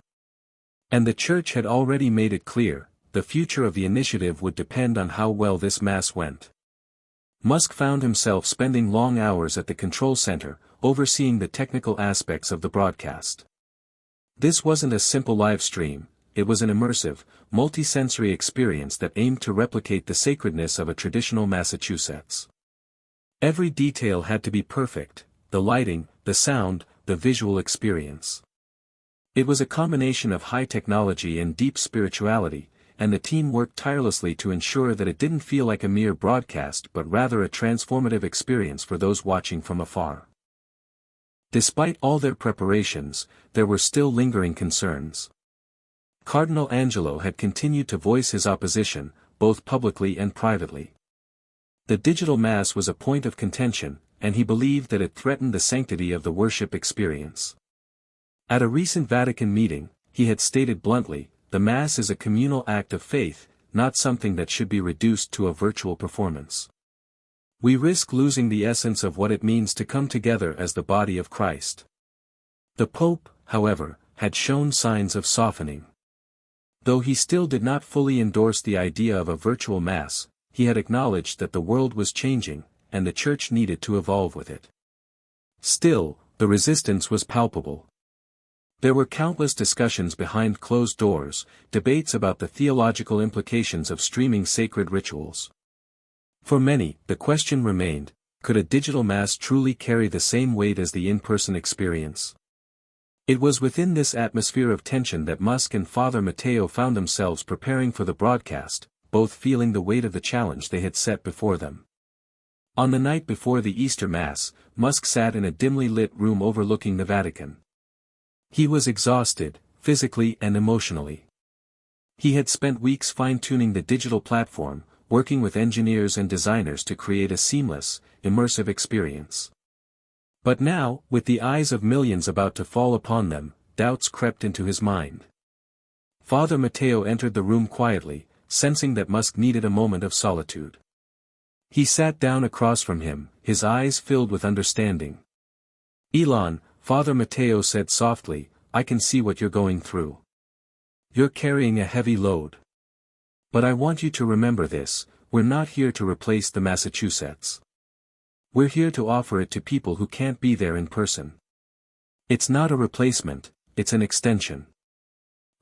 And the church had already made it clear, the future of the initiative would depend on how well this Mass went. Musk found himself spending long hours at the control center, overseeing the technical aspects of the broadcast. This wasn't a simple live stream, it was an immersive, multi-sensory experience that aimed to replicate the sacredness of a traditional Massachusetts. Every detail had to be perfect, the lighting, the sound, the visual experience. It was a combination of high technology and deep spirituality, and the team worked tirelessly to ensure that it didn't feel like a mere broadcast but rather a transformative experience for those watching from afar. Despite all their preparations, there were still lingering concerns. Cardinal Angelo had continued to voice his opposition, both publicly and privately. The digital Mass was a point of contention, and he believed that it threatened the sanctity of the worship experience. At a recent Vatican meeting, he had stated bluntly, "The Mass is a communal act of faith, not something that should be reduced to a virtual performance. We risk losing the essence of what it means to come together as the body of Christ." The Pope, however, had shown signs of softening. Though he still did not fully endorse the idea of a virtual Mass, he had acknowledged that the world was changing, and the Church needed to evolve with it. Still, the resistance was palpable. There were countless discussions behind closed doors, debates about the theological implications of streaming sacred rituals. For many, the question remained, could a digital Mass truly carry the same weight as the in-person experience? It was within this atmosphere of tension that Musk and Father Matteo found themselves preparing for the broadcast, both feeling the weight of the challenge they had set before them. On the night before the Easter Mass, Musk sat in a dimly lit room overlooking the Vatican. He was exhausted, physically and emotionally. He had spent weeks fine-tuning the digital platform, working with engineers and designers to create a seamless, immersive experience. But now, with the eyes of millions about to fall upon them, doubts crept into his mind. Father Matteo entered the room quietly, sensing that Musk needed a moment of solitude. He sat down across from him, his eyes filled with understanding. "Elon," Father Matteo said softly, "I can see what you're going through. You're carrying a heavy load. But I want you to remember this, we're not here to replace the Massachusetts. We're here to offer it to people who can't be there in person. It's not a replacement, it's an extension.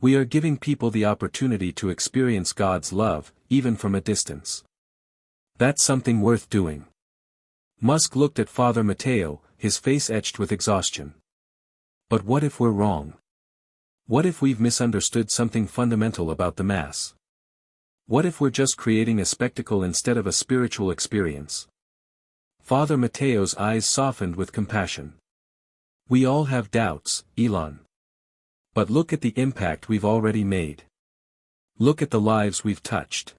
We are giving people the opportunity to experience God's love, even from a distance. That's something worth doing." Musk looked at Father Matteo, his face etched with exhaustion. "But what if we're wrong? What if we've misunderstood something fundamental about the Mass? What if we're just creating a spectacle instead of a spiritual experience?" Father Matteo's eyes softened with compassion. "We all have doubts, Elon. But look at the impact we've already made. Look at the lives we've touched.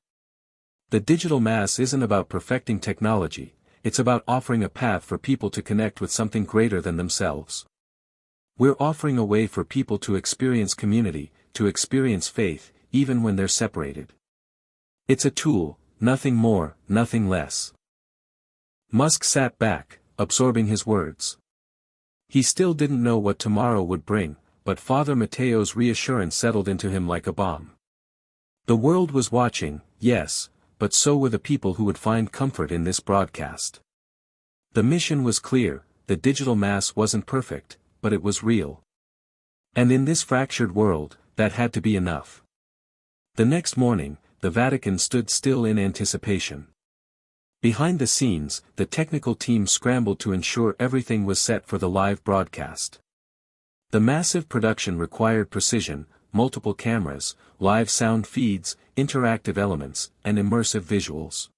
The digital Mass isn't about perfecting technology, it's about offering a path for people to connect with something greater than themselves. We're offering a way for people to experience community, to experience faith, even when they're separated. It's a tool, nothing more, nothing less." Musk sat back, absorbing his words. He still didn't know what tomorrow would bring, but Father Matteo's reassurance settled into him like a bomb. The world was watching, yes, but so were the people who would find comfort in this broadcast. The mission was clear, the digital Mass wasn't perfect, but it was real. And in this fractured world, that had to be enough. The next morning, the Vatican stood still in anticipation. Behind the scenes, the technical team scrambled to ensure everything was set for the live broadcast. The massive production required precision, multiple cameras, live sound feeds, interactive elements, and immersive visuals.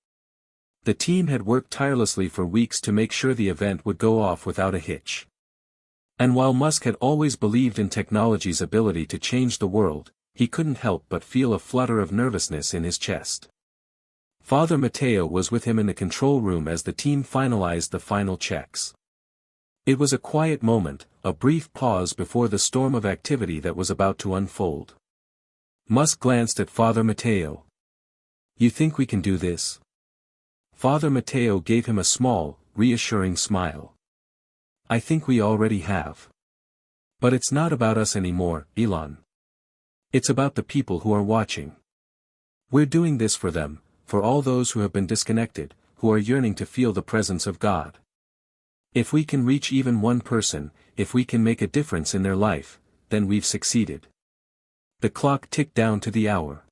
The team had worked tirelessly for weeks to make sure the event would go off without a hitch. And while Musk had always believed in technology's ability to change the world, he couldn't help but feel a flutter of nervousness in his chest. Father Mateo was with him in the control room as the team finalized the final checks. It was a quiet moment, a brief pause before the storm of activity that was about to unfold. Musk glanced at Father Mateo. "You think we can do this?" Father Mateo gave him a small, reassuring smile. "I think we already have. But it's not about us anymore, Elon. It's about the people who are watching. We're doing this for them, for all those who have been disconnected, who are yearning to feel the presence of God. If we can reach even one person, if we can make a difference in their life, then we've succeeded." The clock ticked down to the hour.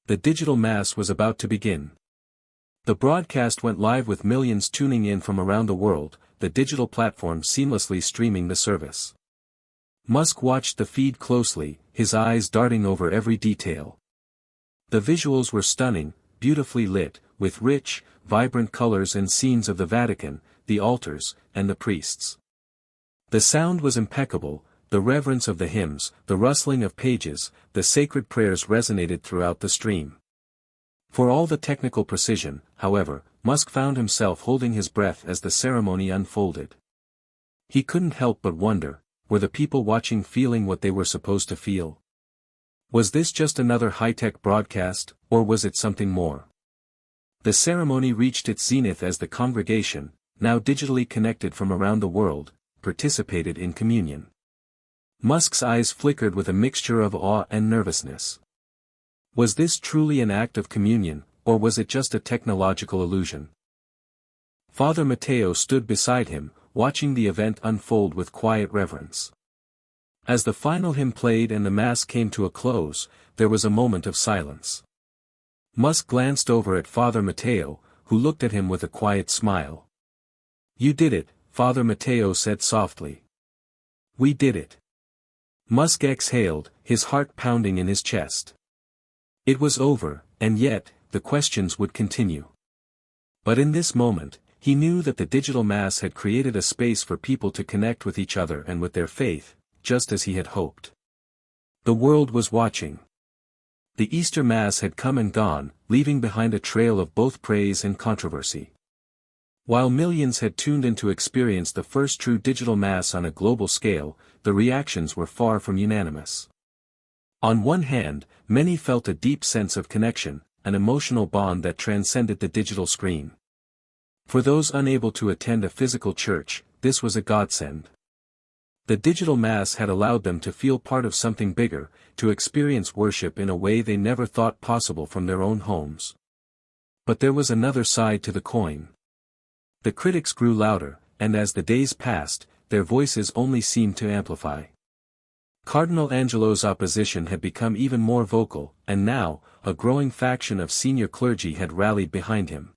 The digital mass was about to begin. The broadcast went live with millions tuning in from around the world, the digital platform seamlessly streaming the service. Musk watched the feed closely, his eyes darting over every detail. The visuals were stunning, beautifully lit, with rich, vibrant colors and scenes of the Vatican, the altars, and the priests. The sound was impeccable, the reverence of the hymns, the rustling of pages, the sacred prayers resonated throughout the stream. For all the technical precision, however, Musk found himself holding his breath as the ceremony unfolded. He couldn't help but wonder, were the people watching feeling what they were supposed to feel? Was this just another high-tech broadcast, or was it something more? The ceremony reached its zenith as the congregation, now digitally connected from around the world, participated in communion. Musk's eyes flickered with a mixture of awe and nervousness. Was this truly an act of communion, or was it just a technological illusion? Father Mateo stood beside him, watching the event unfold with quiet reverence. As the final hymn played and the Mass came to a close, there was a moment of silence. Musk glanced over at Father Mateo, who looked at him with a quiet smile. "You did it," Father Mateo said softly. "We did it." Musk exhaled, his heart pounding in his chest. It was over, and yet, the questions would continue. But in this moment, he knew that the digital mass had created a space for people to connect with each other and with their faith, just as he had hoped. The world was watching. The Easter Mass had come and gone, leaving behind a trail of both praise and controversy. While millions had tuned in to experience the first true digital Mass on a global scale, the reactions were far from unanimous. On one hand, many felt a deep sense of connection, an emotional bond that transcended the digital screen. For those unable to attend a physical church, this was a godsend. The digital Mass had allowed them to feel part of something bigger, to experience worship in a way they never thought possible from their own homes. But there was another side to the coin. The critics grew louder, and as the days passed, their voices only seemed to amplify. Cardinal Angelo's opposition had become even more vocal, and now, a growing faction of senior clergy had rallied behind him.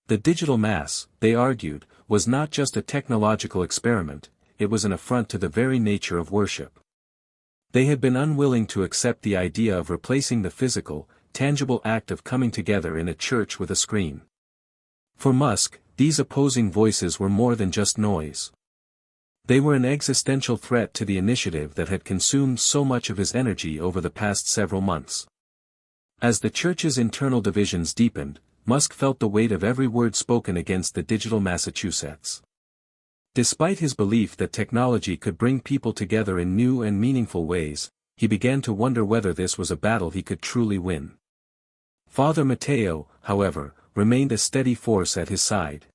The digital Mass, they argued, was not just a technological experiment, it was an affront to the very nature of worship. They had been unwilling to accept the idea of replacing the physical, tangible act of coming together in a church with a screen. For Musk, these opposing voices were more than just noise. They were an existential threat to the initiative that had consumed so much of his energy over the past several months. As the church's internal divisions deepened, Musk felt the weight of every word spoken against the digital Massachusetts. Despite his belief that technology could bring people together in new and meaningful ways, he began to wonder whether this was a battle he could truly win. Father Mateo, however, remained a steady force at his side.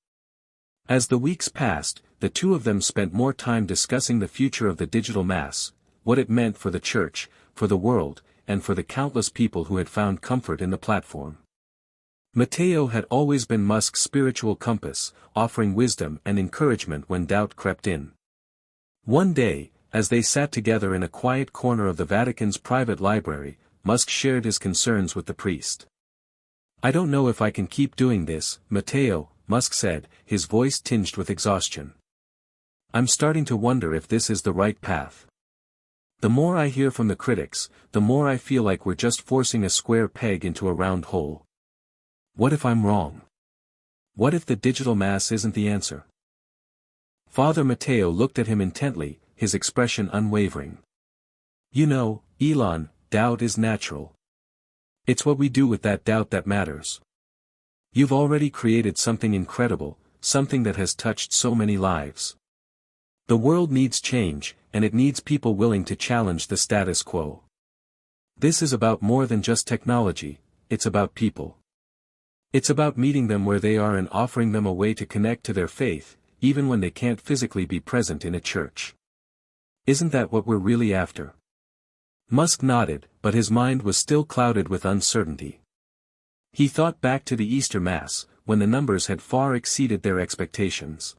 As the weeks passed, the two of them spent more time discussing the future of the digital Mass, what it meant for the church, for the world, and for the countless people who had found comfort in the platform. Mateo had always been Musk's spiritual compass, offering wisdom and encouragement when doubt crept in. One day, as they sat together in a quiet corner of the Vatican's private library, Musk shared his concerns with the priest. "I don't know if I can keep doing this, Mateo," Musk said, his voice tinged with exhaustion. "I'm starting to wonder if this is the right path." The more I hear from the critics, the more I feel like we're just forcing a square peg into a round hole. What if I'm wrong? What if the digital mass isn't the answer? Father Mateo looked at him intently, his expression unwavering. You know, Elon, doubt is natural. It's what we do with that doubt that matters. You've already created something incredible, something that has touched so many lives. The world needs change, and it needs people willing to challenge the status quo. This is about more than just technology, it's about people. It's about meeting them where they are and offering them a way to connect to their faith, even when they can't physically be present in a church. Isn't that what we're really after? Musk nodded, but his mind was still clouded with uncertainty. He thought back to the Easter Mass, when the numbers had far exceeded their expectations.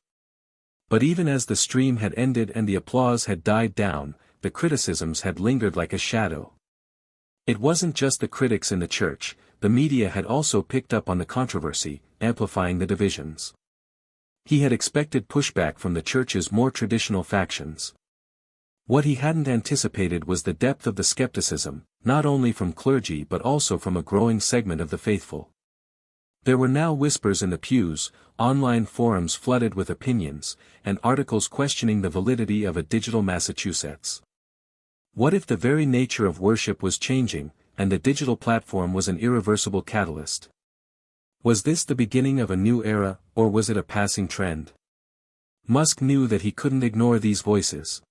But even as the stream had ended and the applause had died down, the criticisms had lingered like a shadow. It wasn't just the critics in the church, the media had also picked up on the controversy, amplifying the divisions. He had expected pushback from the church's more traditional factions. What he hadn't anticipated was the depth of the skepticism, not only from clergy but also from a growing segment of the faithful. There were now whispers in the pews, online forums flooded with opinions, and articles questioning the validity of a digital Massachusetts. What if the very nature of worship was changing, and the digital platform was an irreversible catalyst? Was this the beginning of a new era, or was it a passing trend? Musk knew that he couldn't ignore these voices.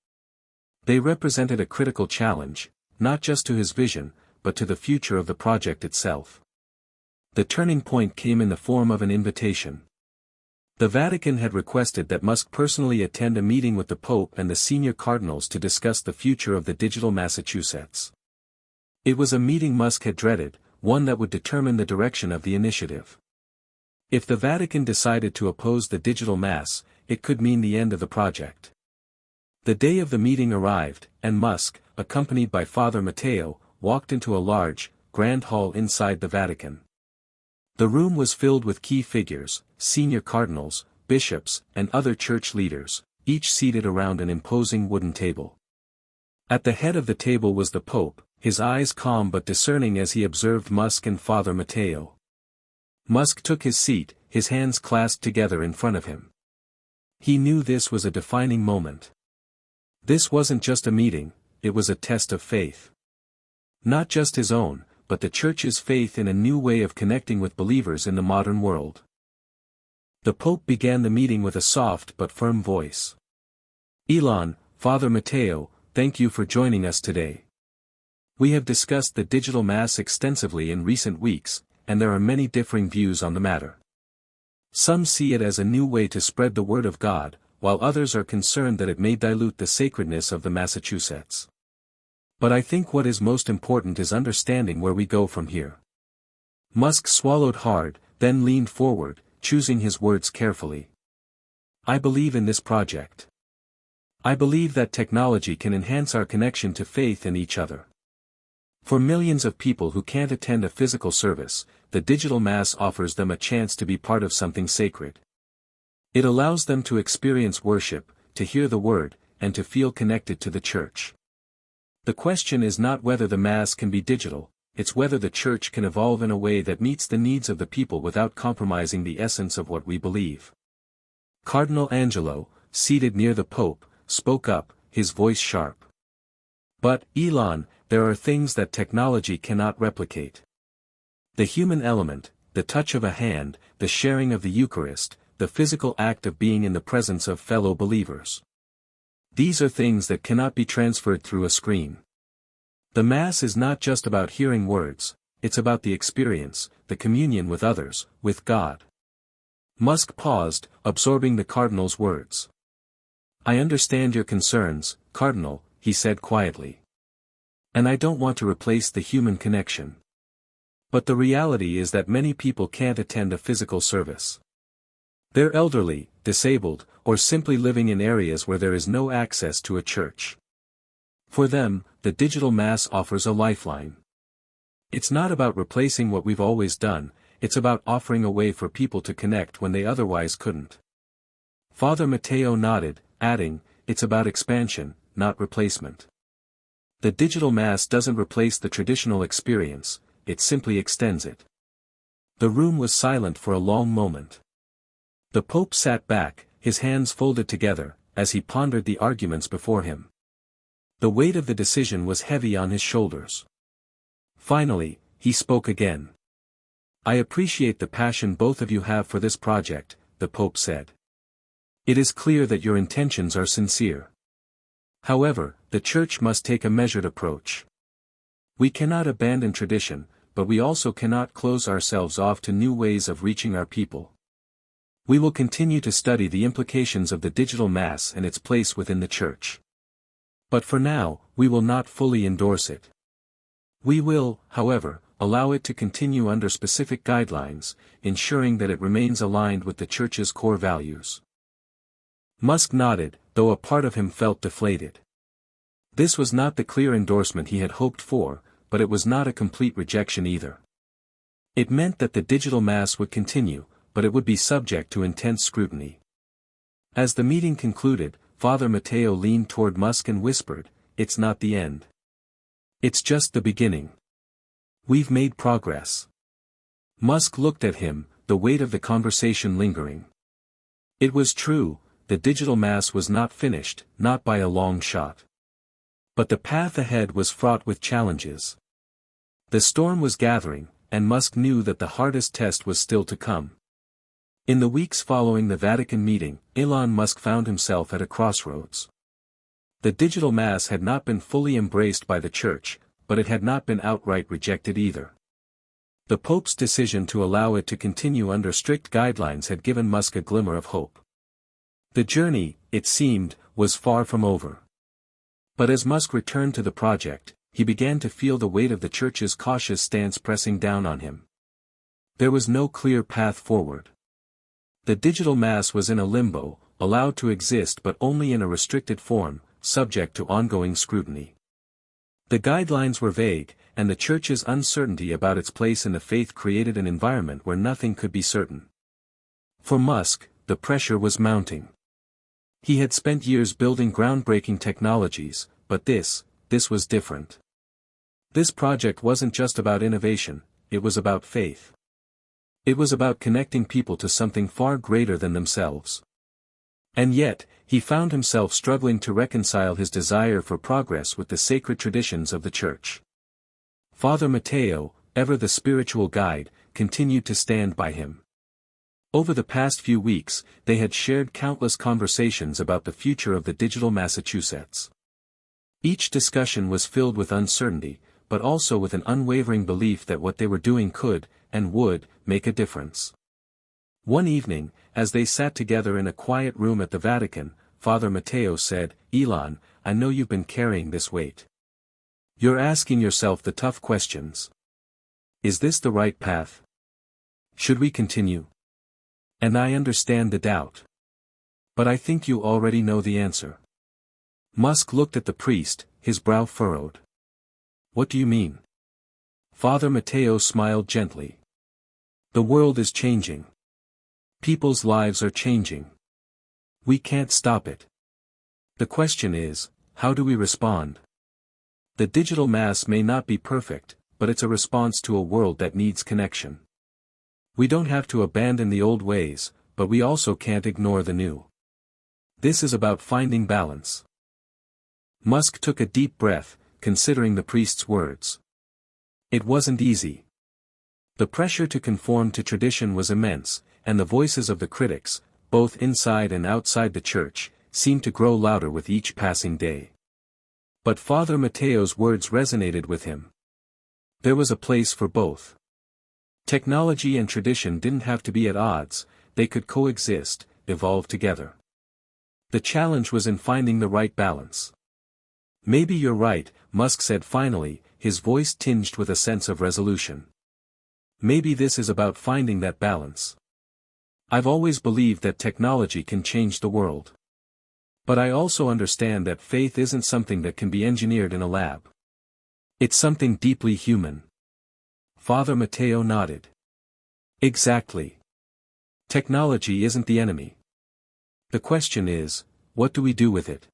They represented a critical challenge, not just to his vision, but to the future of the project itself. The turning point came in the form of an invitation. The Vatican had requested that Musk personally attend a meeting with the Pope and the senior cardinals to discuss the future of the digital Massachusetts. It was a meeting Musk had dreaded, one that would determine the direction of the initiative. If the Vatican decided to oppose the digital mass, it could mean the end of the project. The day of the meeting arrived, and Musk, accompanied by Father Mateo, walked into a large, grand hall inside the Vatican. The room was filled with key figures, senior cardinals, bishops, and other church leaders, each seated around an imposing wooden table. At the head of the table was the Pope, his eyes calm but discerning as he observed Musk and Father Mateo. Musk took his seat, his hands clasped together in front of him. He knew this was a defining moment. This wasn't just a meeting, it was a test of faith. Not just his own, but the Church's faith in a new way of connecting with believers in the modern world. The Pope began the meeting with a soft but firm voice. Elon, Father Mateo, thank you for joining us today. We have discussed the digital mass extensively in recent weeks, and there are many differing views on the matter. Some see it as a new way to spread the word of God, while others are concerned that it may dilute the sacredness of the Massachusetts. But I think what is most important is understanding where we go from here. Musk swallowed hard, then leaned forward, choosing his words carefully. I believe in this project. I believe that technology can enhance our connection to faith and each other. For millions of people who can't attend a physical service, the digital mass offers them a chance to be part of something sacred. It allows them to experience worship, to hear the word, and to feel connected to the church. The question is not whether the mass can be digital, it's whether the church can evolve in a way that meets the needs of the people without compromising the essence of what we believe. Cardinal Angelo, seated near the Pope, spoke up, his voice sharp. But, Elon, there are things that technology cannot replicate. The human element, the touch of a hand, the sharing of the Eucharist, the physical act of being in the presence of fellow believers. These are things that cannot be transferred through a screen. The Mass is not just about hearing words, it's about the experience, the communion with others, with God. Musk paused, absorbing the Cardinal's words. I understand your concerns, Cardinal, he said quietly. And I don't want to replace the human connection. But the reality is that many people can't attend a physical service. They're elderly, disabled, or simply living in areas where there is no access to a church. For them, the digital mass offers a lifeline. It's not about replacing what we've always done, it's about offering a way for people to connect when they otherwise couldn't. Father Mateo nodded, adding, it's about expansion, not replacement. The digital mass doesn't replace the traditional experience, it simply extends it. The room was silent for a long moment. The Pope sat back, his hands folded together, as he pondered the arguments before him. The weight of the decision was heavy on his shoulders. Finally, he spoke again. "I appreciate the passion both of you have for this project," the Pope said. "It is clear that your intentions are sincere. However, the Church must take a measured approach. We cannot abandon tradition, but we also cannot close ourselves off to new ways of reaching our people. We will continue to study the implications of the digital mass and its place within the Church. But for now, we will not fully endorse it. We will, however, allow it to continue under specific guidelines, ensuring that it remains aligned with the Church's core values." Musk nodded, though a part of him felt deflated. This was not the clear endorsement he had hoped for, but it was not a complete rejection either. It meant that the digital mass would continue, but it would be subject to intense scrutiny. As the meeting concluded, Father Matteo leaned toward Musk and whispered, "It's not the end. It's just the beginning. We've made progress." Musk looked at him, the weight of the conversation lingering. It was true, the digital mass was not finished, not by a long shot. But the path ahead was fraught with challenges. The storm was gathering, and Musk knew that the hardest test was still to come. In the weeks following the Vatican meeting, Elon Musk found himself at a crossroads. The digital mass had not been fully embraced by the Church, but it had not been outright rejected either. The Pope's decision to allow it to continue under strict guidelines had given Musk a glimmer of hope. The journey, it seemed, was far from over. But as Musk returned to the project, he began to feel the weight of the Church's cautious stance pressing down on him. There was no clear path forward. The digital mass was in a limbo, allowed to exist but only in a restricted form, subject to ongoing scrutiny. The guidelines were vague, and the Church's uncertainty about its place in the faith created an environment where nothing could be certain. For Musk, the pressure was mounting. He had spent years building groundbreaking technologies, but this was different. This project wasn't just about innovation, it was about faith. It was about connecting people to something far greater than themselves. And yet, he found himself struggling to reconcile his desire for progress with the sacred traditions of the Church. Father Matteo, ever the spiritual guide, continued to stand by him. Over the past few weeks, they had shared countless conversations about the future of the digital Massachusetts. Each discussion was filled with uncertainty, but also with an unwavering belief that what they were doing could, and would, make a difference. One evening, as they sat together in a quiet room at the Vatican, Father Matteo said, "Elon, I know you've been carrying this weight. You're asking yourself the tough questions. Is this the right path? Should we continue? And I understand the doubt. But I think you already know the answer." Musk looked at the priest, his brow furrowed. "What do you mean?" Father Matteo smiled gently. "The world is changing. People's lives are changing. We can't stop it. The question is, how do we respond? The digital mass may not be perfect, but it's a response to a world that needs connection. We don't have to abandon the old ways, but we also can't ignore the new. This is about finding balance." Musk took a deep breath, considering the priest's words. It wasn't easy. The pressure to conform to tradition was immense, and the voices of the critics, both inside and outside the Church, seemed to grow louder with each passing day. But Father Matteo's words resonated with him. There was a place for both. Technology and tradition didn't have to be at odds, they could coexist, evolve together. The challenge was in finding the right balance. "Maybe you're right," Musk said finally, his voice tinged with a sense of resolution. "Maybe this is about finding that balance. I've always believed that technology can change the world. But I also understand that faith isn't something that can be engineered in a lab. It's something deeply human." Father Matteo nodded. "Exactly. Technology isn't the enemy. The question is, what do we do with it?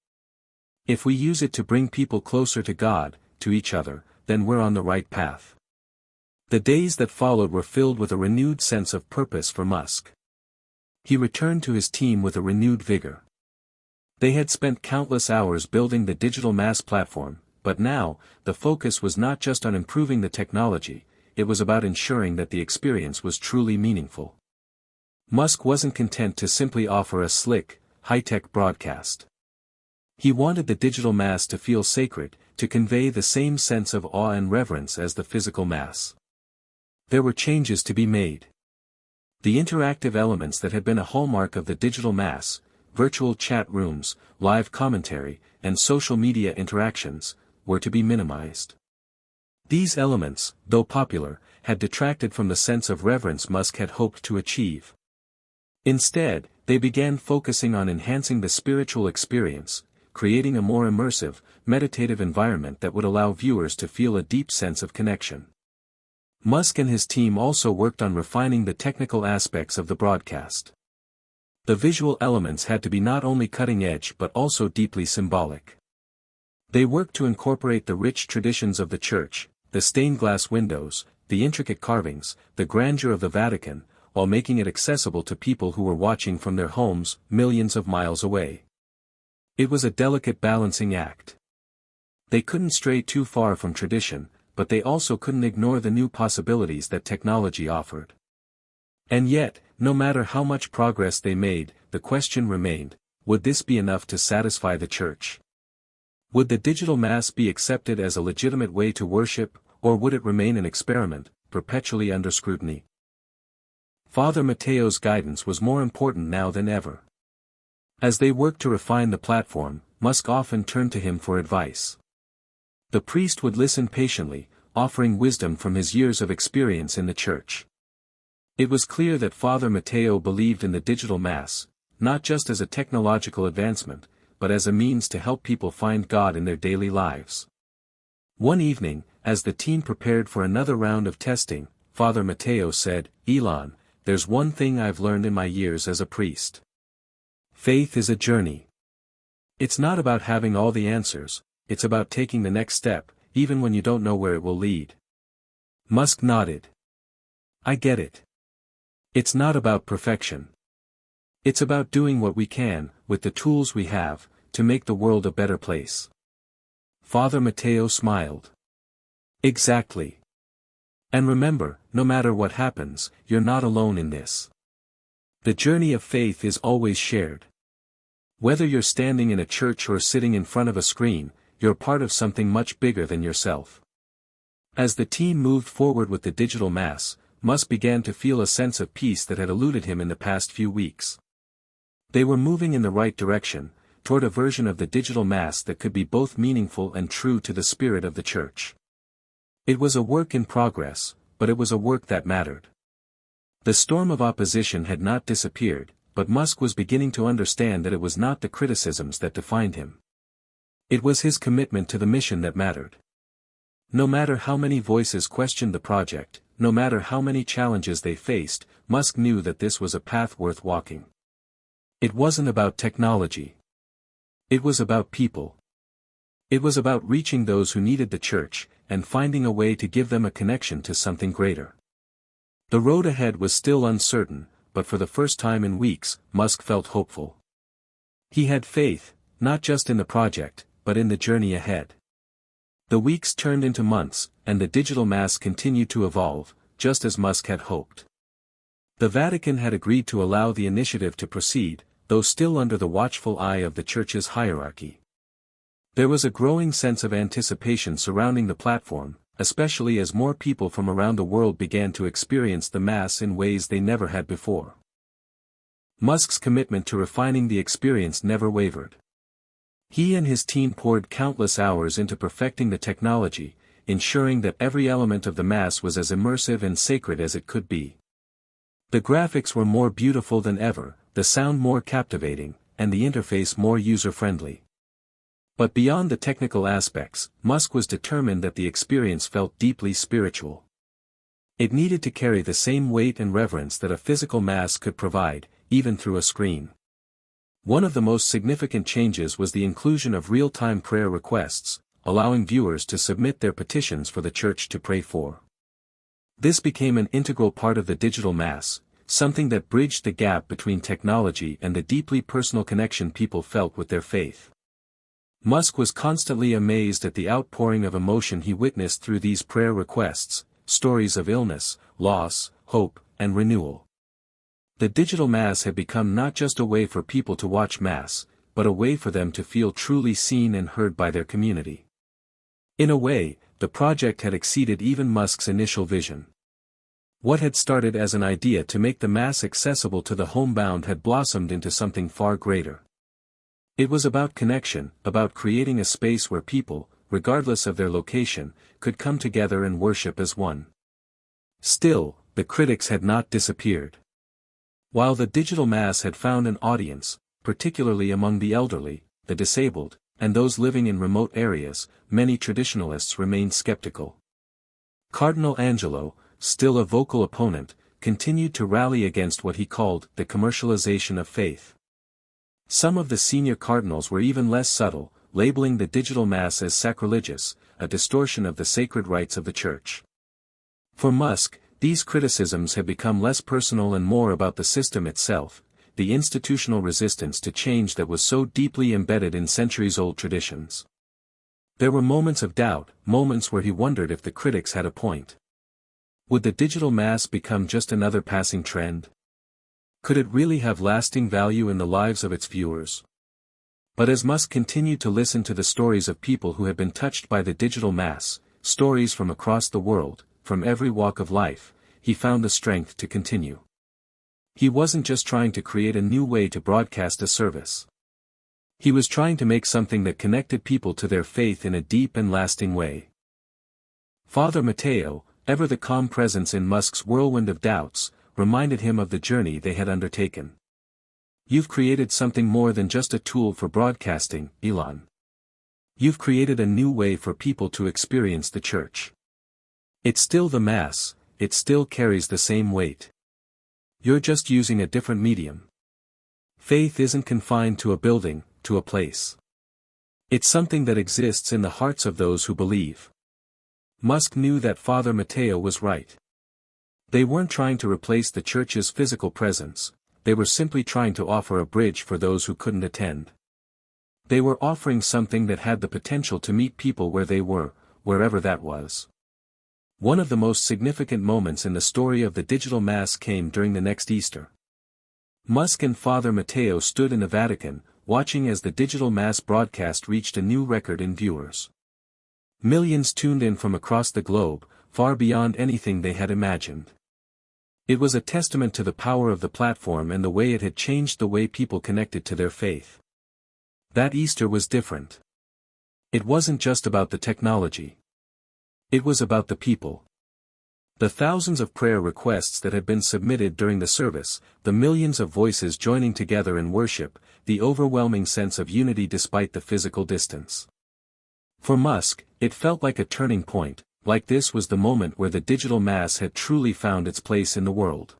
If we use it to bring people closer to God, to each other, then we're on the right path. The days that followed were filled with a renewed sense of purpose for Musk. He returned to his team with a renewed vigor. They had spent countless hours building the digital mass platform, but now, the focus was not just on improving the technology, it was about ensuring that the experience was truly meaningful. Musk wasn't content to simply offer a slick, high-tech broadcast. He wanted the digital mass to feel sacred, to convey the same sense of awe and reverence as the physical mass. There were changes to be made. The interactive elements that had been a hallmark of the digital mass, virtual chat rooms, live commentary, and social media interactions, were to be minimized. These elements, though popular, had detracted from the sense of reverence Musk had hoped to achieve. Instead, they began focusing on enhancing the spiritual experience, creating a more immersive, meditative environment that would allow viewers to feel a deep sense of connection. Musk and his team also worked on refining the technical aspects of the broadcast. The visual elements had to be not only cutting-edge but also deeply symbolic. They worked to incorporate the rich traditions of the Church, the stained glass windows, the intricate carvings, the grandeur of the Vatican, while making it accessible to people who were watching from their homes, millions of miles away. It was a delicate balancing act. They couldn't stray too far from tradition, but they also couldn't ignore the new possibilities that technology offered. And yet, no matter how much progress they made, the question remained, would this be enough to satisfy the Church? Would the digital mass be accepted as a legitimate way to worship, or would it remain an experiment, perpetually under scrutiny? Father Matteo's guidance was more important now than ever. As they worked to refine the platform, Musk often turned to him for advice. The priest would listen patiently, offering wisdom from his years of experience in the Church. It was clear that Father Matteo believed in the digital mass, not just as a technological advancement, but as a means to help people find God in their daily lives. One evening, as the team prepared for another round of testing, Father Matteo said, "Elon, there's one thing I've learned in my years as a priest. Faith is a journey. It's not about having all the answers, it's about taking the next step, even when you don't know where it will lead." Musk nodded. "I get it. It's not about perfection. It's about doing what we can, with the tools we have, to make the world a better place." Father Matteo smiled. "Exactly. And remember, no matter what happens, you're not alone in this. The journey of faith is always shared. Whether you're standing in a church or sitting in front of a screen, you're part of something much bigger than yourself." As the team moved forward with the digital mass, Musk began to feel a sense of peace that had eluded him in the past few weeks. They were moving in the right direction, toward a version of the digital mass that could be both meaningful and true to the spirit of the Church. It was a work in progress, but it was a work that mattered. The storm of opposition had not disappeared, but Musk was beginning to understand that it was not the criticisms that defined him. It was his commitment to the mission that mattered. No matter how many voices questioned the project, no matter how many challenges they faced, Musk knew that this was a path worth walking. It wasn't about technology. It was about people. It was about reaching those who needed the Church, and finding a way to give them a connection to something greater. The road ahead was still uncertain, but for the first time in weeks, Musk felt hopeful. He had faith, not just in the project, but in the journey ahead. The weeks turned into months, and the digital mass continued to evolve, just as Musk had hoped. The Vatican had agreed to allow the initiative to proceed, though still under the watchful eye of the Church's hierarchy. There was a growing sense of anticipation surrounding the platform, especially as more people from around the world began to experience the Mass in ways they never had before. Musk's commitment to refining the experience never wavered. He and his team poured countless hours into perfecting the technology, ensuring that every element of the Mass was as immersive and sacred as it could be. The graphics were more beautiful than ever, the sound more captivating, and the interface more user-friendly. But beyond the technical aspects, Musk was determined that the experience felt deeply spiritual. It needed to carry the same weight and reverence that a physical mass could provide, even through a screen. One of the most significant changes was the inclusion of real-time prayer requests, allowing viewers to submit their petitions for the church to pray for. This became an integral part of the digital mass, something that bridged the gap between technology and the deeply personal connection people felt with their faith. Musk was constantly amazed at the outpouring of emotion he witnessed through these prayer requests, stories of illness, loss, hope, and renewal. The digital mass had become not just a way for people to watch mass, but a way for them to feel truly seen and heard by their community. In a way, the project had exceeded even Musk's initial vision. What had started as an idea to make the mass accessible to the homebound had blossomed into something far greater. It was about connection, about creating a space where people, regardless of their location, could come together and worship as one. Still, the critics had not disappeared. While the digital mass had found an audience, particularly among the elderly, the disabled, and those living in remote areas, many traditionalists remained skeptical. Cardinal Angelo, still a vocal opponent, continued to rally against what he called the commercialization of faith. Some of the senior cardinals were even less subtle, labeling the digital mass as sacrilegious, a distortion of the sacred rites of the Church. For Musk, these criticisms had become less personal and more about the system itself, the institutional resistance to change that was so deeply embedded in centuries-old traditions. There were moments of doubt, moments where he wondered if the critics had a point. Would the digital mass become just another passing trend? Could it really have lasting value in the lives of its viewers? But as Musk continued to listen to the stories of people who had been touched by the digital mass, stories from across the world, from every walk of life, he found the strength to continue. He wasn't just trying to create a new way to broadcast a service. He was trying to make something that connected people to their faith in a deep and lasting way. Father Matteo, ever the calm presence in Musk's whirlwind of doubts, reminded him of the journey they had undertaken. You've created something more than just a tool for broadcasting, Elon. You've created a new way for people to experience the Church. It's still the Mass, it still carries the same weight. You're just using a different medium. Faith isn't confined to a building, to a place. It's something that exists in the hearts of those who believe. Musk knew that Father Matteo was right. They weren't trying to replace the Church's physical presence, they were simply trying to offer a bridge for those who couldn't attend. They were offering something that had the potential to meet people where they were, wherever that was. One of the most significant moments in the story of the digital mass came during the next Easter. Musk and Father Matteo stood in the Vatican, watching as the digital mass broadcast reached a new record in viewers. Millions tuned in from across the globe, far beyond anything they had imagined. It was a testament to the power of the platform and the way it had changed the way people connected to their faith. That Easter was different. It wasn't just about the technology. It was about the people. The thousands of prayer requests that had been submitted during the service, the millions of voices joining together in worship, the overwhelming sense of unity despite the physical distance. For Musk, it felt like a turning point, like this was the moment where the digital mass had truly found its place in the world.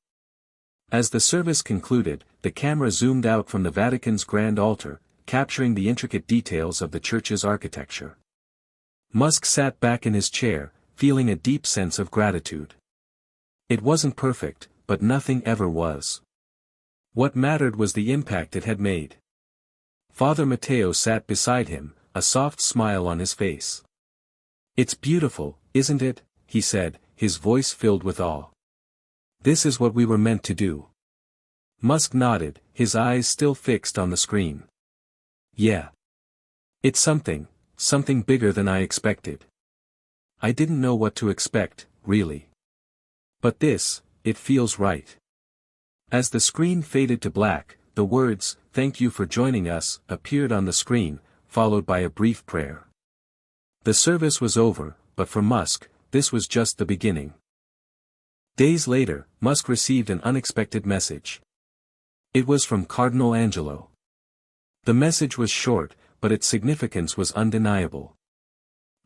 As the service concluded, the camera zoomed out from the Vatican's grand altar, capturing the intricate details of the Church's architecture. Musk sat back in his chair, feeling a deep sense of gratitude. It wasn't perfect, but nothing ever was. What mattered was the impact it had made. Father Matteo sat beside him, a soft smile on his face. "It's beautiful, isn't it?" he said, his voice filled with awe. "This is what we were meant to do." Musk nodded, his eyes still fixed on the screen. "Yeah. It's something bigger than I expected. I didn't know what to expect, really. But it feels right." As the screen faded to black, the words, "Thank you for joining us," appeared on the screen, followed by a brief prayer. The service was over, but for Musk, this was just the beginning. Days later, Musk received an unexpected message. It was from Cardinal Angelo. The message was short, but its significance was undeniable.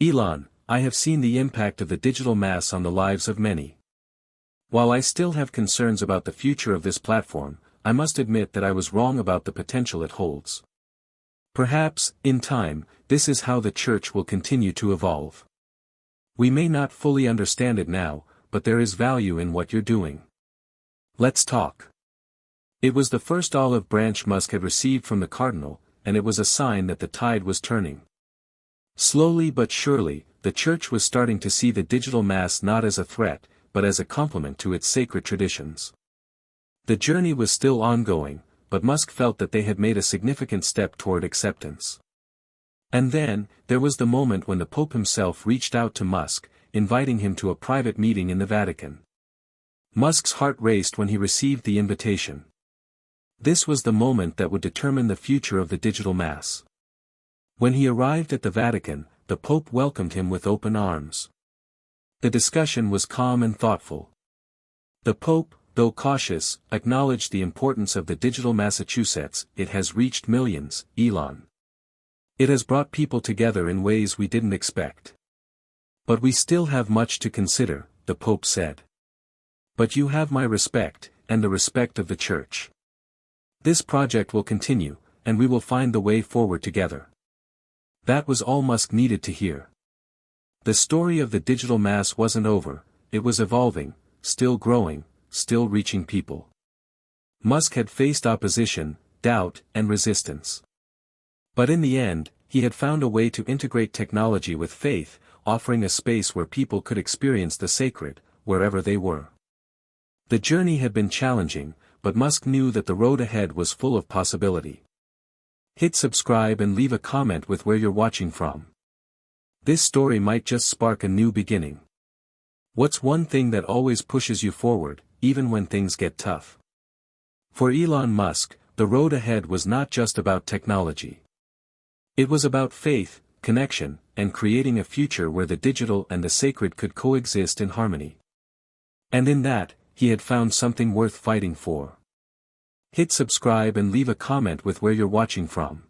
"Elon, I have seen the impact of the digital mass on the lives of many. While I still have concerns about the future of this platform, I must admit that I was wrong about the potential it holds. Perhaps, in time, this is how the church will continue to evolve. We may not fully understand it now, but there is value in what you're doing. Let's talk. It was the first olive branch Musk had received from the cardinal, and it was a sign that the tide was turning. Slowly but surely, the church was starting to see the digital mass not as a threat, but as a complement to its sacred traditions. The journey was still ongoing, but Musk felt that they had made a significant step toward acceptance. And then, there was the moment when the Pope himself reached out to Musk, inviting him to a private meeting in the Vatican. Musk's heart raced when he received the invitation. This was the moment that would determine the future of the digital mass. When he arrived at the Vatican, the Pope welcomed him with open arms. The discussion was calm and thoughtful. The Pope, though cautious, acknowledged the importance of the digital Massachusetts. It has reached millions, Elon. It has brought people together in ways we didn't expect. But we still have much to consider, the Pope said. But you have my respect, and the respect of the Church. This project will continue, and we will find the way forward together. That was all Musk needed to hear. The story of the digital mass wasn't over, it was evolving, still growing, still reaching people. Musk had faced opposition, doubt, and resistance. But in the end, he had found a way to integrate technology with faith, offering a space where people could experience the sacred, wherever they were. The journey had been challenging, but Musk knew that the road ahead was full of possibility. Hit subscribe and leave a comment with where you're watching from. This story might just spark a new beginning. What's one thing that always pushes you forward, even when things get tough? For Elon Musk, the road ahead was not just about technology. It was about faith, connection, and creating a future where the digital and the sacred could coexist in harmony. And in that, he had found something worth fighting for. Hit subscribe and leave a comment with where you're watching from.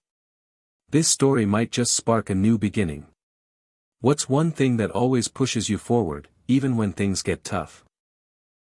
This story might just spark a new beginning. What's one thing that always pushes you forward, even when things get tough?